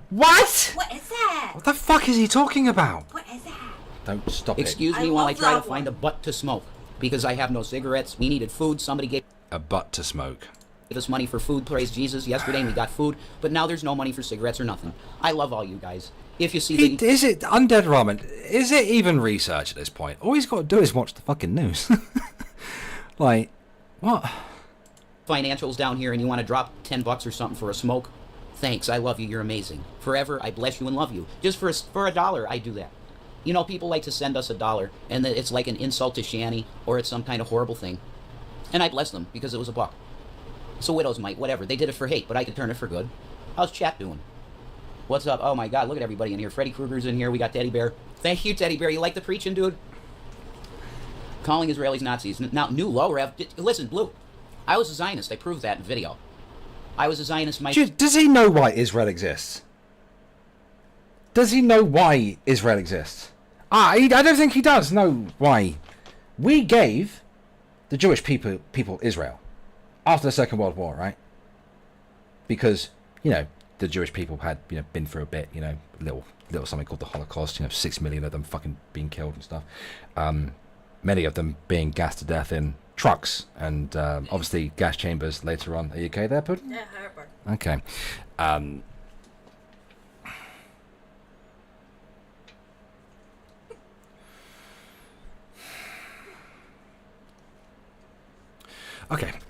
What? What is that? What the fuck is he talking about? What is that? Don't stop Excuse me while I try to find a butt to smoke. Because I have no cigarettes. We needed food. Somebody gave a butt to smoke. Give us money for food. Praise Jesus. Yesterday we got food. But now there's no money for cigarettes or nothing. I love all you guys. If you see Is it Undead Ramen? Is it even research at this point? All he's got to do is watch the fucking news. Like, what? Financials down here and you want to drop $10 or something for a smoke, thanks. I love you. You're amazing. Forever, I bless you and love you. Just for $1, I do that. People like to send us $1 and that it's like an insult to Shanny or it's some kind of horrible thing. And I bless them because it was $1. So widows might, whatever. They did it for hate, but I could turn it for good. How's chat doing? What's up? Oh my God, look at everybody in here. Freddy Krueger's in here. We got Teddy Bear. Thank you, Teddy Bear. You like the preaching, dude? Calling Israelis Nazis. Now, new low rev. Listen, Blue. I was a Zionist. I proved that in video. I was a Zionist myself. Does he know why Israel exists? Does he know why Israel exists? I don't think he does know why. We gave the Jewish people Israel after the Second World War, right? Because, the Jewish people had, been through a bit, little something called the Holocaust, 6 million of them fucking being killed and stuff. Many of them being gassed to death in trucks and obviously gas chambers later on. Are you okay there, Puddin? Yeah, Herbert. Okay.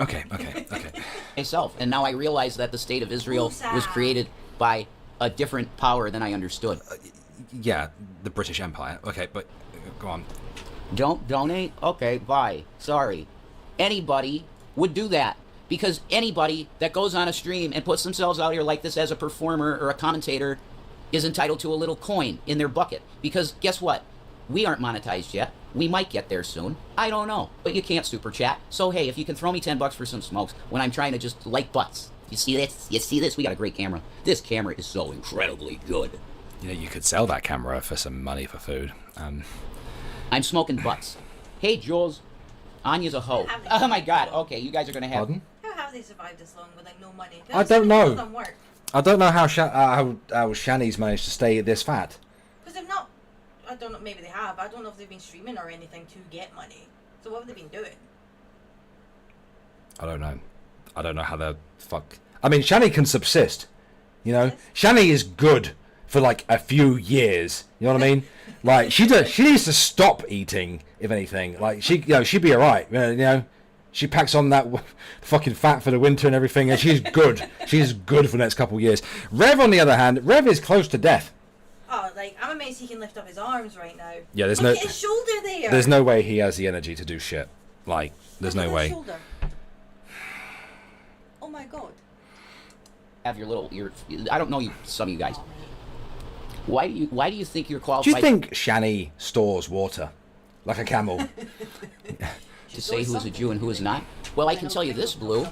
Okay. Myself, and now I realize that the state of Israel was created by a different power than I understood. Yeah, the British Empire. Okay, but go on. Don't donate? Okay, bye. Sorry. Anybody would do that. Because anybody that goes on a stream and puts themselves out here like this as a performer or a commentator is entitled to a little coin in their bucket. Because guess what? We aren't monetized yet. We might get there soon. I don't know. But you can't super chat. So hey, if you can throw me $10 for some smokes when I'm trying to just like butts, You see this? You see this? We got a great camera. This camera is so incredibly good. You know, you could sell that camera for some money for food. I'm smoking butts. Hey, Jules. Anya's a hoe. Oh my god. Okay, you guys are gonna have... Pardon? How have they survived this long with like no money? I don't know. Them work. I don't know how Shani's managed to stay this fat. Because they've not. I don't know. Maybe they have. I don't know if they've been streaming or anything to get money. So what have they been doing? I don't know. I don't know how the fuck. I mean, Shani can subsist. You know, Shani is good for like a few years. You know what I mean? Like she needs to stop eating, if anything. Like she'd be alright. You know, she packs on that fucking fat for the winter and everything, and she's good. She's good for the next couple of years. Rev, on the other hand, Rev is close to death. Oh, like I'm amazed he can lift up his arms right now. Yeah, there's Look at his shoulder there. There's no way he has the energy to do shit. Like, there's no way. Shoulder. Oh my god. Have your little ear... I don't know you, some of you guys. Why do you think you're qualified... Do you think Shani stores water? Like a camel? To say who's a Jew and who is not? Well, I can tell you this, Blue.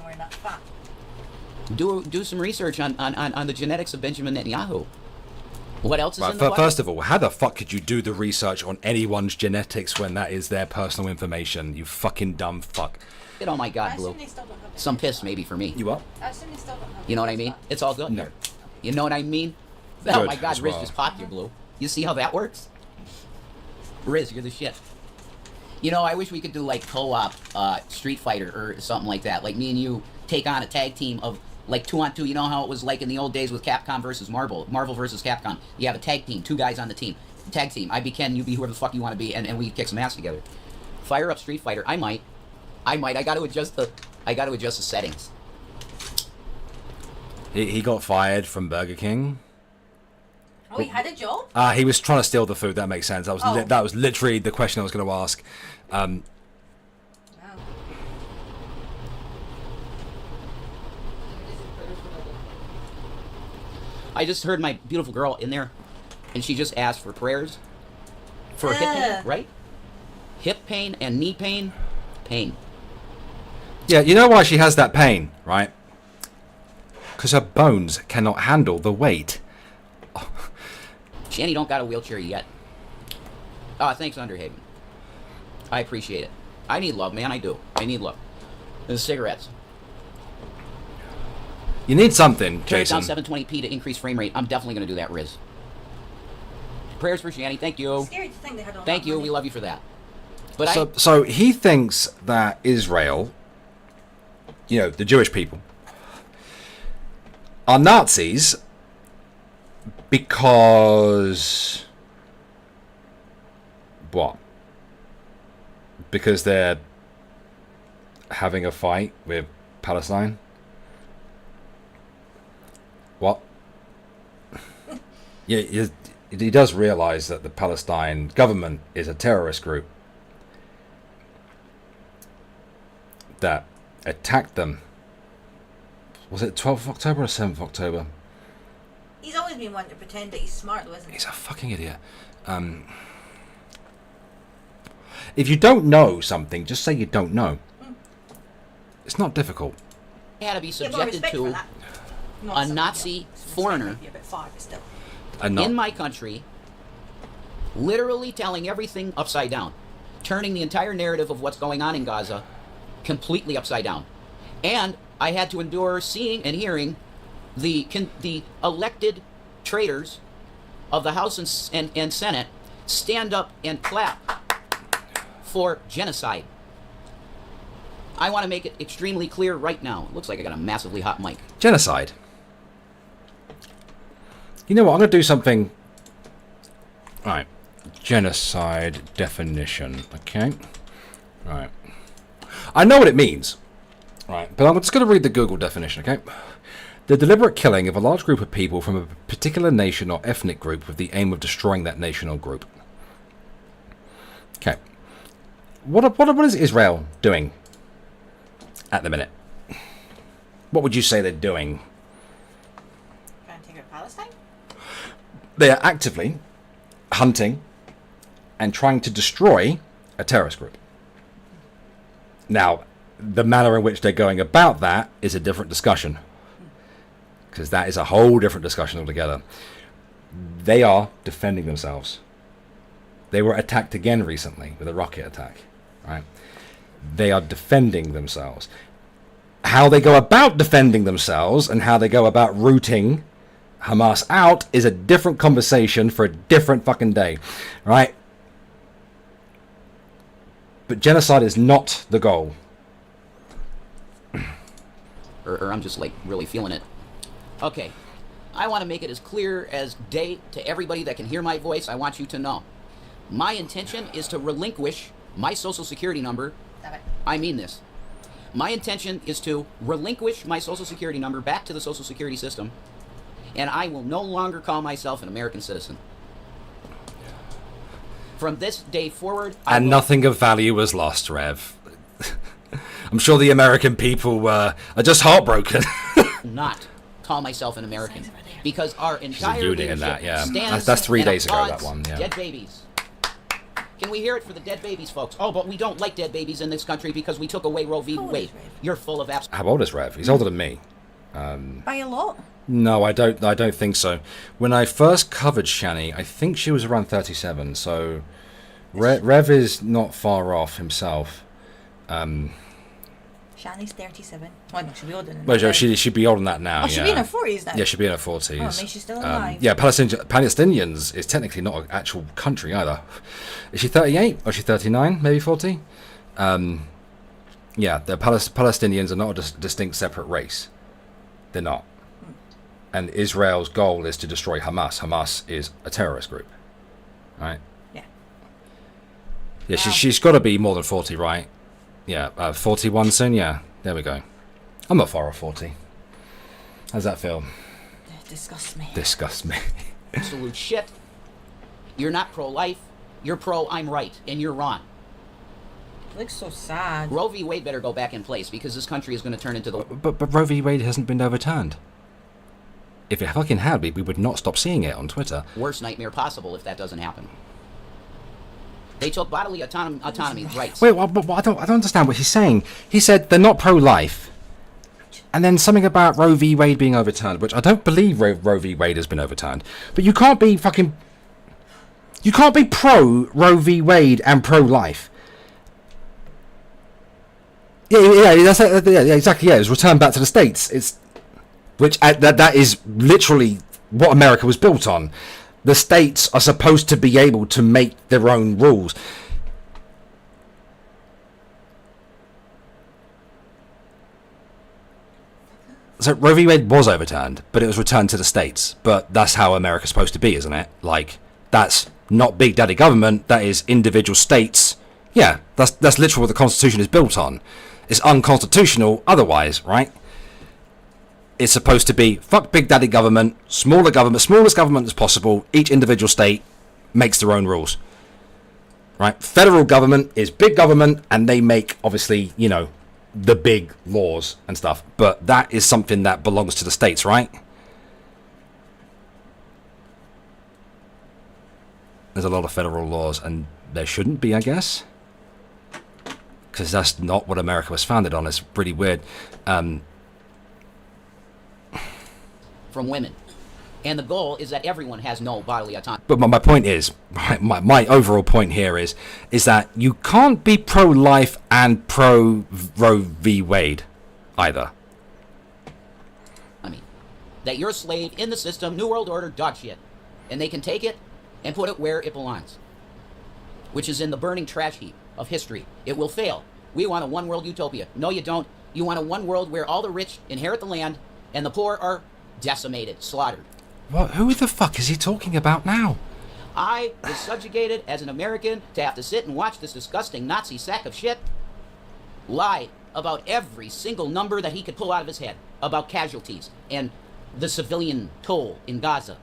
Do some research on the genetics of Benjamin Netanyahu. What else is in the First of all, how the fuck could you do the research on anyone's genetics when that is their personal information? You fucking dumb fuck. Oh my god, Blue. Some piss maybe for me. You what? You know what I mean? It's all good. No. You know what I mean? Good, oh my god, Riz well. just popped you, Blue. You see how that works? Riz, you're the shit. You know, I wish we could do like co-op Street Fighter or something like that. Like me and you take on a tag team of like 2-on-2. You know how it was like in the old days with Capcom versus Marvel versus Capcom. You have a tag team, 2 guys on the team. Tag team. I be Ken, you be whoever the fuck you want to be, and we kick some ass together. Fire up Street Fighter. I might. I got to adjust the settings. He got fired from Burger King. Oh, he had a job? He was trying to steal the food. That makes sense. That was literally the question I was going to ask. I just heard my beautiful girl in there, and she just asked for prayers for hip pain, right? Hip pain and knee pain. Pain. Yeah, you know why she has that pain, right? Because her bones cannot handle the weight. Shani don't got a wheelchair yet. Thanks, Underhaven. I appreciate it. I need love, man. I do. I need love. And cigarettes. You need something, Turn it Jason. down 720p to increase frame rate. I'm definitely going to do that, Riz. Prayers for Shani. Thank you. Scary to think they had all Thank that you. money. We love you for that. But So he thinks that Israel, you know, the Jewish people, are Nazis because... What? Because they're having a fight with Palestine? What? Yeah, he does realise that the Palestine government is a terrorist group that attacked them. Was it 12th of October or 7th of October? He's always been one to pretend that he's smart, though, isn't he? He's a fucking idiot. If you don't know something, just say you don't know. It's not difficult. I had to be Yeah, but subjected respect for to that. Not a something, Nazi yeah. foreigner Maybe a bit far, but still. in my country, literally telling everything upside down, turning the entire narrative of what's going on in Gaza completely upside down. And I had to endure seeing and hearing the elected traitors of the House and Senate stand up and clap for genocide. I want to make it extremely clear right now. It looks like I got a massively hot mic. Genocide. You know what? I'm going to do something. Right. Genocide definition. Okay. Right. I know what it means. Right. But I'm just going to read the Google definition, okay? The deliberate killing of a large group of people from a particular nation or ethnic group with the aim of destroying that nation or group. Okay. What is Israel doing at the minute? What would you say they're doing? Trying to take out Palestine? They are actively hunting and trying to destroy a terrorist group. Now, the manner in which they're going about that is a different discussion. because that is a whole different discussion altogether. They are defending themselves. They were attacked again recently with a rocket attack, right? They are defending themselves. How they go about defending themselves and how they go about rooting Hamas out is a different conversation for a different fucking day, right? But genocide is not the goal. Or I'm just like really feeling it. Okay, I want to make it as clear as day to everybody that can hear my voice. I want you to know my intention is to relinquish my social security number. I mean this. My intention is to relinquish my social security number back to the social security system, and I will no longer call myself an American citizen. From this day forward, and nothing of value was lost, Rev. I'm sure the American people are just heartbroken. Not call myself an American, because our entire unit in that, leadership yeah. stands That's 3 and days ago, applauds that one, yeah. dead babies. Can we hear it for the dead babies, folks? Oh, but we don't like dead babies in this country because we took away Roe v. Wade. You're full of abs. How old is Rev? He's older than me. By a lot. No, I don't think so. When I first covered Shani, I think she was around 37. So Rev is not far off himself. Shani's 37. Well, no, she'll be older than Well, that. she should be older than that now. Oh, she'll be in her 40s now. Yeah, she'll be in her 40s. Oh, maybe she's still alive. Yeah, Palestinians is technically not an actual country either. Is she 38 or is she 39? Maybe 40? Yeah, the Palestinians are not a distinct separate race. They're not. And Israel's goal is to destroy Hamas. Hamas is a terrorist group, right? Yeah. Yeah, she's got to be more than 40, right? Yeah, 41 soon. Yeah, there we go. I'm not far off 40. How's that feel? Disgusts me. Disgusts me. Absolute shit. You're not pro-life. You're pro-I'm right, and you're wrong. It looks so sad. Roe v. Wade better go back in place because this country is going to turn into the... But Roe v. Wade hasn't been overturned. If it fucking had, we would not stop seeing it on Twitter. Worst nightmare possible if that doesn't happen. They took bodily autonomy rights. Wait, I don't understand what he's saying. He said they're not pro-life, and then something about Roe v. Wade being overturned, which I don't believe Roe v. Wade has been overturned. But you can't be fucking... You can't be pro Roe v. Wade and pro-life. Yeah, exactly. Yeah, it was returned back to the States. That is literally what America was built on. The states are supposed to be able to make their own rules. So Roe v. Wade was overturned, but it was returned to the states. But that's how America's supposed to be, isn't it? Like, that's not big daddy government. That is individual states. Yeah, that's literally what the Constitution is built on. It's unconstitutional otherwise, right? It's supposed to be fuck big daddy government, smallest government as possible. Each individual state makes their own rules, right? Federal government is big government, and they make, obviously, the big laws and stuff. But that is something that belongs to the states, right? There's a lot of federal laws, and there shouldn't be, I guess, because that's not what America was founded on. It's pretty weird. From women. And the goal is that everyone has no bodily autonomy. But my point is, my overall point here is that you can't be pro-life and pro-Roe v. Wade either. I mean, that you're a slave in the system, New World Order, dog shit. And they can take it and put it where it belongs, which is in the burning trash heap of history. It will fail. We want a one-world utopia. No, you don't. You want a one world where all the rich inherit the land and the poor are decimated, slaughtered. What? Who the fuck is he talking about now? I was subjugated as an American to have to sit and watch this disgusting Nazi sack of shit lie about every single number that he could pull out of his head about casualties and the civilian toll in Gaza.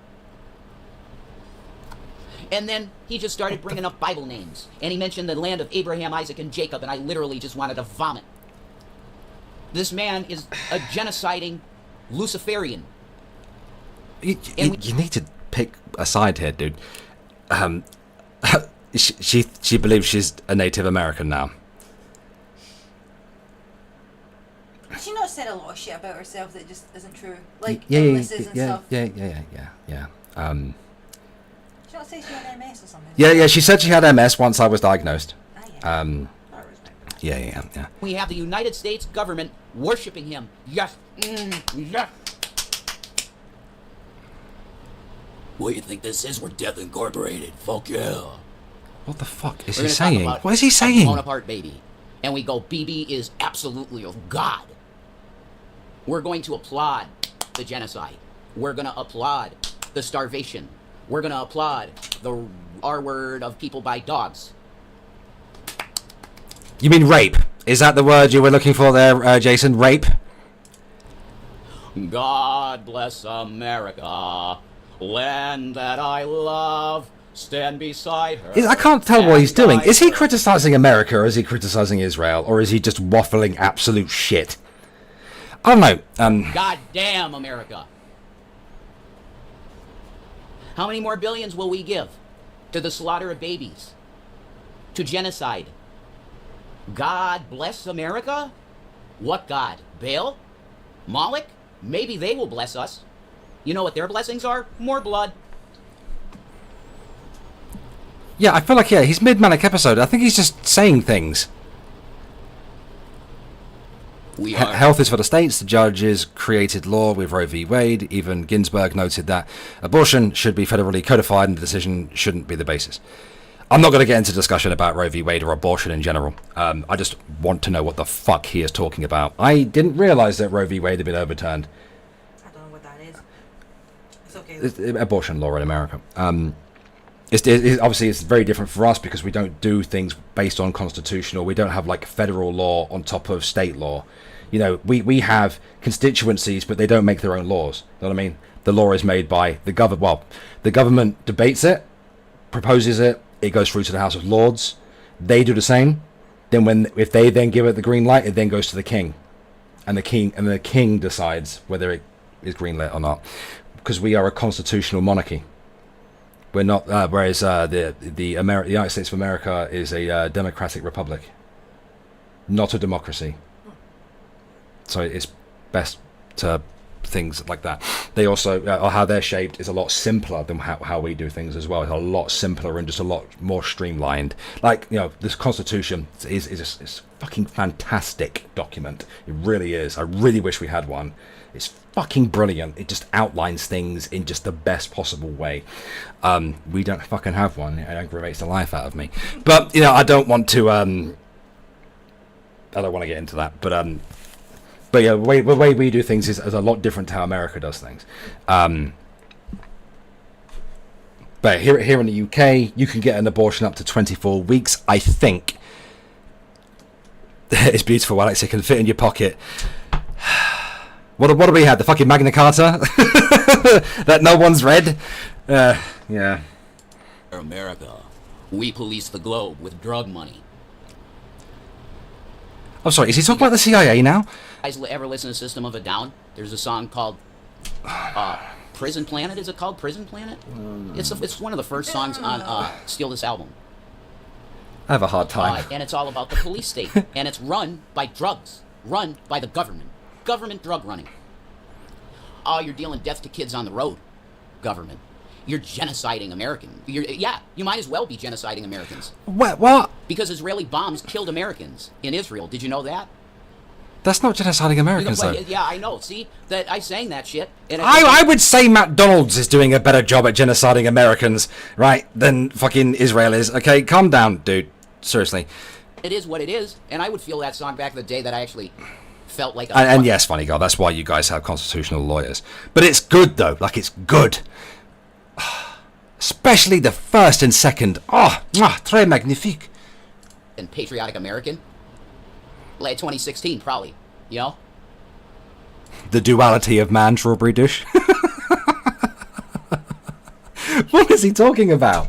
And then he just started bringing up Bible names, and he mentioned the land of Abraham, Isaac, and Jacob, and I literally just wanted to vomit. This man is a genociding Luciferian. You need to pick a side here, dude. She believes she's a Native American now. Has she not said a lot of shit about herself that just isn't true? Like yeah, illnesses and yeah, stuff. yeah. Did she not say she had MS or something? Yeah. She said she had MS once I was diagnosed. Ah, yeah. Yeah. We have the United States government worshiping him. Yes. Yes. What do you think this is? We're Death Incorporated. Fuck yeah. What the fuck is We're he gonna talk saying? about What is he a saying? Bonaparte baby. And we go, BB is absolutely of God. We're going to applaud the genocide. We're going to applaud the starvation. We're going to applaud the R word of people by dogs. You mean rape? Is that the word you were looking for there, Jason? Rape? God bless America, land that I love. Stand beside her. I can't tell what he's doing. Is he her. criticizing America, or is he criticizing Israel, or is he just waffling absolute shit? I don't know. God damn America. How many more billions will we give to the slaughter of babies? To genocide? God bless America? What God? Baal? Moloch? Maybe they will bless us. You know what their blessings are? More blood. Yeah, I feel like, he's mid-manic episode. I think he's just saying things. Health is for the states. The judges created law with Roe v. Wade. Even Ginsburg noted that abortion should be federally codified and the decision shouldn't be the basis. I'm not going to get into discussion about Roe v. Wade or abortion in general. I just want to know what the fuck he is talking about. I didn't realise that Roe v. Wade had been overturned. I don't know what that is. It's okay. Though. Abortion law in America. Obviously it's very different for us because we don't do things based on constitutional. We don't have like federal law on top of state law. You know, we have constituencies, but they don't make their own laws. You know what I mean? The law is made by the government. Well, the government debates it, proposes it. It goes through to the House of Lords. They do the same. Then if they then give it the green light, it then goes to the king, and the king decides whether it is green lit or not. Because we are a constitutional monarchy. We're not. Whereas the United States of America is a democratic republic, not a democracy. So it's best to things like that. They also, how they're shaped is a lot simpler than how we do things as well. It's a lot simpler and just a lot more streamlined. Like, you know, this Constitution is a fucking fantastic document. It really is. I really wish we had one. It's fucking brilliant. It just outlines things in just the best possible way. We don't fucking have one. It aggravates the life out of me. But, you know, I don't want to get into that. But yeah, the way we do things is a lot different to how America does things. But here in the UK, you can get an abortion up to 24 weeks. I think it's beautiful, Alex. It can fit in your pocket. What do we have? The fucking Magna Carta that no one's read. Yeah. America, we police the globe with drug money. I'm sorry. Is he talking about the CIA now? Guys ever listen to System of a Down? There's a song called Prison Planet. Is it called Prison Planet? It's one of the first songs on Steal This Album. I have a hard time. And it's all about the police state. And it's run by drugs. Run by the government. Government drug running. Oh, you're dealing death to kids on the road. Government. You're genociding Americans. You might as well be genociding Americans. What? Because Israeli bombs killed Americans in Israel. Did you know that? That's not genociding Americans, though. Yeah, I know. See, that I sang that shit. And I would say McDonald's is doing a better job at genociding Americans, right, than fucking Israel is. Okay, calm down, dude. Seriously. It is what it is, and I would feel that song back in the day that I actually felt like... And yes, funny God, that's why you guys have constitutional lawyers. But it's good, though. Like, it's good. Especially the first and second. Oh, très magnifique. And patriotic American. Like 2016, probably. You know? The duality of man, strawberry dish. What is he talking about?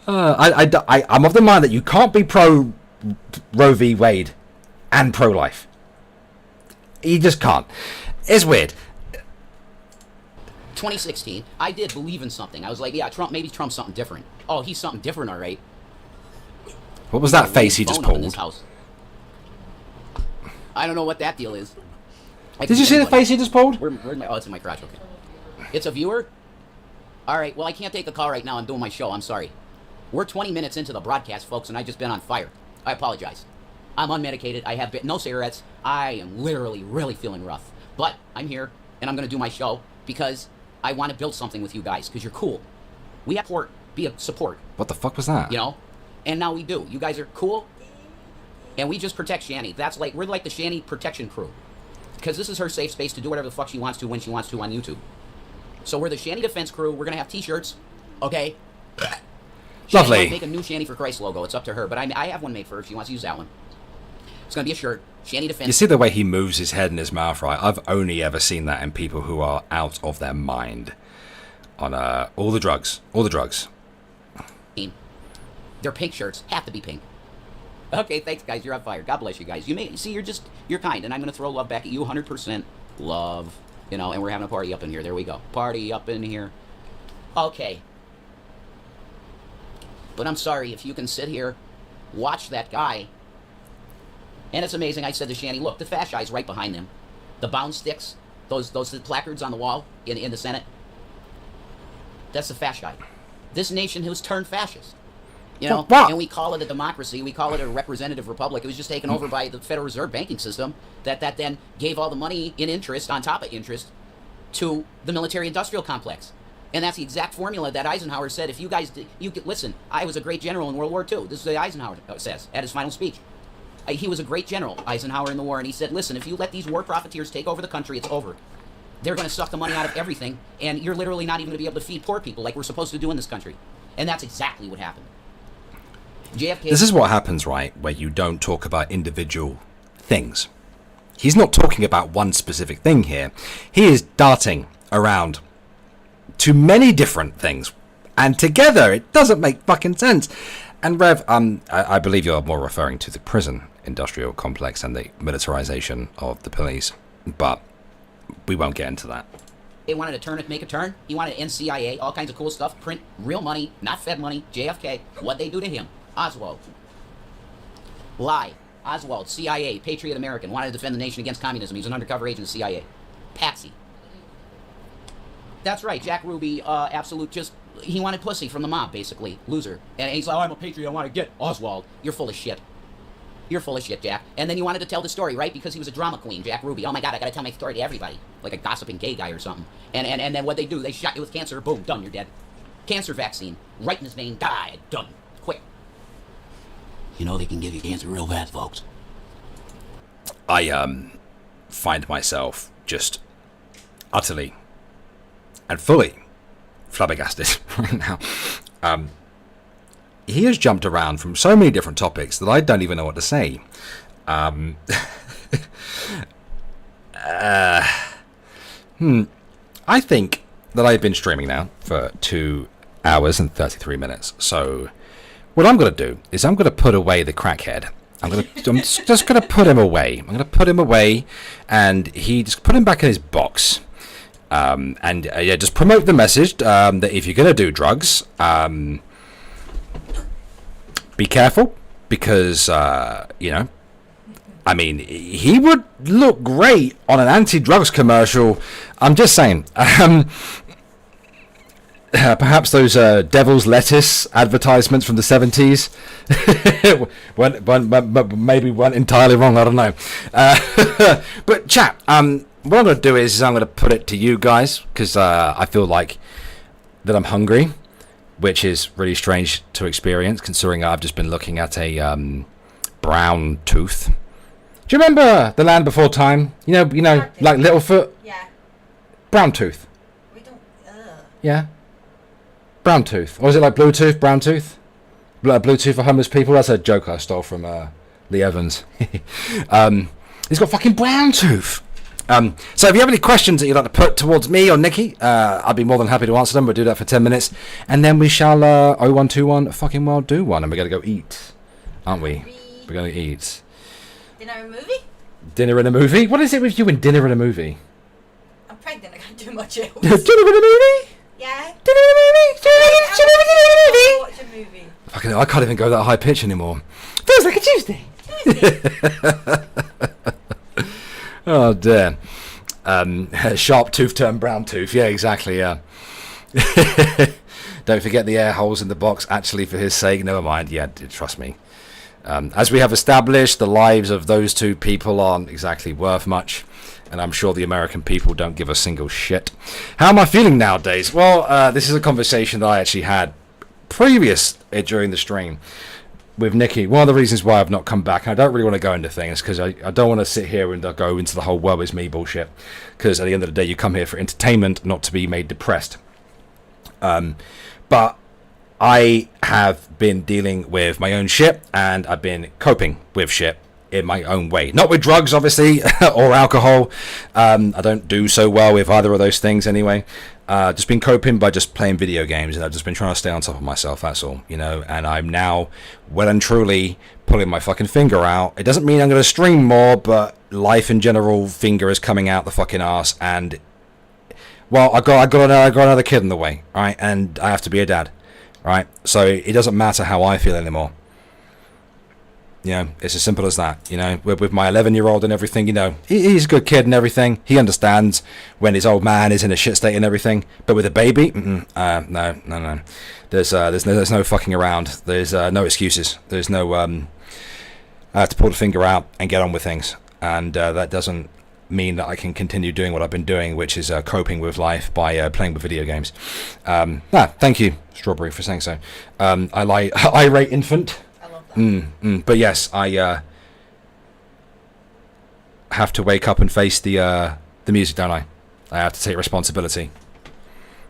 I'm of the mind that you can't be pro Roe v. Wade and pro-life. You just can't. It's weird. 2016, I did believe in something. I was like, yeah, maybe Trump's something different. Oh, he's something different, all right. What was that face he just pulled? I don't know what that deal is. Did you see the face he just pulled? Where's my? Oh, it's in my crotch. Okay. It's a viewer. All right. Well, I can't take the call right now. I'm doing my show. I'm sorry. We're 20 minutes into the broadcast, folks, and I've just been on fire. I apologize. I'm unmedicated. I have no cigarettes. I am literally, really feeling rough. But I'm here, and I'm going to do my show because I want to build something with you guys because you're cool. We have to be a support. What the fuck was that? You know? And now we do. You guys are cool, and we just protect Shani. We're like the Shani protection crew. Because this is her safe space to do whatever the fuck she wants to when she wants to on YouTube. So we're the Shani Defense Crew. We're going to have t-shirts. Okay? Lovely. Shani might make a new Shani for Christ logo. It's up to her. But I have one made for her if she wants to use that one. It's going to be a shirt. Shani Defense. You see the way he moves his head and his mouth, right? I've only ever seen that in people who are out of their mind. On all the drugs. All the drugs. They're pink shirts. Have to be pink. Okay, thanks, guys. You're on fire. God bless you guys. You're kind, and I'm going to throw love back at you 100%. Love. You know, and we're having a party up in here. There we go. Party up in here. Okay. But I'm sorry, if you can sit here, watch that guy. And it's amazing. I said to Shani, look, the fasci guy's right behind them. The bound sticks, those placards on the wall in the Senate. That's the fasci guy. This nation has turned fascist. You know, and we call it a democracy. We call it a representative republic. It was just taken over by the Federal Reserve banking system that then gave all the money in interest, on top of interest, to the military-industrial complex. And that's the exact formula that Eisenhower said. If you guys, listen, I was a great general in World War II. This is what Eisenhower says at his final speech. He was a great general, Eisenhower, in the war, and he said, listen, if you let these war profiteers take over the country, it's over. They're going to suck the money out of everything, and you're literally not even going to be able to feed poor people like we're supposed to do in this country. And that's exactly what happened. JFK. This is what happens, right, where you don't talk about individual things. He's not talking about one specific thing here. He is darting around to many different things, and together it doesn't make fucking sense. And Rev, I believe you're more referring to the prison industrial complex and the militarization of the police, but we won't get into that. They wanted to make a turn. He wanted to end CIA, all kinds of cool stuff, print real money, not Fed money, JFK. What'd they do to him? Oswald. Lie. Oswald, CIA, Patriot American, wanted to defend the nation against communism. He was an undercover agent of the CIA. Patsy. That's right, Jack Ruby, absolute he wanted pussy from the mob, basically. Loser. And he's like, oh, I'm a patriot, I want to get Oswald. You're full of shit. You're full of shit, Jack. And then you wanted to tell the story, right? Because he was a drama queen, Jack Ruby. Oh my God, I gotta tell my story to everybody. Like a gossiping gay guy or something. And then what they do, they shot you with cancer, boom, done, you're dead. Cancer vaccine, right in his vein, died, done, quick. You know they can give you cancer real fast, folks. I find myself just utterly and fully flabbergasted right now. He has jumped around from so many different topics that I don't even know what to say. I think that I've been streaming now for 2 hours and 33 minutes. So what I'm going to do is I'm going to put away the crackhead. I'm just going to put him away. I'm going to put him away, and just put him back in his box. Yeah, just promote the message that if you're going to do drugs, be careful, because, you know, I mean, he would look great on an anti-drugs commercial. I'm just saying. Perhaps those Devil's Lettuce advertisements from the 70s maybe weren't entirely wrong. I don't know. But chat, what I'm going to do is I'm going to put it to you guys, because I feel like that I'm hungry, which is really strange to experience considering I've just been looking at a brown tooth. Do you remember The Land Before Time? You know, like Littlefoot? Yeah. Brown tooth. We don't. Yeah. Brown tooth. Or is it like Bluetooth, brown tooth? Bluetooth for homeless people? That's a joke I stole from Lee Evans. He's got fucking brown tooth. So if you have any questions that you'd like to put towards me or Nikki, I'd be more than happy to answer them. We'll do that for 10 minutes. And then we shall 0121 fucking well do one. And we're going to go eat. Aren't we? We're going to eat. Dinner and movie? Dinner and a movie? What is it with you and dinner and a movie? I'm pregnant, I can't do much else. Dinner and a movie? Yeah. Dinner and a movie? Watch a movie. Fucking, I can't even go that high pitch anymore. Feels like a Tuesday. Oh dear. Sharp tooth turned brown tooth. Yeah, exactly. Yeah. Don't forget the air holes in the box. Actually, for his sake, never mind. Yeah, trust me. As we have established, the lives of those two people aren't exactly worth much, and I'm sure the American people don't give a single shit. How am I feeling nowadays? Well, this is a conversation that I actually had previous during the stream with Nikki. One of the reasons why I've not come back, and I don't really want to go into things, because I don't want to sit here and go into the whole woe is me bullshit, because at the end of the day, you come here for entertainment, not to be made depressed. But I have been dealing with my own shit, and I've been coping with shit in my own way. Not with drugs, obviously, or alcohol. I don't do so well with either of those things anyway. Just been coping by just playing video games, and I've just been trying to stay on top of myself, that's all, you know. And I'm now well and truly pulling my fucking finger out. It doesn't mean I'm going to stream more, but life in general, finger is coming out the fucking arse, and well, I got another kid in the way, right? And I have to be a dad, right? So it doesn't matter how I feel anymore. You know, it's as simple as that. You know, with my 11-year-old and everything, you know, he's a good kid and everything. He understands when his old man is in a shit state and everything. But with a baby, no. There's no fucking around. There's no excuses. There's no I have to pull the finger out and get on with things. And that doesn't mean that I can continue doing what I've been doing, which is coping with life by playing with video games. Thank you, Strawberry, for saying so. Irate infant. I love that. But yes, I have to wake up and face the music, don't I? I have to take responsibility.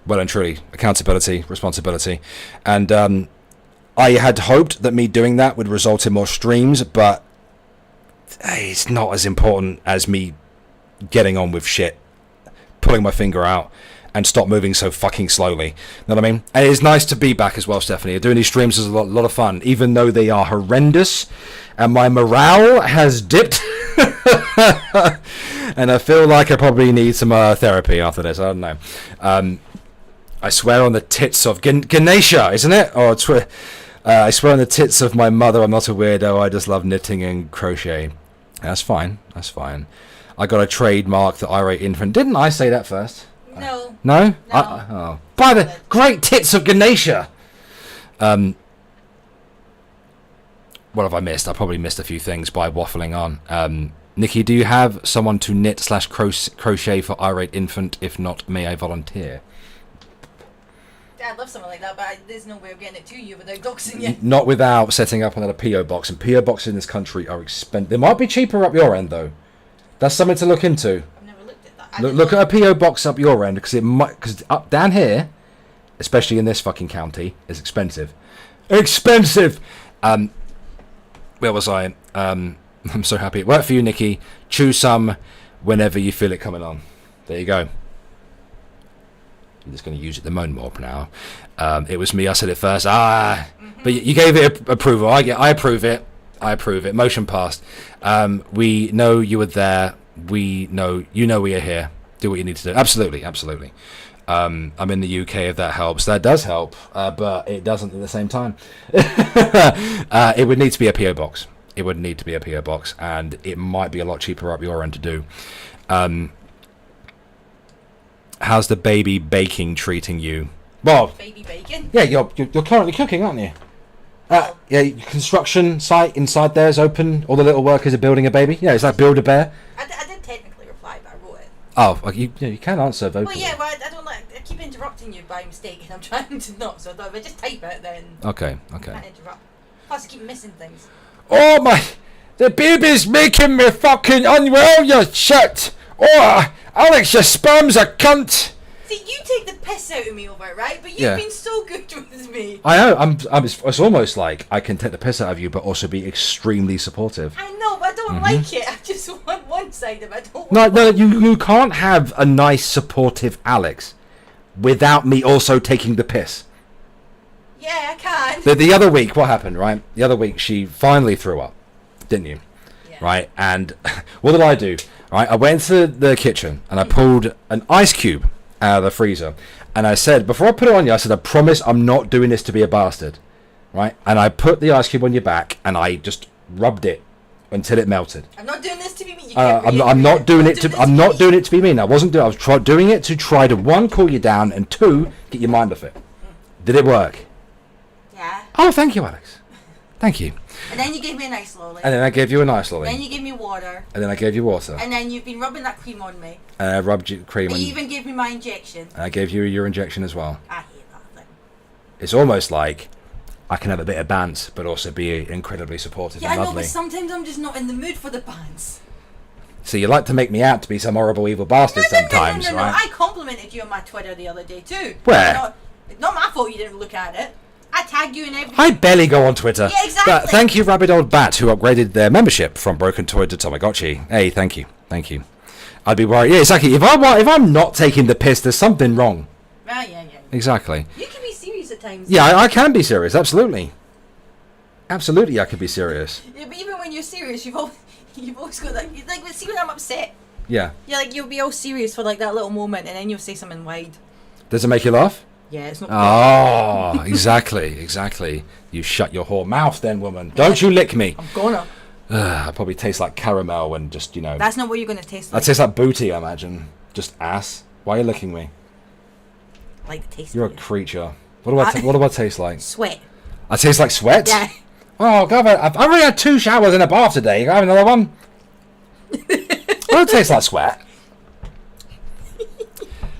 Well and truly, accountability, responsibility. And I had hoped that me doing that would result in more streams, but it's not as important as me getting on with shit, pulling my finger out, and stop moving so fucking slowly. Know what I mean? And it's nice to be back as well, Stephanie. Doing these streams is a lot of fun, even though they are horrendous, and my morale has dipped. And I feel like I probably need some therapy after this. I don't know. I swear on the tits of Ganesha, isn't it? Or I swear on the tits of my mother, I'm not a weirdo. I just love knitting and crochet. That's fine. That's fine. I got a trademark the irate infant. Didn't I say that first? No. No? Oh. By the great tits of Ganesha! What have I missed? I probably missed a few things by waffling on. Nikki, do you have someone to knit/crochet for irate infant? If not, may I volunteer? I'd love something like that, but there's no way of getting it to you without doxing you. Not without setting up another P.O. box. And P.O. boxes in this country are expensive. They might be cheaper up your end, though. That's something to look into. I've never looked at that. Look at a P.O. box up your end, because up down here, especially in this fucking county, is expensive. Expensive! Where was I? I'm so happy. It worked for you, Nikki. Choose some whenever you feel it coming on. There you go. I'm just going to use it the moan more now. It was me. I said it first. But you gave it approval. I approve it. I approve it. Motion passed. We know you were there. We know we are here. Do what you need to do. Absolutely, absolutely. I'm in the UK. If that helps, that does help. But it doesn't at the same time. It would need to be a PO box. It would need to be a PO box, and it might be a lot cheaper up your end to do. How's the baby baking treating you? Well, baby bacon? Yeah, you're currently cooking, aren't you? Yeah, your construction site inside there is open. All the little workers are building a baby. Yeah, is that Build-A-Bear? I did technically reply, but I wrote it. Oh, well, you can answer vocally. Well, yeah, well, I don't like. I keep interrupting you by mistake, and I'm trying to not. So if I just type it, then. Okay. I can't interrupt. Plus, I keep missing things. Oh my! The baby's making me fucking unwell. You shit! Oh, Alex, your sperm's a cunt. See, you take the piss out of me over it, right? But you've been so good with me. I know. It's almost like I can take the piss out of you, but also be extremely supportive. I know, but I don't like it. I just want one side of it. I don't want No, you can't have a nice, supportive Alex without me also taking the piss. Yeah, I can. The other week, what happened, right? The other week, she finally threw up, didn't you? Yeah. Right? And what did I do? Right? I went to the kitchen and I pulled an ice cube out of the freezer. And I said, before I put it on you, I said, I promise I'm not doing this to be a bastard. Right? And I put the ice cube on your back and I just rubbed it until it melted. I'm not doing this to be mean. I'm not doing it to. I'm not doing it to be mean. I wasn't doing. I was doing it to try to 1, cool you down, and 2, get your mind off it. Did it work? Yeah. Oh, thank you, Alex. Thank you. And then you gave me a nice lolly. And then I gave you a nice lolly. Then you gave me water. And then I gave you water. And then you've been rubbing that cream on me. And I rubbed you cream And on. you even gave me my injection. And I gave you your injection as well. I hate that thing. It's almost like I can have a bit of bant, but also be incredibly supportive Yeah, and I know, lovely. but sometimes I'm just not in the mood for the pants. So you like to make me out to be some horrible evil bastard sometimes, No. right? I complimented you on my Twitter the other day too. Where? Not my fault you didn't look at it. I tagged you in everything. I barely go on Twitter. Yeah, exactly. But thank you, Rabid Old Bat, who upgraded their membership from Broken Toy to Tamagotchi. Hey, thank you. I'd be worried. Yeah, exactly. If I'm not taking the piss, there's something wrong. Yeah. Exactly. You can be serious at times. Yeah, I can be serious. Absolutely, I can be serious. Yeah, but even when you're serious, you've always got that. Like, see when I'm upset. Yeah. Yeah, like you'll be all serious for like that little moment, and then you'll say something wide. Does it make you laugh? Yeah, it's not. Oh, exactly. You shut your whore mouth, then, woman. Don't you lick me. I'm gonna. I probably taste like caramel and just, That's not what you're gonna taste I like. taste like booty, I imagine. Just ass. Why are you licking me? Like the taste. You're a of it. creature. What do I taste like? Sweat. I taste like sweat? Yeah. Oh, God, I've already had 2 showers and a bath today. You have another one? I don't taste like sweat.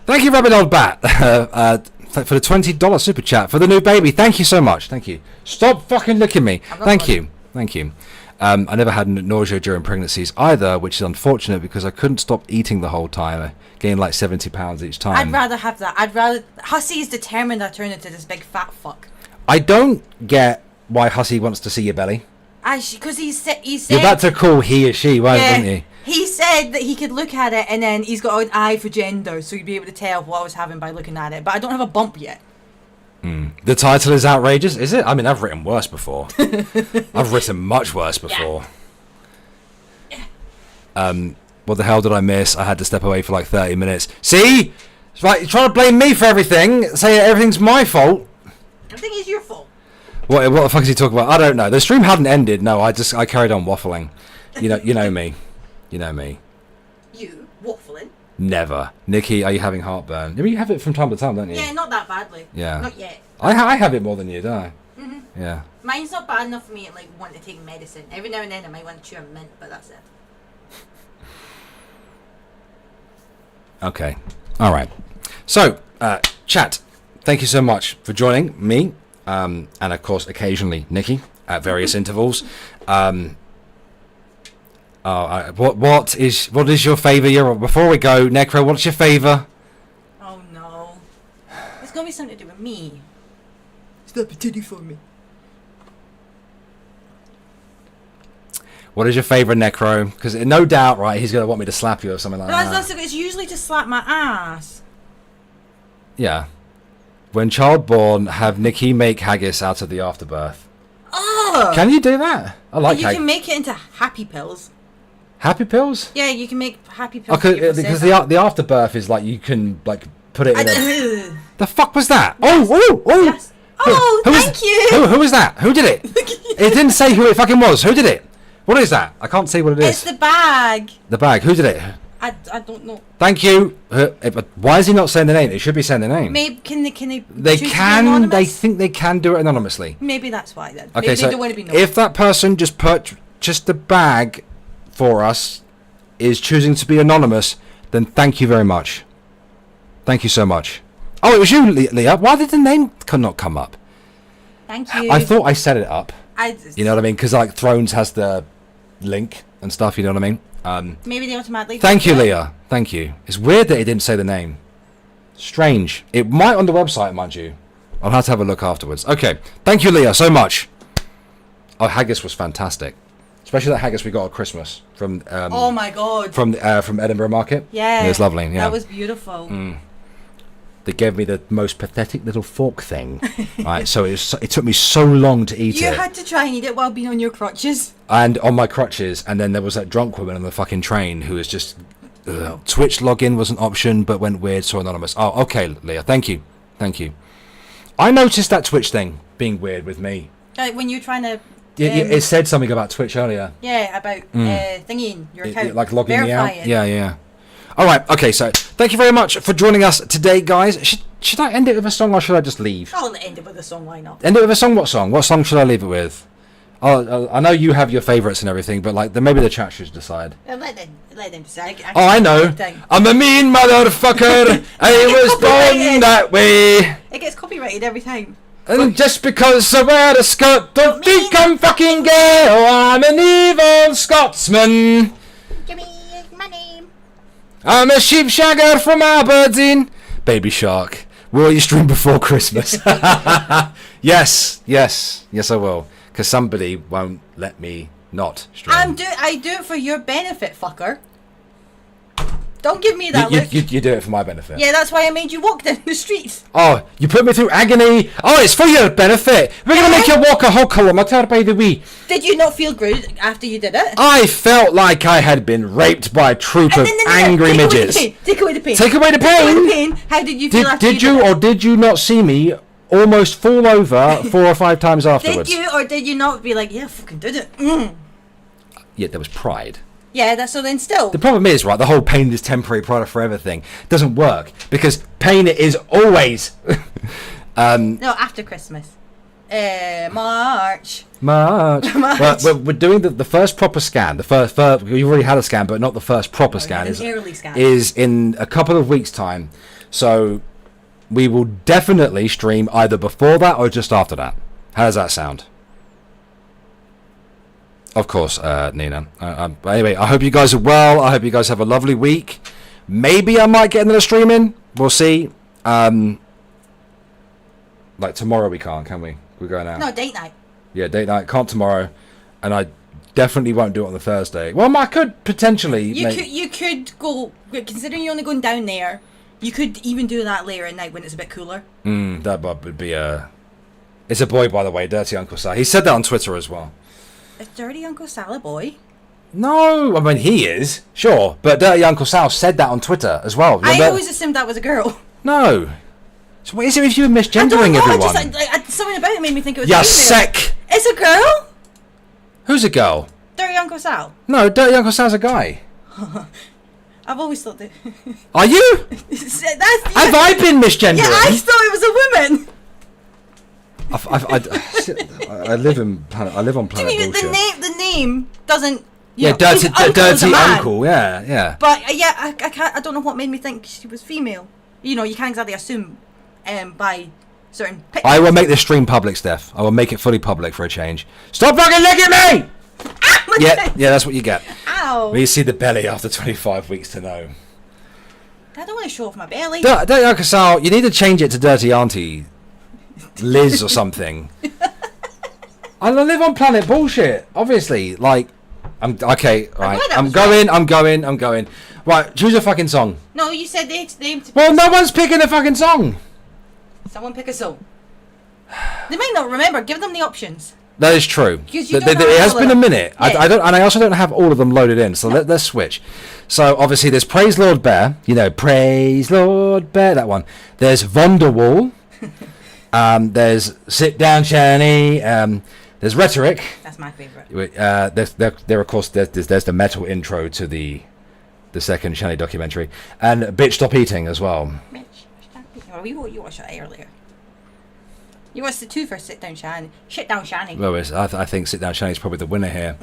Thank you, Rabid Old Bat, for the $20 super chat for the new baby. Thank you so much. Thank you. Stop fucking licking me. Thank you. I never had nausea during pregnancies either, which is unfortunate because I couldn't stop eating the whole time. I gained like 70 pounds each time. I'd rather have that. Hussy is determined I turn into this big fat fuck. I don't get why Hussy wants to see your belly. Because he said. You're about to call he or she, weren't you? He said that he could look at it and then he's got an eye for gender, so he'd be able to tell what I was having by looking at it. But I don't have a bump yet. The title is outrageous, is it? I mean, I've written worse before. I've written much worse before. What the hell did I miss? I had to step away for like 30 minutes. See? It's like, you're trying to blame me for everything, say everything's my fault. Everything is your fault. What the fuck is he talking about? I don't know. The stream hadn't ended. No, I carried on waffling. You know me. You know me. You waffling? Never. Nikki, are you having heartburn? You have it from time to time, don't you? Yeah, not that badly. Yeah. Not yet. I have it more than you, don't I? Yeah. Mine's not bad enough for me to like want to take medicine. Every now and then I might want to chew a mint, but that's it. Okay. All right. So, chat, thank you so much for joining me, and of course, occasionally Nikki at various intervals. What is your favour? Before we go, Necro, what's your favour? Oh no. It's gonna be something to do with me. Stop a titty for me. What is your favourite, Necro? Because no doubt, right, he's going to want me to slap you or something like that. It's usually to slap my ass. Yeah. When child born, have Nikki make haggis out of the afterbirth. Oh! Can you do that? I like You can make it into happy pills. Happy pills? Yeah, you can make happy pills. Okay, because the afterbirth is like you can like put it in a... The fuck was that? Yes. Oh! Yes. Oh, thank you! Who was that? Who did it? It didn't say who it fucking was. Who did it? What is that? I can't see what it is. It's the bag. The bag. Who did it? I don't know. Thank you. Why is he not saying the name? It should be saying the name. Maybe can they? They choose to be can. anonymous? They think they can do it anonymously. Maybe that's why then. Okay, Maybe so they don't want to be known. if that person just purchased the bag for us is choosing to be anonymous, then thank you very much. Thank you so much. Oh, it was you, Leah. Why did the name not come up? Thank you. I thought I set it up. You know what I mean? Because like Thrones has the link and stuff. You know what I mean? Maybe they automatically. Thank you, Leah. Thank you. It's weird that it didn't say the name. Strange. It might on the website, mind you. I'll have to have a look afterwards. Okay. Thank you, Leah, so much. Oh, haggis was fantastic. Especially that haggis we got at Christmas from... oh, my God. From Edinburgh Market. Yeah. It was lovely, yeah. That was beautiful. They gave me the most pathetic little fork thing. Right, so it took me so long to eat it. You had to try and eat it while being on your crutches. And on my crutches, and then there was that drunk woman on the fucking train who was just... Twitch login was an option, but went weird, so anonymous. Oh, okay, Leah, thank you. Thank you. I noticed that Twitch thing being weird with me. Like when you're trying to It said something about Twitch earlier. Yeah, about thingying your account. Like logging me out. Verify it. Yeah. All right. Okay. So thank you very much for joining us today, guys. Should I end it with a song or should I just leave? I'll end it with a song. Why not? End it with a song. What song? What song should I leave it with? I know you have your favourites and everything, but like maybe the chat should decide. Let them decide. I know. I'm a mean motherfucker. I was born that way. It gets copyrighted every time. And just because I wear a skirt, don't think I'm fucking gay. Oh, I'm an evil Scotsman. Give me my name. I'm a sheep shagger from Aberdeen. Baby Shark, will you stream before Christmas? Yes, I will. Because somebody won't let me not stream. I do it for your benefit, fucker. Don't give me that look. You do it for my benefit. Yeah, that's why I made you walk down the streets. Oh, you put me through agony. Oh, it's for your benefit. We're going to make you walk a whole kilometre by the way. Did you not feel good after you did it? I felt like I had been raped by a troop of angry midgets. Take away the pain. Take away the pain. Take away the pain. How did you feel after you did it? Or did you not see me almost fall over 4 or 5 times afterwards? Did you or did you not be like, yeah, fucking did it? Yeah, there was pride. Yeah, that's so then still. The problem is, right, the whole pain is temporary, pride forever thing doesn't work because pain is always. No, after Christmas. March. Well, we're doing the first proper scan. The first we've already had a scan, but not the first proper scan. Is in a couple of weeks' time. So we will definitely stream either before that or just after that. How does that sound? Of course, Nina. Anyway, I hope you guys are well. I hope you guys have a lovely week. Maybe I might get another stream in. We'll see. Like tomorrow we can't, can we? We're going out. No, date night. Yeah, date night. Can't tomorrow. And I definitely won't do it on the Thursday. Well, I could potentially. You could go, considering you're only going down there, you could even do that later at night when it's a bit cooler. That would be It's a boy, by the way, Dirty Uncle Sal. He said that on Twitter as well. Is Dirty Uncle Sal a boy? No, I mean he is, sure, but Dirty Uncle Sal said that on Twitter as well. I always assumed that was a girl. No. So what is it with you misgendering everyone? Something about it made me think it was You're female. sick. It's a girl? Who's a girl? Dirty Uncle Sal. No, Dirty Uncle Sal's a guy. I've always thought that. Are you? Have I been misgendering? Yeah, I thought it was a woman. I live on planet bullshit. The name doesn't. Dirty Uncle. Yeah. But I can't. I don't know what made me think she was female. You know, you can't exactly assume, by certain pictures. I will make this stream public, Steph. I will make it fully public for a change. Stop fucking licking me! Yeah, that's what you get. Ow! When you see the belly after 25 weeks to know. I don't want to show off my belly. Dirty Uncle Sal, you need to change it to Dirty Auntie Liz or something. I live on planet bullshit, obviously. Like, I'm okay. Right, I'm going. Right, choose a fucking song. No, you said they. Well, no one's picking a fucking song. Someone pick a song. They might not remember. Give them the options. That is true. It has been a minute. Yeah. I don't, and I also don't have all of them loaded in. So let's switch. So obviously there's Praise Lord Bear. You know, Praise Lord Bear. That one. There's Vonderwall. There's Sit Down Shani. There's Rhetoric. That's my favourite. There of course there's the metal intro to the second Shani documentary, and Bitch Stop Eating as well. Bitch Stop Eating. You watched it earlier. You watched the 2 for Sit Down Shani. Shit Down Shani. Well, I think Sit Down Shani is probably the winner here.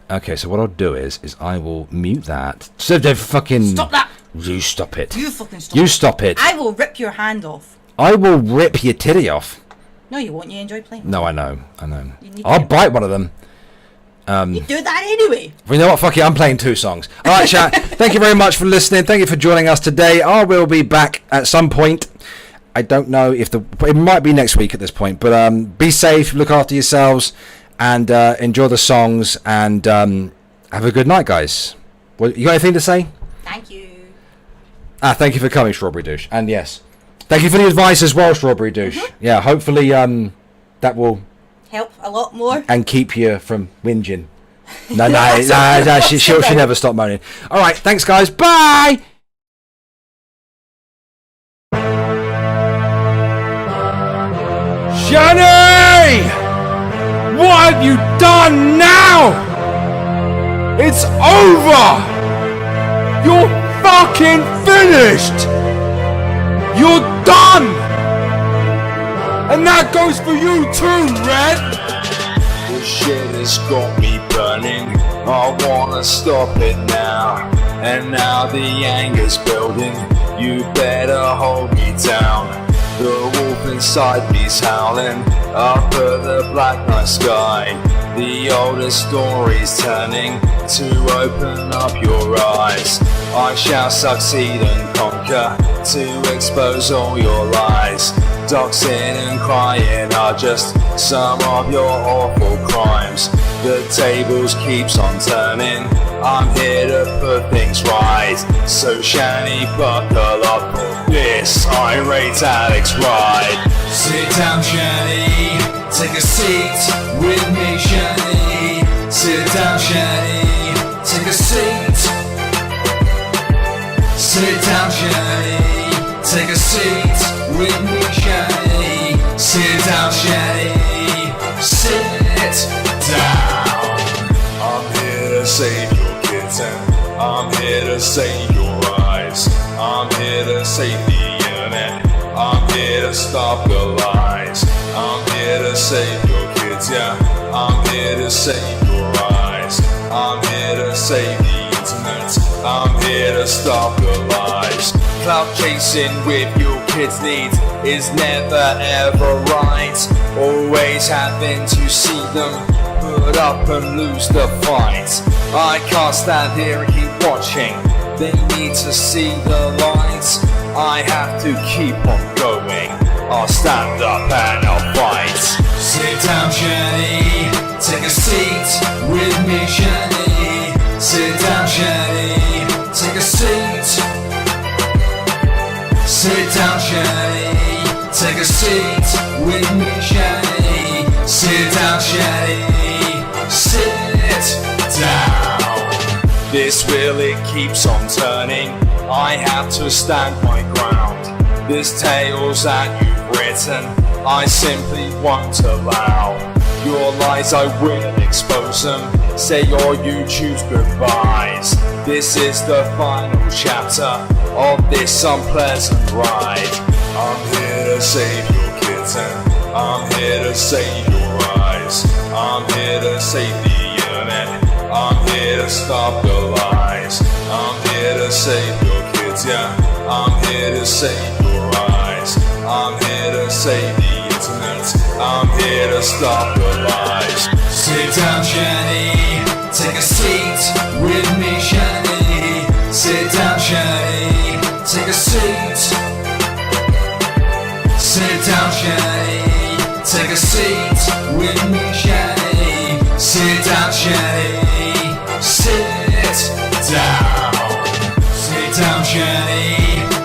Okay, so what I'll do is I will mute that. So they fucking stop that. You stop it. You fucking stop. You stop it. I will rip your hand off. I will rip your titty off. No, you won't. You enjoy playing. No, I know. I'll bite one of them. You do that anyway. You know what? Fuck it. I'm playing 2 songs. All right, chat. Thank you very much for listening. Thank you for joining us today. I will be back at some point. I don't know if it might be next week at this point, but be safe, look after yourselves, and enjoy the songs, and have a good night, guys. What, you got anything to say? Thank you. Thank you for coming, Strawberry Douche. And yes, thank you for the advice as well, Strawberry Douche. Yeah, hopefully that will help a lot more and keep you from whinging. No, she'll never stop moaning. All right, thanks, guys. Bye. Shani! Why have you done now? It's over! You're fucking finished! You're done! And that goes for you too, Red! This shit has got me burning. I wanna stop it now. And now the anger's building. You better hold me down. The wolf inside me's howling up at the black night sky. The oldest story's turning to open up your eyes. I shall succeed and conquer to expose all your lies. Doxing and crying are just some of your awful crimes. The tables keeps on turning. I'm here to put things right. So Shani, buckle up for this irate Alex ride. Sit down, Shani. Take a seat with me, Shani. Sit down, Shani. Take a seat. Sit down, Shani. Take a seat with me, Shani. Sit down, Shani. Sit down. I'm here to save your kitten. I'm here to save your eyes. I'm here to save the internet. I'm here to stop the lies. I'm here to save your kids, yeah. I'm here to save your eyes. I'm here to save the internet. I'm here to stop the lies. Cloud chasing with your kids' needs is never ever right. Always having to see them put up and lose the fight. I can't stand here and keep watching. They need to see the light. I have to keep on going. I'll stand up and I'll fight. Sit down, Shani. Take a seat with me, Shani. Sit down, Shani. Take a seat. Sit down, Shani. Take a seat with me, Shani. Sit down, Shani. Sit down. This wheel, it keeps on turning. I have to stand my ground. This tales that you've written, I simply won't allow. Your lies, I will expose them. Say your YouTube's goodbyes. This is the final chapter of this unpleasant ride. I'm here to save your kitten. I'm here to save your eyes. I'm here to save the internet. I'm here to stop the lies. I'm here to save your kids, yeah. I'm here to save your eyes. I'm here to save the internet. I'm here to stop the lies. Sit down, Shani. Take a seat with me, Shani. Sit down, Shani. Take a seat. Sit down, Shani. Take a seat with me, Shani. Sit down, Shani. Sit down. Sit down, Shani.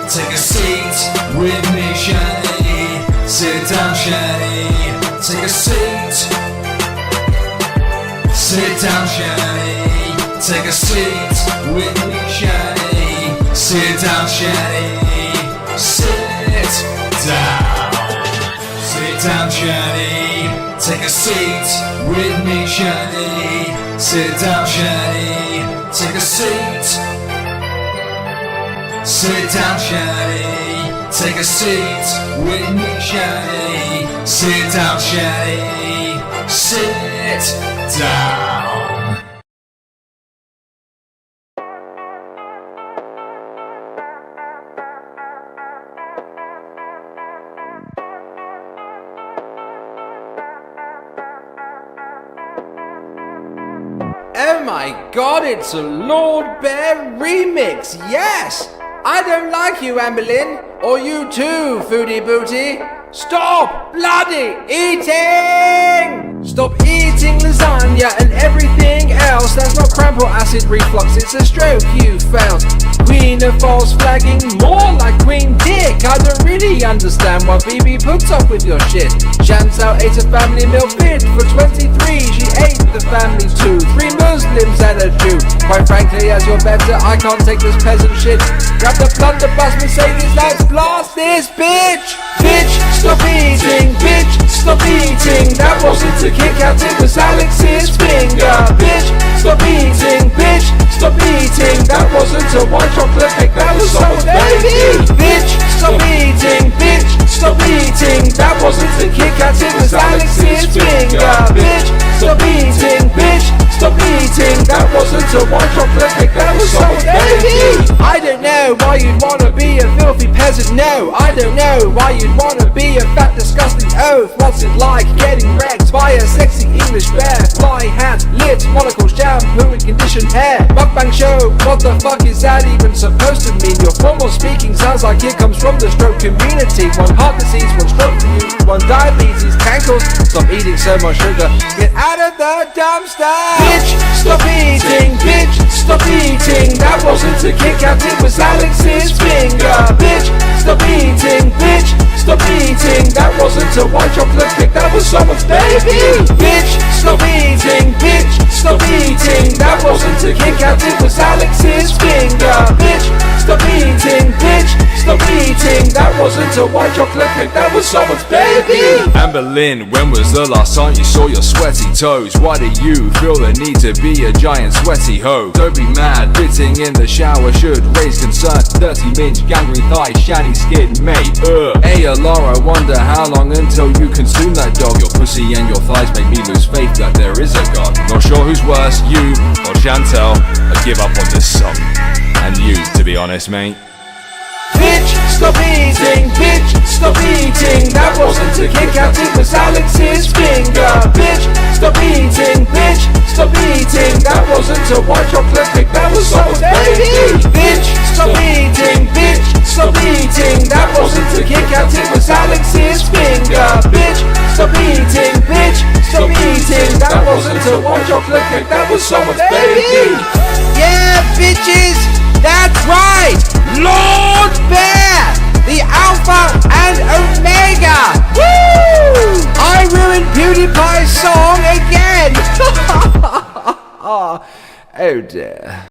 Take a seat with me, Shani. Sit down, Shani. Take a seat. Sit down, Shani. Take a seat with me, Shani. Sit down, Shani. Sit down. Sit down, Shani. Take a seat with me, Shani. Sit down, Shani. Take a seat. Sit down, Shani. Take a seat with me, Shani. Sit down, Shani. Sit down. Oh my god, it's a Lord Bear remix, yes! I don't like you, Amberlynn, or you too, Foodie Booty. Stop bloody eating! Stop eating lasagna and everything else. That's not cramp or acid reflux, it's a stroke you failed. Queen of false flagging, more like Queen Dick. dick. I don't really understand why BB puts up with your shit. Chantal ate a family meal fit for 23. She ate the family too. 3 Muslims and a Jew. Quite frankly, as you're better, I can't take this peasant shit. Grab the blunderbuss Mercedes, let's blast this bitch. Bitch, stop eating. Bitch, stop eating. That wasn't to kick out, it was Alex's finger. Bitch, stop eating. Bitch, stop eating. That wasn't a white chocolate cake, that was someone's baby. Bitch, stop eating. Bitch, stop eating. That wasn't to kick out, it was Alex's finger. Bitch, stop eating. Bitch, stop eating. That wasn't a white chocolate cake, that was someone's baby. I don't know why you'd wanna be a filthy peasant, no. I don't know why you'd wanna be a fat disgusting oaf. What's it like getting wrecked by a sexy English bear? Fly hat, lips, monocle, shampoo and conditioned hair. Mukbang show, what the fuck is that even supposed to mean? Your formal speaking sounds like it comes from the stroke community. 1 heart disease, 1 stroke for you, 1 diabetes, cankles. Stop eating so much sugar, get out of the dumpster. Bitch, stop eating. Bitch, stop eating. That wasn't to kick out, it was Alex's finger. Bitch, stop eating. Bitch, stop eating. That wasn't a white chocolate cake, that was someone's baby. Bitch, stop eating. Bitch, stop eating. That wasn't to kick out, it was Alex's finger. Bitch, stop eating. Bitch, stop eating. That wasn't a white chocolate cake, that was someone's baby. Amber Lynn, when was the last time you saw your sweaty toes? Why do you feel the need to be a giant sweaty hoe? Don't be mad, bitting in the shower should raise concern. Dirty minge, gangrene thigh, shiny skin, mate, Hey Laura, wonder how long until you consume that dog. Your pussy and your thighs make me lose faith that there is a God. Not sure who's worse, you or Chantal. I give up on this song. And you, to be honest, mate. Bitch, stop eating. Bitch, stop eating. That wasn't to kick out, it was Alex's finger. Bitch, stop eating. Bitch, stop eating. That wasn't a white chocolate cake, that was someone's baby. Bitch, stop eating. Bitch, stop eating. That wasn't to kick out, it was Alex's finger. Bitch, stop eating. Bitch, stop eating. That wasn't a white chocolate cake, that was someone's baby. Yeah, bitches, that's right. Lord Bear, the Alpha and Omega. Woo! I ruined PewDiePie's song again. Oh dear.